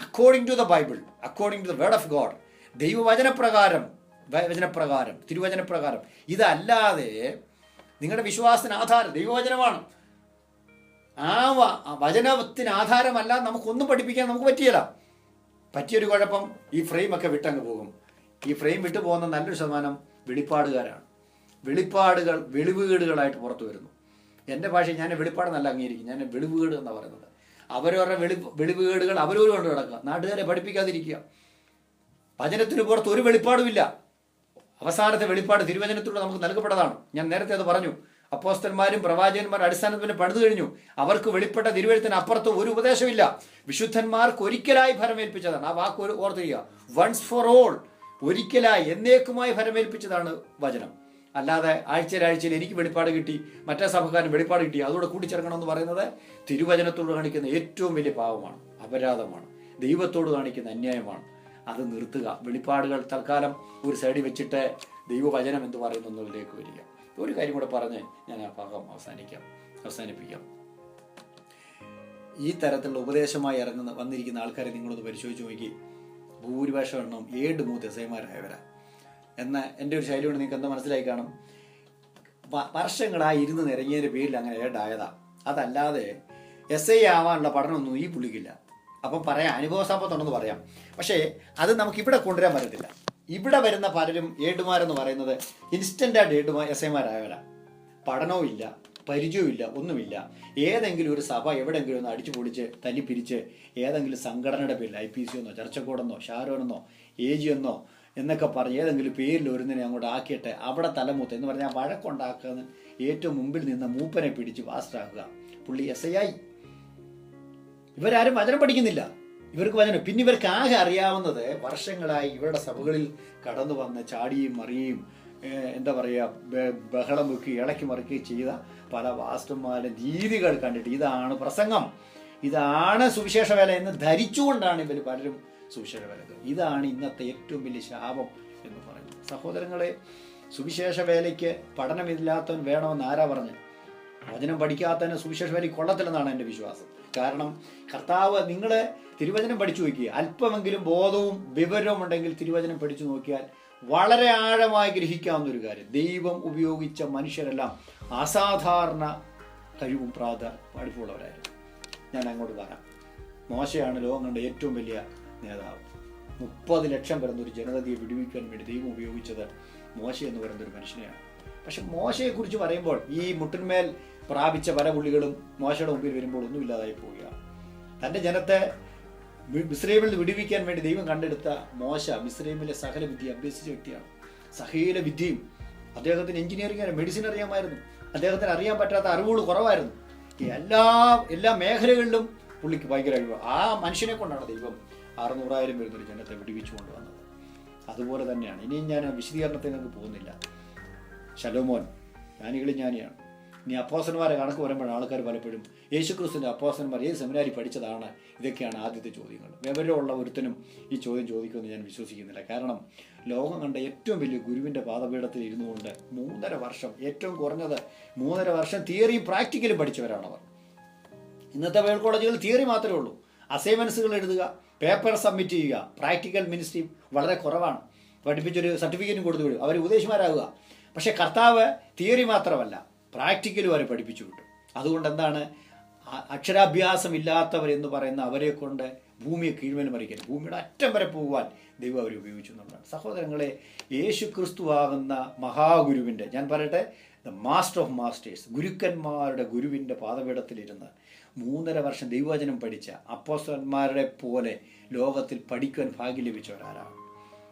[SPEAKER 1] According to the Bible, according to the word of God, ദൈവവചനപ്രകാരം, തിരുവചനപ്രകാരം. ഇതല്ലാതെ നിങ്ങളുടെ വിശ്വാസത്തിന് ആധാരം ദൈവവചനമാണ്. ആ വചനത്തിന് ആധാരമല്ല നമുക്കൊന്നും പഠിപ്പിക്കാൻ നമുക്ക് പറ്റിയല്ല. പറ്റിയൊരു കുഴപ്പം, ഈ ഫ്രെയിമൊക്കെ വിട്ടങ്ങ് പോകും. ഈ ഫ്രെയിം വിട്ടു പോകുന്ന നല്ലൊരു ശതമാനം വെളിപ്പാടുകാരാണ്. വെളിവുകേടുകളായിട്ട് പുറത്തു വരുന്നു. എൻ്റെ ഭാഷയിൽ ഞാൻ വെളിപ്പാടെന്നല്ല അംഗീകരിക്കും, ഞാൻ വെളിവുകേട് എന്നാണ് പറയുന്നത്. അവരവരുടെ വെളിവുകേടുകൾ അവരവർ കൊണ്ട് കിടക്കുക, നാട്ടുകാരെ പഠിപ്പിക്കാതിരിക്കുക. വചനത്തിന് പുറത്ത് ഒരു വെളിപ്പാടുമില്ല. അവസാനത്തെ വെളിപ്പാട് തിരുവചനത്തിലൂടെ നമുക്ക് നൽകപ്പെട്ടതാണ്. ഞാൻ നേരത്തെ അത് പറഞ്ഞു. അപ്പോസ്തലന്മാരും പ്രവാചകന്മാരും അടിസ്ഥാനത്തിന് പണിതു കഴിഞ്ഞു. അവർക്ക് വെളിപ്പെട്ട തിരുവചനത്തിന് അപ്പുറത്ത് ഒരു ഉപദേശമില്ല. വിശുദ്ധന്മാർക്ക് ഒരിക്കലായി ഫലമേൽപ്പിച്ചതാണ്. ആ വാക്ക് ഓർത്തിരിക്കുക, വൺസ് ഫോർ ഓൾ, ഒരിക്കലായി എന്നേക്കുമായി ഫലമേൽപ്പിച്ചതാണ് വചനം. അല്ലാതെ ആഴ്ചയിൽ എനിക്ക് വെളിപ്പാട് കിട്ടി, മറ്റേ സഭക്കാരന് വെളിപ്പാട് കിട്ടി, അതുകൂടെ കൂട്ടിച്ചേർക്കണമെന്ന് പറയുന്നത് തിരുവചനത്തോട് കാണിക്കുന്ന ഏറ്റവും വലിയ പാവമാണ്, അപരാധമാണ്, ദൈവത്തോട് കാണിക്കുന്ന അന്യായമാണ്. അത് നിർത്തുക. വെളിപ്പാടുകൾ തൽക്കാലം ഒരു സൈഡിൽ വെച്ചിട്ട് ദൈവവചനം എന്ന് പറയുന്നതിലേക്ക് വരിക. ഒരു കാര്യം കൂടെ പറഞ്ഞ് ഞാൻ ആ ഭാഗം അവസാനിപ്പിക്കാം. ഈ തരത്തിലുള്ള ഉപദേശമായി വന്നിരിക്കുന്ന ആൾക്കാരെ നിങ്ങളൊന്ന് പരിശോധിച്ച് നോക്കി. ഭൂരിപക്ഷം എണ്ണവും 7 എസ്ഐമാരായവരാണ് എന്ന എൻ്റെ ഒരു ശൈലി കൊണ്ട് നിങ്ങൾക്ക് എന്താ മനസ്സിലായി കാണും. വർഷങ്ങളായി ഇരുന്ന് നിരങ്ങിയതിൻ്റെ പേരിൽ അങ്ങനെ ഏടായതാണ്. അതല്ലാതെ SI ആവാനുള്ള പഠനമൊന്നും ഈ പുള്ളിക്കില്ല. അപ്പം പറയാം, അനുഭവസമ്പത്തുണ്ടെന്ന് പറയാം. പക്ഷേ അത് നമുക്കിവിടെ കൊണ്ടുവരാൻ പറ്റത്തില്ല. ഇവിടെ വരുന്ന പലരും ഏടുമാരെന്ന് പറയുന്നത് ഇൻസ്റ്റൻ്റായിട്ട് SIമാരായവരാണ്. പഠനവും ഇല്ല, പരിചയവും ഇല്ല, ഒന്നുമില്ല. ഏതെങ്കിലും ഒരു സഭ എവിടെയെങ്കിലും ഒന്ന് അടിച്ചു പൊളിച്ച് തല്ലിപ്പിരിച്ച് ഏതെങ്കിലും സംഘടനയുടെ പേരിൽ IPC എന്നോ ചർച്ചക്കോടെന്നോ ഷാരോനെന്നോ AG എന്നോ എന്നൊക്കെ പറഞ്ഞ് ഏതെങ്കിലും പേരിൽ ഒരുന്നിനെ അങ്ങോട്ട് ആക്കിയിട്ട് അവിടെ തലമൂത്ത് എന്ന് പറഞ്ഞാൽ വഴക്കുണ്ടാക്കുന്ന ഏറ്റവും മുമ്പിൽ നിന്ന് മൂപ്പനെ പിടിച്ച് വാസ്റ്റാക്കുക. പുള്ളി SI. ഇവരാരും വചനം പഠിക്കുന്നില്ല. ഇവർക്ക് വചനം പിന്നെ ഇവർക്ക് ആകെ അറിയാവുന്നത് വർഷങ്ങളായി ഇവരുടെ സഭകളിൽ കടന്നു വന്ന് ചാടിയും മറിയും എന്താ പറയുക ബഹളം വെക്കുകയും ഇളക്കി മറിക്കുകയും ചെയ്ത പല വാസ്തുമാരുടെ രീതികൾ കണ്ടിട്ട് ഇതാണ് പ്രസംഗം, ഇതാണ് സുവിശേഷ വേല എന്ന് ധരിച്ചുകൊണ്ടാണ് ഇവർ പലരും സുവിശേഷ വേല. ഇതാണ് ഇന്നത്തെ ഏറ്റവും വലിയ ശാപം എന്ന് പറയുന്നത്. സഹോദരങ്ങളെ, സുവിശേഷ വേലയ്ക്ക് പഠനമില്ലാത്തവൻ വേണമെന്ന് ആരാ പറഞ്ഞ്? വചനം പഠിക്കാത്തതിന് സുവിശേഷ വേലയ്ക്ക് കൊള്ളത്തില്ലെന്നാണ് എൻ്റെ വിശ്വാസം. കാരണം കർത്താവ്, നിങ്ങൾ തിരുവചനം പഠിച്ചു നോക്കിയ അല്പമെങ്കിലും ബോധവും വിവരവും ഉണ്ടെങ്കിൽ തിരുവചനം പഠിച്ചു നോക്കിയാൽ വളരെ ആഴമായി ഗ്രഹിക്കാവുന്ന ഒരു കാര്യം, ദൈവം ഉപയോഗിച്ച മനുഷ്യരെല്ലാം അസാധാരണ കഴിവും പഠിപ്പുള്ളവരായിരുന്നു. ഞാൻ അങ്ങോട്ട് പറയാം, മോശയാണ് ലോകം കണ്ട ഏറ്റവും വലിയ നേതാവ്. 30 ലക്ഷം വരുന്ന ഒരു ജനതയെ വിടുവിക്കാൻ വേണ്ടി ദൈവം ഉപയോഗിച്ചത് മോശ എന്ന് പറയുന്ന ഒരു മനുഷ്യനെയാണ്. പക്ഷെ മോശയെക്കുറിച്ച് പറയുമ്പോൾ ഈ മുട്ടിന്മേൽ പ്രാപിച്ച പല പുള്ളികളും മോശയുടെ മുമ്പിൽ വരുമ്പോൾ ഒന്നുമില്ലാതായി പോവുകയാണ്. തൻ്റെ ജനത്തെ മിസ്രൈമിൽ നിന്ന് വിടുവിക്കാൻ വേണ്ടി ദൈവം കണ്ടെടുത്ത മോശ മിസ്രൈമിലെ സകല വിദ്യ അഭ്യസിച്ച വ്യക്തിയാണ്. സകല വിദ്യയും അദ്ദേഹത്തിന് എഞ്ചിനീയറിംഗ് മെഡിസിൻ അറിയാമായിരുന്നു. അദ്ദേഹത്തിന് അറിയാൻ പറ്റാത്ത അറിവുകൾ കുറവായിരുന്നു. എല്ലാ മേഖലകളിലും പുള്ളിക്ക് ഭയങ്കര കഴിവ്. ആ മനുഷ്യനെ കൊണ്ടാണ് ദൈവം 600,000 വരുന്നൊരു ജനത്തെ വിടുവിച്ചു കൊണ്ടുവന്നത്. അതുപോലെ തന്നെയാണ്. ഇനിയും ഞാൻ വിശദീകരണത്തിലേക്ക് പോകുന്നില്ല. ശലോമോൻ ജ്ഞാനികളിൽ ജ്ഞാനിയാണ്. ഇനി അപ്പോസ്തലന്മാരെ കണക്ക് വരുമ്പോഴാണ് ആൾക്കാർ പലപ്പോഴും യേശുക്രിസ്തുവിൻ്റെ അപ്പോസ്തലന്മാർ ഏത് സെമിനാരി പഠിച്ചതാണ്, ഇതൊക്കെയാണ് ആദ്യത്തെ ചോദ്യങ്ങൾ. വിവരമുള്ള ഒരുത്തനും ഈ ചോദ്യം ചോദിക്കുമെന്ന് ഞാൻ വിശ്വസിക്കുന്നില്ല. കാരണം ലോകം കണ്ട ഏറ്റവും വലിയ ഗുരുവിൻ്റെ പാദപീഠത്തിൽ ഇരുന്നു കൊണ്ട് 3.5 വർഷം, ഏറ്റവും കുറഞ്ഞത് 3.5 വർഷം തിയറിയും പ്രാക്ടിക്കലും പഠിച്ചവരാണവർ. ഇന്നത്തെ ബൈബിൾ കോളേജുകൾ തിയറി മാത്രമേ ഉള്ളൂ. അസൈൻമെൻറ്റ്സുകൾ എഴുതുക, പേപ്പർ സബ്മിറ്റ് ചെയ്യുക. പ്രാക്ടിക്കൽ മിനിസ്ട്രി വളരെ കുറവാണ്. പഠിപ്പിച്ചൊരു സർട്ടിഫിക്കറ്റും കൊടുത്തു വിടും, അവർ ഉപദേശിമാരാകുക. പക്ഷെ കർത്താവ് തിയറി മാത്രമല്ല, പ്രാക്ടിക്കലും അവരെ പഠിപ്പിച്ചു വിട്ടു. അതുകൊണ്ട് എന്താണ്, അക്ഷരാഭ്യാസം ഇല്ലാത്തവരെന്ന് പറയുന്ന അവരെ കൊണ്ട് ഭൂമിയെ കീഴ്മേൽ മറിക്കാൻ, ഭൂമിയുടെ അറ്റം വരെ പോകുവാൻ ദൈവം അവരെ ഉപയോഗിച്ചു എന്നുള്ളതാണ്. സഹോദരങ്ങളെ, യേശു ക്രിസ്തുവാകുന്ന മഹാഗുരുവിൻ്റെ, ഞാൻ പറയട്ടെ, ദ മാസ്റ്റർ ഓഫ് മാസ്റ്റേഴ്സ്, ഗുരുക്കന്മാരുടെ ഗുരുവിൻ്റെ പാദപീഠത്തിലിരുന്ന് 3.5 വർഷം ദൈവവചനം പഠിച്ച അപ്പോസ്തലന്മാരെ പോലെ ലോകത്തിൽ പഠിക്കുവാൻ ഭാഗ്യം ലഭിച്ചവരാരാണ്?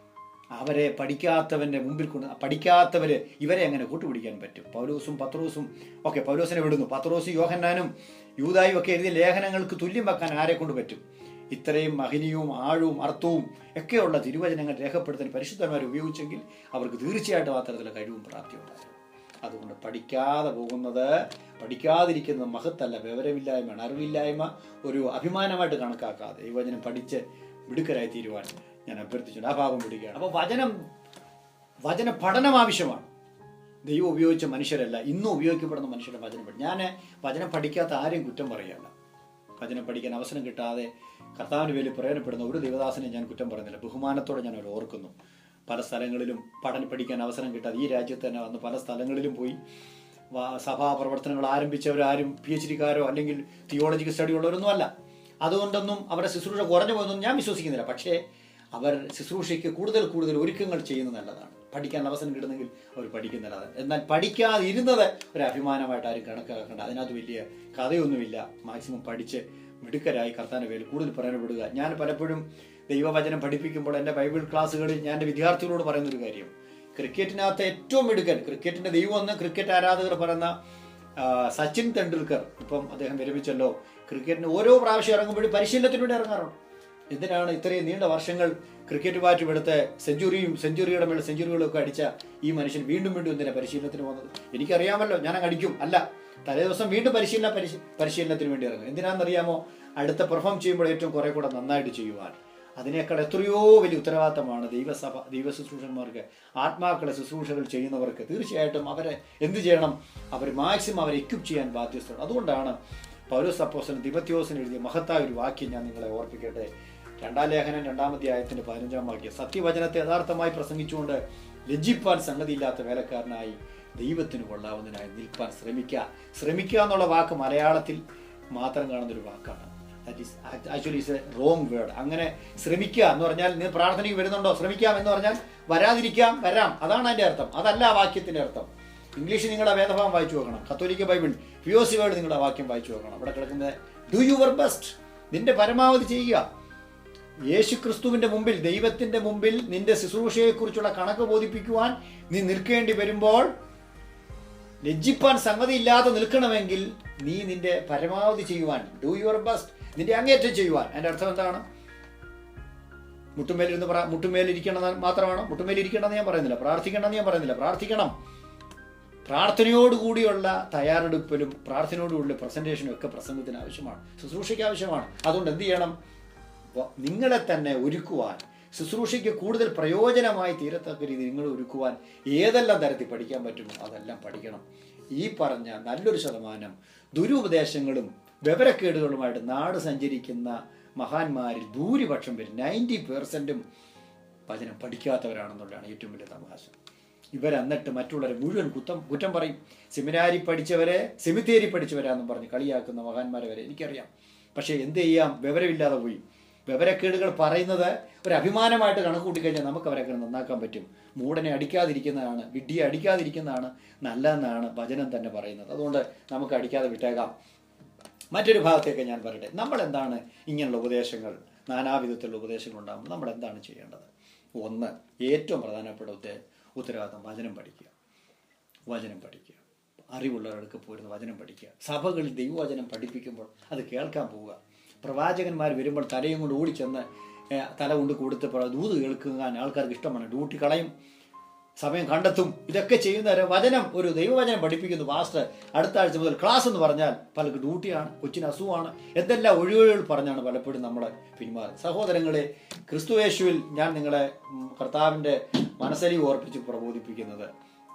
[SPEAKER 1] അവരെ പഠിക്കാത്തവൻ്റെ മുമ്പിൽ കൊണ്ട്, പഠിക്കാത്തവര് ഇവരെ എങ്ങനെ കൂട്ടുപിടിക്കാൻ പറ്റും? പൗലോസും പത്രോസും ഒക്കെ പൗലോസിനെ വിടുന്നു. പത്രോസും യോഹന്നാനും യൂദായും ഒക്കെ എഴുതിയ ലേഖനങ്ങൾക്ക് തുല്യം വെക്കാൻ ആരെ കൊണ്ട് പറ്റും? ഇത്രയും മഹനീയവും ആഴവും അർത്ഥവും ഒക്കെയുള്ള തിരുവചനങ്ങൾ രേഖപ്പെടുത്താൻ പരിശുദ്ധന്മാരെ ഉപയോഗിച്ചെങ്കിൽ അവർക്ക് തീർച്ചയായിട്ടും അത്തരത്തിലുള്ള കഴിവും പ്രാപ്തിയുണ്ടായിരുന്നു. അതുകൊണ്ട് പഠിക്കാതെ പോകുന്നത്, പഠിക്കാതിരിക്കുന്നത് മഹത്തല്ല, വിവരമില്ലായ്മയാണ്, അറിവില്ലായ്മ ഒരു അഭിമാനമായിട്ട് കണക്കാക്കാതെ ദൈവവചനം പഠിച്ച് മിടുക്കരായി തീരുവാൻ ഞാൻ അഭ്യർത്ഥിച്ചിട്ടുണ്ട്. ആ ഭാഗം പിടിക്കുകയാണ്. അപ്പോൾ വചന പഠനം ആവശ്യമാണ്. ദൈവം ഉപയോഗിച്ച മനുഷ്യരല്ല, ഇന്നും ഉപയോഗിക്കപ്പെടുന്ന മനുഷ്യരുടെ വചനം പഠിക്കും. ഞാൻ വചനം പഠിക്കാത്ത ആരെയും കുറ്റം പറയുകയല്ല. വചനം പഠിക്കാൻ അവസരം കിട്ടാതെ കർത്താവിന് വേണ്ടി പ്രയോജനപ്പെടുന്ന ഒരു ദൈവദാസനെ ഞാൻ കുറ്റം പറയുന്നില്ല. ബഹുമാനത്തോടെ ഞാൻ അവർ ഓർക്കുന്നു. പല സ്ഥലങ്ങളിലും പഠിക്കാൻ അവസരം കിട്ടാതെ ഈ രാജ്യത്ത് തന്നെ വന്ന് പല സ്ഥലങ്ങളിലും പോയി സഭാ പ്രവർത്തനങ്ങൾ ആരംഭിച്ചവരാരും PhD അല്ലെങ്കിൽ തിയോളജിക്കൽ സ്റ്റഡി ഉള്ളവരൊന്നും അല്ല. അതുകൊണ്ടൊന്നും അവരുടെ ശുശ്രൂഷ കുറഞ്ഞു പോകുന്നൊന്നും ഞാൻ വിശ്വസിക്കുന്നില്ല. പക്ഷേ അവർ ശുശ്രൂഷയ്ക്ക് കൂടുതൽ ഒരുക്കങ്ങൾ ചെയ്യുന്നത് നല്ലതാണ്. പഠിക്കാൻ അവസരം കിട്ടുന്നെങ്കിൽ അവർ പഠിക്കുന്നതാണ്. എന്നാൽ പഠിക്കാതെ ഇരുന്നത് ഒരു അഭിമാനമായിട്ട് ആരും കണക്കാക്കേണ്ട. അതിനകത്ത് വലിയ കഥയൊന്നുമില്ല. മാക്സിമം പഠിച്ച് മിടുക്കരായി കർത്താവിന്റെ പേരിൽ കൂടുതൽ പ്രയോജനപ്പെടുക. ഞാൻ പലപ്പോഴും ദൈവവചനം പഠിപ്പിക്കുമ്പോൾ എൻ്റെ ബൈബിൾ ക്ലാസ്സുകളിൽ ഞാൻ എൻ്റെ വിദ്യാർത്ഥികളോട് പറയുന്നൊരു കാര്യം, ക്രിക്കറ്റിനകത്ത് ഏറ്റവും മിടുക്കൻ, ക്രിക്കറ്റിൻ്റെ ദൈവം എന്ന് ക്രിക്കറ്റ് ആരാധകർ പറയുന്ന സച്ചിൻ തെണ്ടുൽക്കർ, ഇപ്പം അദ്ദേഹം വിരമിച്ചല്ലോ, ക്രിക്കറ്റിന് ഓരോ പ്രാവശ്യം ഇറങ്ങുമ്പോഴും പരിശീലനത്തിന് വേണ്ടി ഇറങ്ങാറുണ്ട്. എന്തിനാണ് ഇത്രയും നീണ്ട വർഷങ്ങൾ ക്രിക്കറ്റ് ബാറ്റും എടുത്ത് സെഞ്ചുറിയുടെ മേലെ സെഞ്ചുറികളൊക്കെ അടിച്ച ഈ മനുഷ്യൻ വീണ്ടും എന്തിനാണ് പരിശീലനത്തിന് പോകുന്നത്? എനിക്കറിയാമല്ലോ, ഞാൻ അടിക്കും. അല്ല, തലേ ദിവസം വീണ്ടും പരിശീലനത്തിന് വേണ്ടി ഇറങ്ങും. എന്തിനാണെന്നറിയാമോ? അടുത്ത പെർഫോം ചെയ്യുമ്പോൾ ഏറ്റവും കുറെ കൂടെ നന്നായിട്ട് ചെയ്യുവാൻ. അതിനേക്കാൾ എത്രയോ വലിയ ഉത്തരവാദിത്തമാണ് ദൈവ ശുശ്രൂഷന്മാർക്ക്, ആത്മാക്കളെ ശുശ്രൂഷകൾ ചെയ്യുന്നവർക്ക്. തീർച്ചയായിട്ടും അവരെ എന്ത് ചെയ്യണം? അവർ മാക്സിമം അവരെ എക്വിപ്പ് ചെയ്യാൻ ബാധ്യസ്ഥരാണ്. അതുകൊണ്ടാണ് പൗലോസ് അപ്പോസ്തലൻ തിമോഥെയോസിന് എഴുതിയ മഹത്തായ ഒരു വാക്യം ഞാൻ നിങ്ങളെ ഓർപ്പിക്കട്ടെ. 2-ാം ലേഖനം 2-ാം അധ്യായത്തിന്റെ 15-ാം വാക്യം, സത്യവചനത്തെ യഥാർത്ഥമായി പ്രസംഗിച്ചുകൊണ്ട് ലജ്ജിപ്പാൻ സംഗതിയില്ലാത്ത വേലക്കാരനായി ദൈവത്തിന് കൊള്ളാവുന്നതിനായി നിൽപ്പാൻ ശ്രമിക്കുക എന്നുള്ള വാക്ക് മലയാളത്തിൽ മാത്രം കാണുന്നൊരു വാക്കാണ്. That is actually is A wrong word. അങ്ങനെ ശ്രമിക്കുക എന്ന് പറഞ്ഞാൽ, നീ പ്രാർത്ഥനയ്ക്ക് വരുന്നുണ്ടോ? ശ്രമിക്കാം എന്ന് പറഞ്ഞാൽ വരാതിരിക്കാം, വരാം, അതാണ് അതിൻ്റെ അർത്ഥം. അതല്ല ആ വാക്യത്തിൻ്റെ അർത്ഥം. ഇംഗ്ലീഷിൽ നിങ്ങളുടെ വേദഭാഗം വായിച്ചു നോക്കണം. കത്തോലിക്ക ബൈബിൾ POC വേർഡ് നിങ്ങളുടെ വാക്യം വായിച്ചു നോക്കണം. അവിടെ കിടക്കുന്നത് ഡു യുവർ ബെസ്റ്റ്, നിന്റെ പരമാവധി ചെയ്യുക. യേശു ക്രിസ്തുവിന്റെ മുമ്പിൽ, ദൈവത്തിന്റെ മുമ്പിൽ നിന്റെ ശുശ്രൂഷയെക്കുറിച്ചുള്ള കണക്ക് ബോധിപ്പിക്കുവാൻ നീ നിൽക്കേണ്ടി വരുമ്പോൾ ലജ്ജിപ്പാൻ സംഗതിയില്ലാതെ നിൽക്കണമെങ്കിൽ നീ നിന്റെ പരമാവധി ചെയ്യുവാൻ, ഡു യുവർ ബെസ്റ്റ്, നിന്റെ അങ്ങേറ്റം ചെയ്യുവാൻ. അതിന്റെ അർത്ഥം എന്താണ്? മുട്ടുമേലിരിക്കണം മാത്രമാണോ? മുട്ടുമേലിരിക്കണമെന്ന് ഞാൻ പറയുന്നില്ല, പ്രാർത്ഥിക്കണമെന്ന് ഞാൻ പറയുന്നില്ല. പ്രാർത്ഥനയോടുകൂടിയുള്ള തയ്യാറെടുപ്പിലും പ്രാർത്ഥനയോടുകൂടിയുള്ള പ്രസന്റേഷനും ഒക്കെ പ്രസംഗത്തിന് ആവശ്യമാണ്, ശുശ്രൂഷയ്ക്ക് ആവശ്യമാണ്. അതുകൊണ്ട് എന്ത് ചെയ്യണം? നിങ്ങളെ തന്നെ ഒരുക്കുവാൻ, ശുശ്രൂഷയ്ക്ക് കൂടുതൽ പ്രയോജനമായി തീരത്തക്ക രീതി നിങ്ങൾ ഒരുക്കുവാൻ ഏതെല്ലാം തരത്തിൽ പഠിക്കാൻ പറ്റുമോ അതെല്ലാം പഠിക്കണം. ഈ പറഞ്ഞ നല്ലൊരു ശതമാനം ദുരുപദേശങ്ങളും വിവരക്കേടുകളുമായിട്ട് നാട് സഞ്ചരിക്കുന്ന മഹാന്മാരിൽ ഭൂരിപക്ഷം പേര്, 90% വചനം പഠിക്കാത്തവരാണെന്നുള്ളതാണ് ഏറ്റവും വലിയ തമാശ. ഇവരെന്നിട്ട് മറ്റുള്ളവരെ മുഴുവൻ കുറ്റം പറയും. സെമിത്തേരി പഠിച്ചവരാണെന്നും പറഞ്ഞ് കളിയാക്കുന്ന മഹാന്മാരെ വരെ എനിക്കറിയാം. പക്ഷേ എന്ത് ചെയ്യാം? വിവരമില്ലാതെ പോയി. വിവരക്കേടുകൾ പറയുന്നത് ഒരു അഭിമാനമായിട്ട് കണക്ക് കൂട്ടിക്കഴിഞ്ഞാൽ നമുക്ക് അവരൊക്കെ നന്നാക്കാൻ പറ്റും. മൂടനെ അടിക്കാതിരിക്കുന്നതാണ്, വിഡ്ഢിയെ അടിക്കാതിരിക്കുന്നതാണ് നല്ലതെന്നാണ് വചനം തന്നെ പറയുന്നത്. അതുകൊണ്ട് നമുക്ക് അടിക്കാതെ വിട്ടേക്കാം. മറ്റൊരു ഭാഗത്തേക്ക് ഞാൻ പറയട്ടെ. നമ്മളെന്താണ് ഇങ്ങനെയുള്ള ഉപദേശങ്ങൾ, നാനാവിധത്തിലുള്ള ഉപദേശങ്ങൾ ഉണ്ടാകുമ്പോൾ നമ്മൾ എന്താണ് ചെയ്യേണ്ടത്? ഒന്ന്, ഏറ്റവും പ്രധാനപ്പെട്ട ഉത്തരവാദിത്തം വചനം പഠിക്കുക. വചനം പഠിക്കുക, അറിവുള്ളവർക്ക് പോരുന്ന വചനം പഠിക്കുക. സഭകളിൽ ദൈവവചനം പഠിപ്പിക്കുമ്പോൾ അത് കേൾക്കാൻ പോവുക. പ്രവാചകന്മാർ വരുമ്പോൾ തലയും കൊണ്ട് ഓടിച്ചെന്ന് തല കൊണ്ട് കൊടുത്ത് ദൂത് കേൾക്കാൻ ആൾക്കാർക്ക് ഇഷ്ടമാണ്. ഡ്യൂട്ടി കളയും, സമയം കണ്ടെത്തും. ഇതൊക്കെ ചെയ്യുന്നവരെ വചനം, ഒരു ദൈവവചനം പഠിപ്പിക്കുന്നു പാസ്റ്റർ അടുത്ത ആഴ്ച മുതൽ ക്ലാസ് എന്ന് പറഞ്ഞാൽ പലർക്ക് ഡ്യൂട്ടിയാണ്, കൊച്ചിന് അസുഖമാണ്, എന്തെല്ലാം ഒഴിവുകൾ പറഞ്ഞാണ് പലപ്പോഴും നമ്മളെ പിന്മാറും. സഹോദരങ്ങളെ, ക്രിസ്തുയേശുവിൽ ഞാൻ നിങ്ങളെ കർത്താവിൻ്റെ മനസ്സരി ഓർപ്പിച്ച് പ്രബോധിപ്പിക്കുന്നത്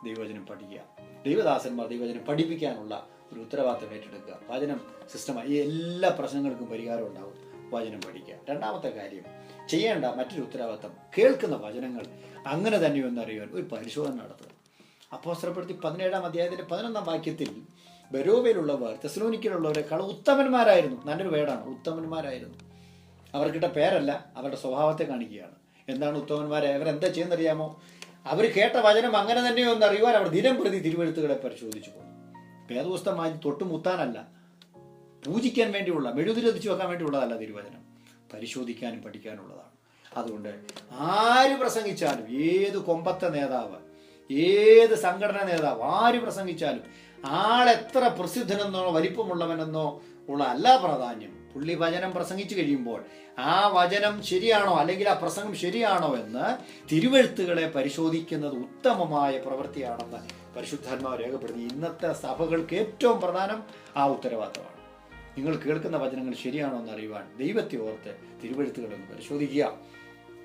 [SPEAKER 1] ദൈവവചനം പഠിക്കുക. ദൈവദാസന്മാർ ദൈവവചനം പഠിപ്പിക്കാനുള്ള ഒരു ഉത്തരവാദിത്തം ഏറ്റെടുക്കുക. വചനം സിസ്റ്റമായി എല്ലാ പ്രശ്നങ്ങൾക്കും പരിഹാരം ഉണ്ടാവും. വചനം പഠിക്കുക. രണ്ടാമത്തെ കാര്യം ചെയ്യേണ്ട മറ്റൊരു ഉത്തരവാദിത്തം, കേൾക്കുന്ന വചനങ്ങൾ അങ്ങനെ തന്നെയോ എന്നറിയാൻ ഒരു പരിശോധന നടത്തുക. അപ്പോസ്തലപ്രവൃത്തി 17-ാം അധ്യായത്തിൻ്റെ 11-ാം വാക്യത്തിൽ ബെരോവയിലുള്ളവർ തെസ്സലോനിക്കയിലുള്ളവരെക്കാൾ ഉത്തമന്മാരായിരുന്നു. നല്ലൊരു വേടാണ്, ഉത്തമന്മാരായിരുന്നു. അവർക്കിട്ട പേരല്ല, അവരുടെ സ്വഭാവത്തെ കാണിക്കുകയാണ്. എന്താണ് ഉത്തമന്മാരെ? അവരെന്താ ചെയ്യുന്നറിയാമോ? അവർ കേട്ട വചനം അങ്ങനെ തന്നെയോ എന്നറിയുവാൻ അവർ ദിനം പ്രതി തിരുവെഴുത്തുകളെ പരിശോധിച്ചു പോകുന്നു. വേദപുസ്തകമായി തൊട്ടുമുത്താനല്ല, പൂജിക്കാൻ വേണ്ടിയുള്ള, മെഴുതിരതിച്ചു വെക്കാൻ വേണ്ടിയുള്ളതല്ല തിരുവചനം, പരിശോധിക്കാനും പഠിക്കാനുള്ളതാണ്. അതുകൊണ്ട് ആര് പ്രസംഗിച്ചാലും, ഏത് കൊമ്പത്തെ നേതാവ്, ഏത് സംഘടനാ നേതാവ് ആര് പ്രസംഗിച്ചാലും, ആളെത്ര പ്രസിദ്ധനെന്നോ വലിപ്പമുള്ളവനെന്നോ ഉള്ള അല്ല പ്രാധാന്യം. പുള്ളി വചനം പ്രസംഗിച്ചു കഴിയുമ്പോൾ ആ വചനം ശരിയാണോ അല്ലെങ്കിൽ ആ പ്രസംഗം ശരിയാണോ എന്ന് തിരുവെഴുത്തുകളെ പരിശോധിക്കുന്നത് ഉത്തമമായ പ്രവൃത്തിയാണെന്ന് പരിശുദ്ധാത്മാവ് രേഖപ്പെടുത്തി. ഇന്നത്തെ സഭകൾക്ക് ഏറ്റവും പ്രധാനം ആ ഉത്തരവാദിത്തമാണ്. നിങ്ങൾ കേൾക്കുന്ന വചനങ്ങൾ ശരിയാണോ എന്ന് അറിയുവാൻ ദൈവത്തെ ഓർത്ത് തിരുവെഴുത്തുകളൊന്ന് പരിശോധിക്കുക.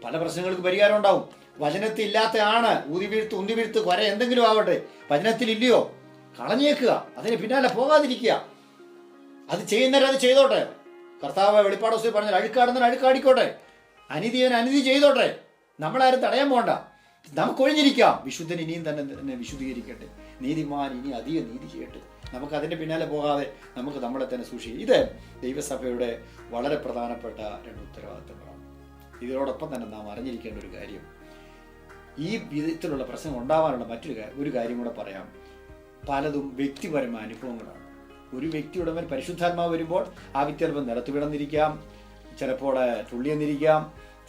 [SPEAKER 1] പല പ്രശ്നങ്ങൾക്ക് പരിഹാരം ഉണ്ടാവും. വചനത്തിൽ ഇല്ലാത്ത ആണ് ഊതിവീഴ്ത്ത്, ഉന്തിവീഴ്ത്ത്, കൊര എന്തെങ്കിലും ആവട്ടെ, വചനത്തിൽ ഇല്ലയോ കളഞ്ഞേക്കുക. അതിന് പിന്നാലെ പോകാതിരിക്കുക. അത് ചെയ്യുന്നവരെ അത് ചെയ്തോട്ടെ. കർത്താവ് വെളിപ്പാട് പുസ്തകത്തിൽ പറഞ്ഞാൽ അഴുക്കാടുന്നവൻ അഴുക്കാടിക്കോട്ടെ, അനീതിയവൻ അനീതി ചെയ്തോട്ടെ. നമ്മളാരും തടയാൻ പോകണ്ട, നമുക്ക് ഒഴിഞ്ഞിരിക്കാം. വിശുദ്ധൻ ഇനിയും തന്നെ വിശുദ്ധീകരിക്കട്ടെ, നീതിമാൻ ഇനി അധികം നീതി ചെയ്യട്ടെ. നമുക്ക് അതിൻ്റെ പിന്നാലെ പോകാതെ നമുക്ക് നമ്മളെ തന്നെ സൂക്ഷിക്കും. ഇത് ദൈവസഭയുടെ വളരെ പ്രധാനപ്പെട്ട രണ്ട് ഉത്തരവാദിത്തങ്ങളാണ്. ഇതിനോടൊപ്പം തന്നെ നാം അറിഞ്ഞിരിക്കേണ്ട ഒരു കാര്യം, ഈ വിധത്തിലുള്ള പ്രശ്നം ഉണ്ടാവാനുള്ള ഒരു കാര്യം കൂടെ പറയാം. പലതും വ്യക്തിപരമായ അനുഭവങ്ങളാണ്. ഒരു വ്യക്തിയുടെ മേൽ പരിശുദ്ധാത്മാവ് വരുമ്പോൾ ആ വ്യക്തി ചിലപ്പോൾ നിലത്ത് വിടന്നിരിക്കാം, ചിലപ്പോൾ തുള്ളിയെന്നിരിക്കാം,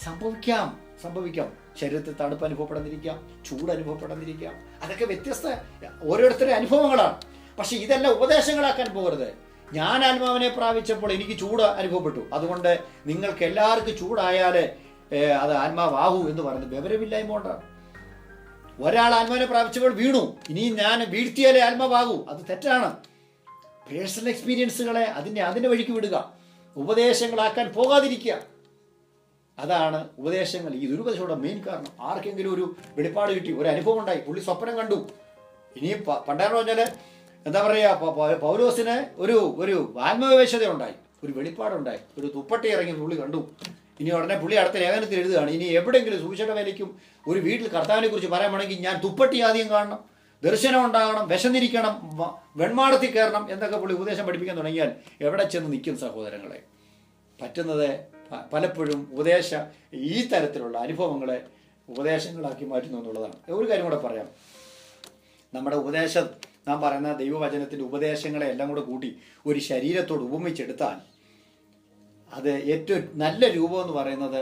[SPEAKER 1] സംഭവിക്കാം. ശരീരത്തിൽ തണുപ്പ് അനുഭവപ്പെടുന്നിരിക്കാം, ചൂട് അനുഭവപ്പെടുന്നിരിക്കാം. അതൊക്കെ വ്യത്യസ്ത ഓരോരുത്തരുടെ അനുഭവങ്ങളാണ്. പക്ഷെ ഇതെല്ലാം ഉപദേശങ്ങളാക്കാൻ പോകരുത്. ഞാൻ ആത്മാവിനെ പ്രാപിച്ചപ്പോൾ എനിക്ക് ചൂട് അനുഭവപ്പെട്ടു, അതുകൊണ്ട് നിങ്ങൾക്ക് എല്ലാവർക്കും ചൂടായാലേ അത് ആത്മാവാകൂ എന്ന് പറയുന്നത് വിവരമില്ലായ്മ കൊണ്ടാണ്. ഒരാൾ ആത്മാവിനെ പ്രാപിച്ചപ്പോൾ വീണു, ഇനി ഞാൻ വീഴ്ത്തിയാലേ ആത്മാവാകൂ, അത് തെറ്റാണ്. പേഴ്സണൽ എക്സ്പീരിയൻസുകളെ അതിൻ്റെ വഴിക്ക് വിടുക, ഉപദേശങ്ങളാക്കാൻ പോകാതിരിക്കുക. അതാണ് ഉപദേശങ്ങൾ, ഈ ദുരുപദേശങ്ങളുടെ മെയിൻ കാരണം. ആർക്കെങ്കിലും ഒരു വെളിപ്പാട് കിട്ടി, ഒരു അനുഭവം ഉണ്ടായി, പുള്ളി സ്വപ്നം കണ്ടു. ഇനി പണ്ടാന്ന് പറഞ്ഞാൽ എന്താ പറയുക, പൗലോസിന് ഒരു ആത്മവിവേശത ഉണ്ടായി, ഒരു വെളിപ്പാടുണ്ടായി, ഒരു തുപ്പട്ടി ഇറങ്ങി പുള്ളി കണ്ടു. ഇനി ഉടനെ പുള്ളി അടുത്ത ലേഖനത്തിൽ എഴുതുകയാണ്, ഇനി എവിടെയെങ്കിലും സുവിശേഷ വേലയ്ക്കും ഒരു വീട്ടിൽ കർത്താവിനെ കുറിച്ച് പറയുകയാണെങ്കിൽ ഞാൻ തുപ്പട്ടി ആദ്യം കാണണം, ദർശനം ഉണ്ടാകണം, വിശന്നിരിക്കണം, വെൺമാടത്തിൽ കയറണം എന്നൊക്കെ പുള്ളി ഉപദേശം പഠിപ്പിക്കാൻ തുടങ്ങിയാൽ എവിടെ ചെന്ന് നിൽക്കും സഹോദരങ്ങളെ? പറ്റുന്നത് പലപ്പോഴും ഈ തരത്തിലുള്ള അനുഭവങ്ങളെ ഉപദേശങ്ങളാക്കി മാറ്റുന്നു എന്നുള്ളതാണ്. ഒരു കാര്യം കൂടെ പറയാം. നമ്മുടെ ഉപദേശം, നാം പറയുന്ന ദൈവവചനത്തിൻ്റെ ഉപദേശങ്ങളെ എല്ലാം കൂടെ കൂട്ടി ഒരു ശരീരത്തോട് ഉപമിച്ചെടുത്താൽ അത് ഏറ്റവും നല്ല രൂപം എന്ന് പറയുന്നത്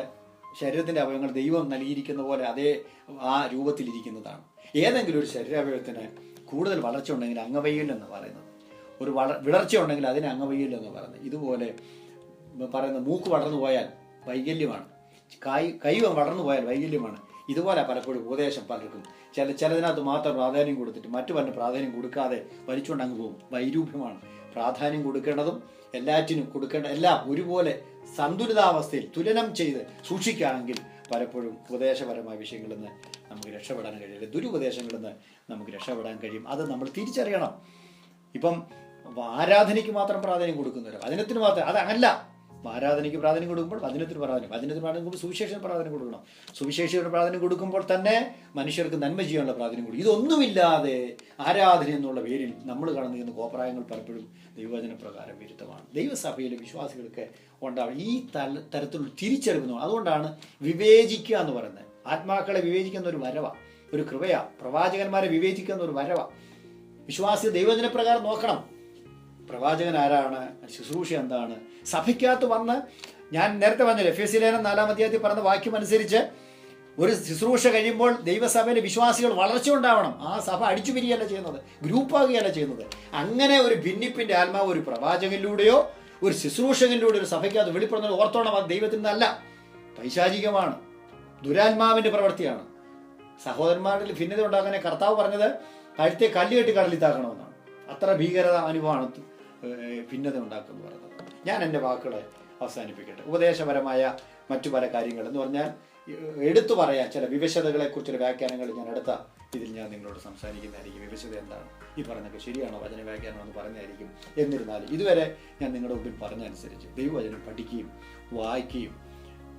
[SPEAKER 1] ശരീരത്തിൻ്റെ അവയവങ്ങൾ ദൈവം നൽകിയിരിക്കുന്ന പോലെ ആ രൂപത്തിലിരിക്കുന്നതാണ്. ഏതെങ്കിലും ഒരു ശരീരാവയവത്തിന് കൂടുതൽ വളർച്ച ഉണ്ടെങ്കിൽ അംഗവൈകല്യം എന്ന് പറയുന്നത്, ഒരു വിളർച്ച ഉണ്ടെങ്കിൽ അതിന് അംഗവൈകല്യം എന്ന് പറയുന്നത്. ഇതുപോലെ പറയുന്ന മൂക്ക് വളർന്നു പോയാൽ വൈകല്യമാണ്, കൈ വളർന്നു പോയാൽ വൈകല്യമാണ്. ഇതുപോലെ പലപ്പോഴും ഉപദേശം പലർക്കും ചിലതിനകത്ത് മാത്രം പ്രാധാന്യം കൊടുത്തിട്ട് മറ്റു പല പ്രാധാന്യം കൊടുക്കാതെ വലിച്ചുകൊണ്ട് അങ്ങ് പോകും. വൈരൂപ്യമാണ്. പ്രാധാന്യം കൊടുക്കേണ്ടതും എല്ലാറ്റിനും എല്ലാം ഒരുപോലെ സന്തുലിതാവസ്ഥയിൽ തുലനം ചെയ്ത് സൂക്ഷിക്കുകയാണെങ്കിൽ പലപ്പോഴും ഉപദേശപരമായ വിഷയങ്ങളിൽ നിന്ന് നമുക്ക് രക്ഷപ്പെടാൻ കഴിയില്ല, ദുരുപദേശങ്ങളിൽ നിന്ന് നമുക്ക് രക്ഷപ്പെടാൻ കഴിയും. അത് നമ്മൾ തിരിച്ചറിയണം. ഇപ്പം ആരാധനയ്ക്ക് മാത്രം പ്രാധാന്യം കൊടുക്കുന്നവരോ വചനത്തിന് മാത്രം, അതല്ല. ആരാധനയ്ക്ക് പ്രാധാന്യം കൊടുക്കുമ്പോൾ വചനത്തിന് പ്രാധാന്യം കൊടുക്കുമ്പോൾ സുവിശേഷത്തിന് പ്രാധാന്യം കൊടുക്കണം. സുവിശേഷത്തിന് പ്രാധാന്യം കൊടുക്കുമ്പോൾ തന്നെ മനുഷ്യർക്ക് നന്മ ചെയ്യാനുള്ള പ്രാധാന്യം കൊടുക്കും. ഇതൊന്നുമില്ലാതെ ആരാധന എന്നുള്ള പേരിൽ നമ്മൾ കടന്നു ചെയ്യുന്ന കോപ്രായങ്ങൾ പലപ്പോഴും ദൈവവചന പ്രകാരം വിരുദ്ധമാണ്. ദൈവസഭയിലെ വിശ്വാസികൾക്ക് ഉണ്ടാവും ഈ തരത്തിലുള്ള തിരിച്ചറിവുന്നു. അതുകൊണ്ടാണ് വിവേചിക്കുക എന്ന് പറയുന്നത്. ആത്മാക്കളെ വിവേചിക്കുന്ന ഒരു വരവാ, ഒരു കൃപയാ. പ്രവാചകന്മാരെ വിവേചിക്കുന്ന ഒരു വരവാ. വിശ്വാസി ദൈവവചന പ്രകാരം നോക്കണം. പ്രവാചകൻ ആരാണ്, ശുശ്രൂഷ എന്താണ്, സഭയ്ക്കകത്ത് വന്ന് ഞാൻ നേരത്തെ പറഞ്ഞില്ല, എഫേസ്യ ലേഖനം 4-ാം അധ്യായത്തിൽ പറഞ്ഞ വാക്യം അനുസരിച്ച് ഒരു ശുശ്രൂഷ കഴിയുമ്പോൾ ദൈവസഭയിലെ വിശ്വാസികൾ വളർച്ച ഉണ്ടാവണം. ആ സഭ അടിച്ചു പിരിയല്ല ചെയ്യുന്നത്, ഗ്രൂപ്പാകുകയല്ല ചെയ്യുന്നത്. അങ്ങനെ ഒരു ഭിന്നിപ്പിന്റെ ആത്മാവ് ഒരു പ്രവാചകനിലൂടെയോ ഒരു ശുശ്രൂഷകനിലൂടെ ഒരു സഭയ്ക്കകത്ത് വെളിപ്പെടുന്നത് ഓർത്തോണം. അത് ദൈവത്തിൽ നിന്നല്ല, പൈശാചികമാണ്, ദുരാത്മാവിന്റെ പ്രവൃത്തിയാണ്. സഹോദരന്മാരിൽ ഭിന്നത ഉണ്ടാകാൻ കർത്താവ് പറഞ്ഞത് കഴുത്തെ കല്ല് കെട്ടി കടലിത്താക്കണമെന്നാണ്. അത്ര ഭീകരത അനുഭവമാണ് ഭിന്നത ഉണ്ടാക്കുമെന്ന് പറയുന്നത്. ഞാൻ എൻ്റെ വാക്കുകളെ അവസാനിപ്പിക്കട്ടെ. ഉപദേശപരമായ മറ്റു പല കാര്യങ്ങൾ എന്ന് പറഞ്ഞാൽ എടുത്തു പറയാൻ ചില വിവശതകളെക്കുറിച്ചുള്ള വ്യാഖ്യാനങ്ങൾ ഞാൻ അടുത്ത ഇതിൽ ഞാൻ നിങ്ങളോട് സംസാരിക്കുന്നതായിരിക്കും. വിവശത എന്താണ്, ഈ പറഞ്ഞൊക്കെ ശരിയാണോ, വചന വ്യാഖ്യാനം എന്ന് പറഞ്ഞായിരിക്കും. എന്നിരുന്നാലും ഇതുവരെ ഞാൻ നിങ്ങളുടെ മുമ്പിൽ പറഞ്ഞതനുസരിച്ച് ദൈവവചനം പഠിക്കുകയും വായിക്കുകയും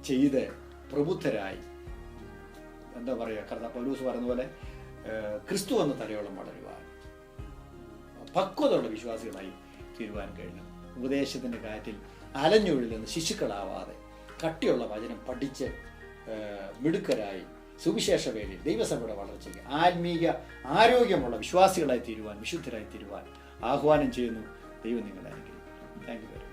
[SPEAKER 1] ചെയ്ത് പ്രബുദ്ധരായി, എന്താ പറയുക, കർത്താവ് പൗലോസ് പറഞ്ഞ പോലെ ക്രിസ്തു എന്ന തലയോളം വളരുവാൻ, പക്വതയുള്ള വിശ്വാസികളായി തീരുവാൻ കഴിയണം. ഉപദേശത്തിൻ്റെ കാറ്റിൽ അലഞ്ഞൊഴിലെന്ന് ശിശുക്കളാവാതെ കട്ടിയുള്ള വചനം പഠിച്ച് മിടുക്കരായി സുവിശേഷ വേലയിൽ ദൈവസഭയുടെ വളർച്ചയ്ക്ക് ആത്മീയ ആരോഗ്യമുള്ള വിശ്വാസികളായി തീരുവാൻ, വിശുദ്ധരായി തീരുവാൻ ആഹ്വാനം ചെയ്യുന്നു. ദൈവം നിങ്ങളെ അനുഗ്രഹിക്കും. Thank you very much.